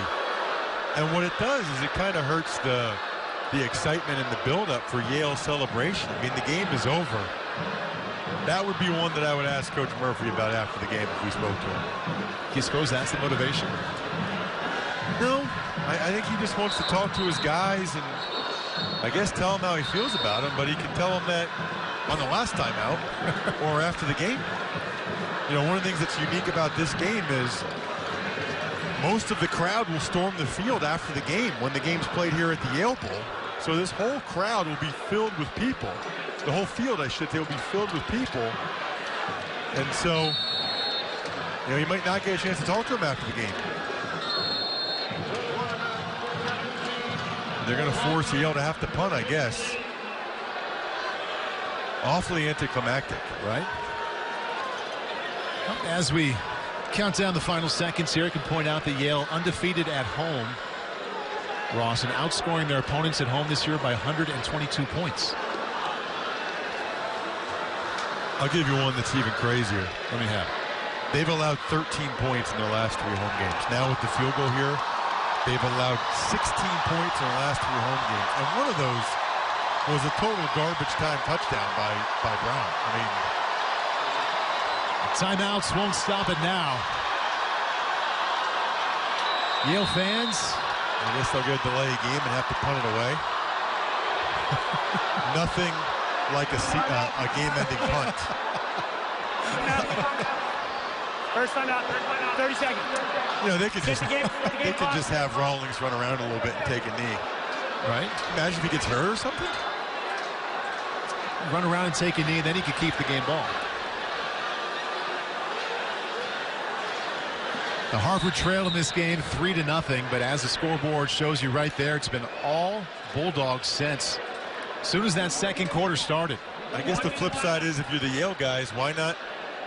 And what it does is it kind of hurts the excitement and the build-up for Yale's celebration. I mean, the game is over. That would be one that I would ask Coach Murphy about after the game if we spoke to him. You suppose that's the motivation? No, I think he just wants to talk to his guys and I guess tell them how he feels about them, but he can tell them that on the last time out or after the game. You know, one of the things that's unique about this game is most of the crowd will storm the field after the game when the game's played here at the Yale Bowl. So this whole crowd will be filled with people. The whole field, I should say, will be filled with people. And so, you know, you might not get a chance to talk to him after the game. They're going to force Yale to have to punt, I guess. Awfully anticlimactic, right? As we count down the final seconds here, I can point out that Yale undefeated at home, Ross, and outscoring their opponents at home this year by 122 points. I'll give you one that's even crazier. Let me have it. They've allowed 13 points in their last 3 home games. Now with the field goal here, they've allowed 16 points in their last 3 home games. And one of those was a total garbage time touchdown by Brown. I mean, timeouts won't stop it now. Yale fans, I guess they'll get a delay game and have to punt it away. Nothing like a game-ending punt. First time out, 30 seconds. You know, they could just have Rawlings run around a little bit and take a knee. Right? Imagine if he gets hurt or something. Run around and take a knee, and then he could keep the game ball. The Harvard trail in this game 3-0, but as the scoreboard shows you right there, it's been all Bulldogs since as soon as that second quarter started. I guess the flip side is if you're the Yale guys, why not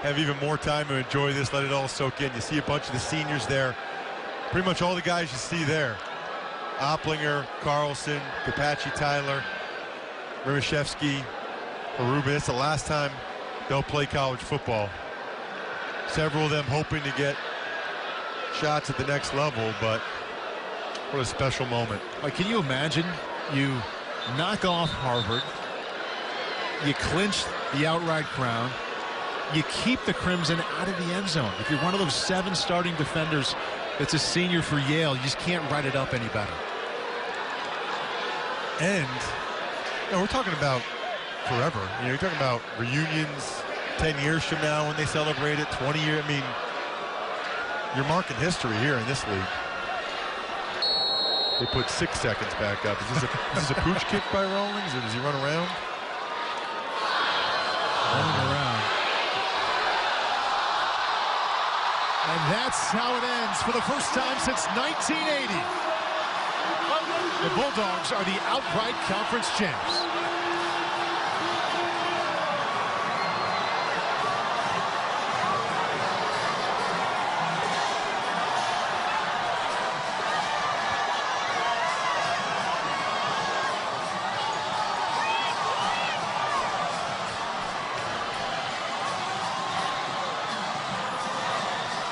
have even more time to enjoy this, let it all soak in. You see a bunch of the seniors there. Pretty much all the guys you see there. Opplinger, Carlson, Kapachi, Tyler, Rimashevsky, Aruba. It's the last time they'll play college football. Several of them hoping to get shots at the next level, but what a special moment. Like, can you imagine you knock off Harvard, you clinch the outright crown, you keep the Crimson out of the end zone. If you're one of those 7 starting defenders that's a senior for Yale, you just can't write it up any better. And we're talking about forever. You know, you're talking about reunions 10 years from now when they celebrate it, 20 years. I mean, you're marking history here in this league. They put 6 seconds back up. Is this a pooch kick by Rawlings, or does he run around? Running around. And that's how it ends for the first time since 1980. The Bulldogs are the outright conference champs.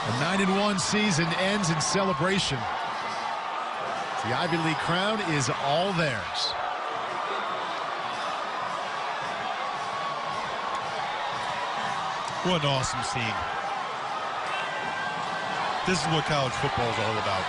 A 9-1 season ends in celebration. The Ivy League crown is all theirs. What an awesome scene. This is what college football is all about.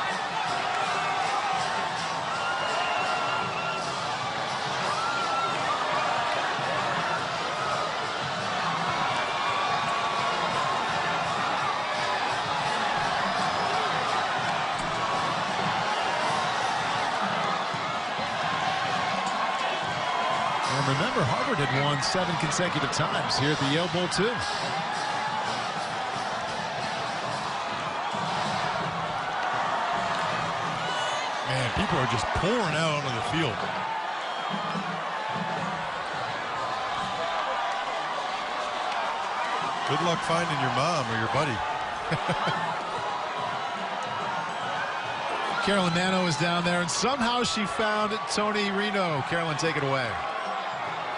And remember, Harvard had won 7 consecutive times here at the Yale Bowl, too. Man, people are just pouring out onto the field. Good luck finding your mom or your buddy. Carolyn Nano is down there, and somehow she found Tony Reno. Carolyn, take it away.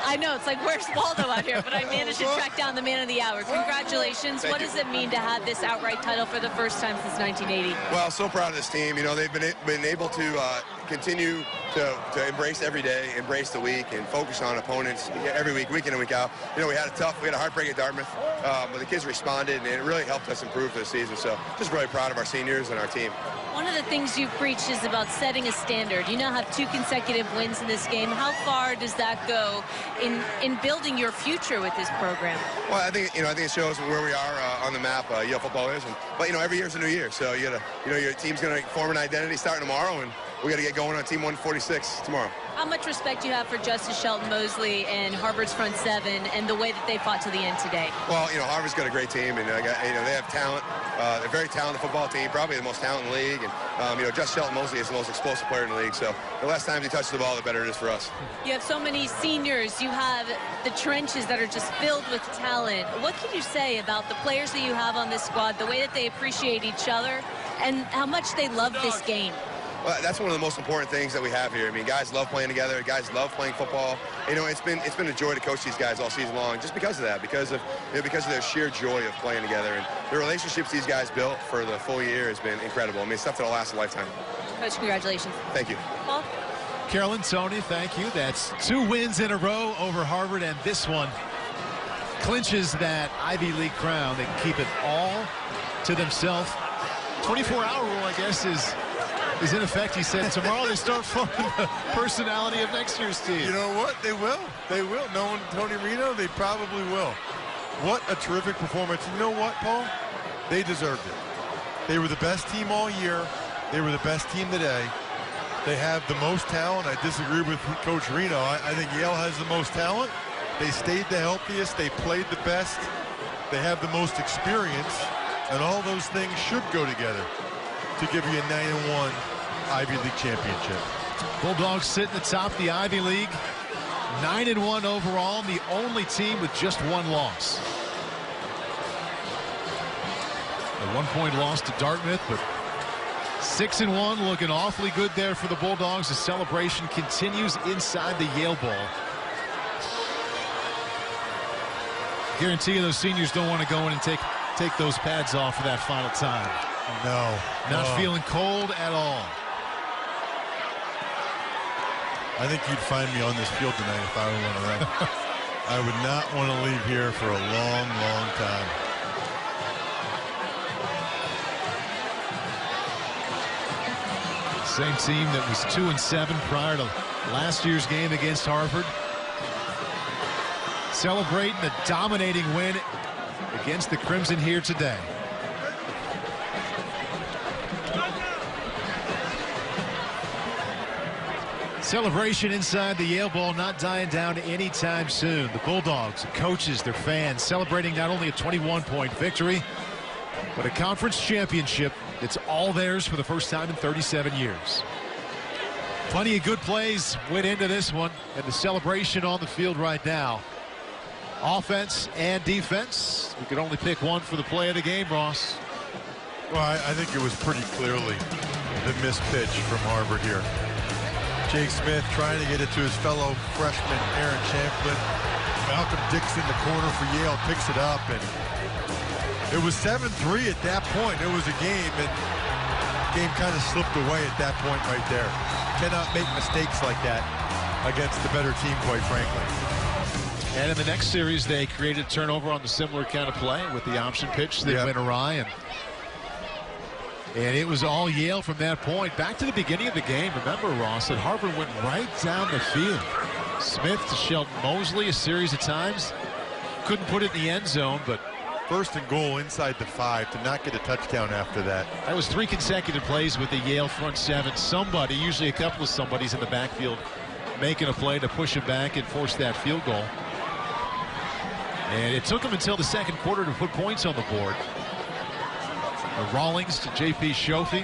I know, it's like, where's Waldo out here? But I managed to track down the man of the hour. Congratulations. What does it mean to have this outright title for the first time since 1980? Well, so proud of this team. You know, they've been able to continue to embrace every day, embrace the week, and focus on opponents every week, week in and week out. You know, we had a heartbreak at Dartmouth, but the kids responded, and it really helped us improve for the season. So just really proud of our seniors and our team. One of the things you've preached is about setting a standard. You now have 2 consecutive wins in this game. How far does that go in building your future with this program? Well, I think it shows where we are on the map. Yale football is, but every year's a new year. So your team's going to form an identity starting tomorrow, and we got to get going on Team 146 tomorrow. How much respect do you have for Justice Shelton Mosley and Harvard's front seven and the way that they fought to the end today? Well, Harvard's got a great team, and they have talent. They're a very talented football team, probably the most talented in the league. And Justice Shelton Mosley is the most explosive player in the league. So the less times he touches the ball, the better it is for us. You have so many seniors. You have the trenches that are just filled with talent. What can you say about the players that you have on this squad, the way that they appreciate each other, and how much they love this game? Well, that's one of the most important things that we have here. I mean, guys love playing together. Guys love playing football. It's been a joy to coach these guys all season long, just because of that, because of their sheer joy of playing together, and the relationships these guys built for the full year has been incredible. I mean, stuff that'll last a lifetime. Coach, congratulations. Thank you. Paul? Carolyn, Tony, thank you. That's 2 wins in a row over Harvard, and this one clinches that Ivy League crown. They can keep it all to themselves. 24-hour rule, I guess, is in effect. He said tomorrow they start forming the personality of next year's team. You know what? They will. They will. Knowing Tony Reno, they probably will. What a terrific performance. You know what, Paul? They deserved it. They were the best team all year. They were the best team today. They have the most talent. I disagree with Coach Reno. I think Yale has the most talent. They stayed the healthiest. They played the best. They have the most experience. And all those things should go together to give you a 9-1 Ivy League championship. Bulldogs sit atop the Ivy League, 9-1 overall, and the only team with just 1 loss. A 1-point loss to Dartmouth, but 6-1, looking awfully good there for the Bulldogs. The celebration continues inside the Yale Bowl. Guarantee you those seniors don't want to go in and take those pads off for that final time. No. Not feeling cold at all. I think you'd find me on this field tonight if I were one of them. I would not want to leave here for a long, long time. Same team that was 2-7 prior to last year's game against Harvard. Celebrating a dominating win against the Crimson here today. Celebration inside the Yale Bowl not dying down anytime soon. The Bulldogs, the coaches, their fans celebrating not only a 21-point victory, but a conference championship that's all theirs for the first time in 37 years. Plenty of good plays went into this one, and the celebration on the field right now. Offense and defense. We could only pick one for the play of the game, Ross. Well, I think it was pretty clearly the missed pitch from Harvard here. Jake Smith trying to get it to his fellow freshman Aaron Champlin. Malcolm Dixon, the corner for Yale, picks it up, and it was 7-3 at that point. It was a game, and the game kind of slipped away at that point right there. Cannot make mistakes like that against the better team, quite frankly. And in the next series, they created a turnover on the similar kind of play with the option pitch that went awry. And it was all Yale from that point. Back to the beginning of the game, remember, Ross, that Harvard went right down the field. Smith to Shelton Mosley a series of times. Couldn't put it in the end zone, but first and goal inside the 5 to not get a touchdown after that. That was 3 consecutive plays with the Yale front 7. Somebody, usually a couple of somebodies in the backfield, making a play to push him back and force that field goal. And it took him until the second quarter to put points on the board. Rawlings to J.P. Shofie,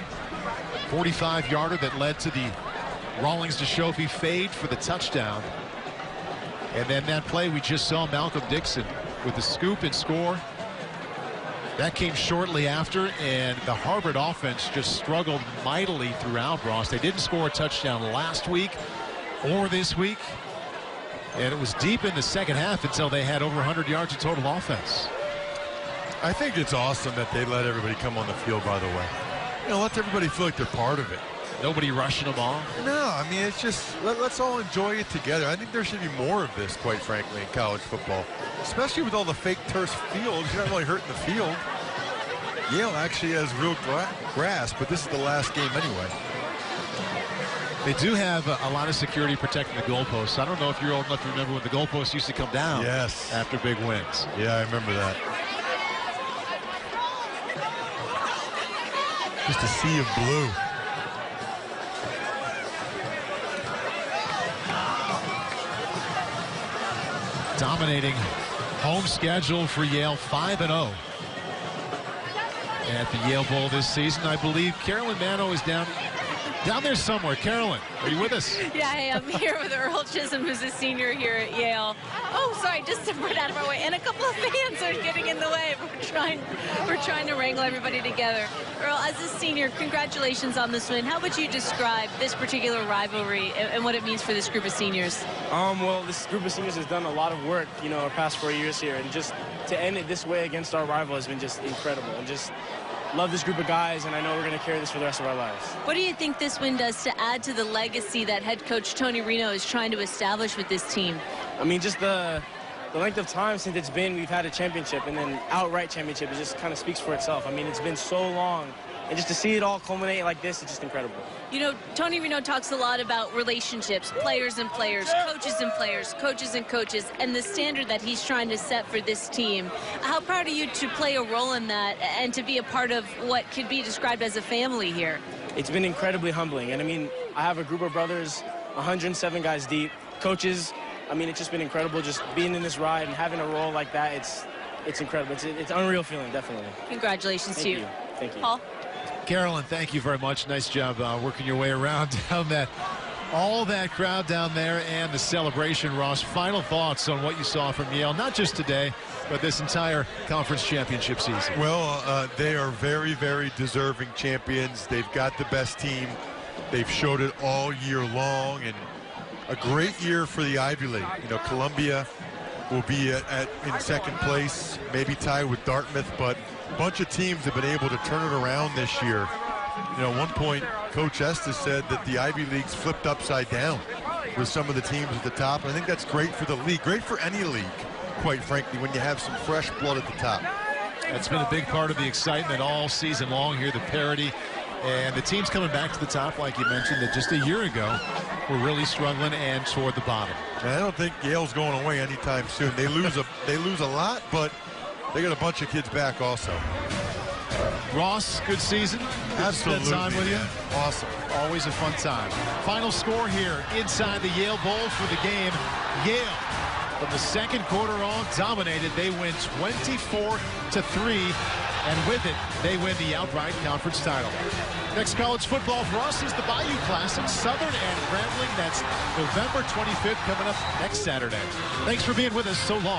45-yarder that led to the Rawlings to Shofie fade for the touchdown. And then that play we just saw, Malcolm Dixon with the scoop and score. That came shortly after, and the Harvard offense just struggled mightily throughout, Ross. They didn't score a touchdown last week or this week. And it was deep in the second half until they had over 100 yards of total offense. I think it's awesome that they let everybody come on the field, by the way. Let everybody feel like they're part of it. Nobody rushing them off? No, I mean, it's just, let's all enjoy it together. I think there should be more of this, quite frankly, in college football. Especially with all the fake turf fields. You're not really hurting the field. Yale actually has real grass, but this is the last game anyway. They do have a lot of security protecting the goalposts. I don't know if you're old enough to remember when the goalposts used to come down after big wins. Yeah, I remember that. Just a sea of blue. dominating home schedule for Yale, 5-0 at the Yale Bowl this season. I believe Carolyn Mano is down there somewhere. Carolyn, are you with us? Yeah, hey, I'm here with Earl Chisholm, who's a senior here at Yale. Oh, sorry, just to put out of our way. And a couple of fans are getting in the way. We're trying to wrangle everybody together. Earl, as a senior, congratulations on this win. How would you describe this particular rivalry and what it means for this group of seniors? Well, this group of seniors has done a lot of work, you know, our past 4 years here. And just to end it this way against our rival has been just incredible. And just love this group of guys, and I know we're going to carry this for the rest of our lives. What do you think this win does to add to the legacy that head coach Tony Reno is trying to establish with this team? I mean, just the length of time since we've had a championship, and then outright championship, it just kind of speaks for itself. I mean, it's been so long, and just to see it all culminate like this is just incredible. You know, Tony Reno talks a lot about relationships, players and players, coaches and players, coaches and coaches, and the standard that he's trying to set for this team. How proud are you to play a role in that and to be a part of what could be described as a family here? It's been incredibly humbling, and I mean, I have a group of brothers, 107 guys deep, coaches. I mean, it's just been incredible just being in this ride and having a role like that. It's incredible. It's an unreal feeling, definitely. Congratulations to you. Thank you. Paul? Carolyn, thank you very much. Nice job working your way around down all that crowd down there and the celebration. Ross, final thoughts on what you saw from Yale, not just today, but this entire conference championship season? Well, they are very, very deserving champions. They've got the best team. They've showed it all year long, and a great year for the Ivy League. You know, Columbia will be in second place, maybe tied with Dartmouth, but a bunch of teams have been able to turn it around this year. You know, at one point, Coach Estes said that the Ivy League's flipped upside down with some of the teams at the top. And I think that's great for the league, great for any league, quite frankly, when you have some fresh blood at the top. That's been a big part of the excitement all season long here, the parity. And the teams coming back to the top, like you mentioned, that just a year ago were really struggling and toward the bottom. And I don't think Yale's going away anytime soon. They lose a lot, but they got a bunch of kids back also. Ross, good season. Absolutely. Spend time with you. Awesome. Always a fun time. Final score here inside the Yale Bowl for the game. Yale, from the second quarter on, dominated. They win 24-3. And with it, they win the outright conference title. Next college football for us is the Bayou Classic, Southern and Grambling. That's November 25th, coming up next Saturday. Thanks for being with us so long.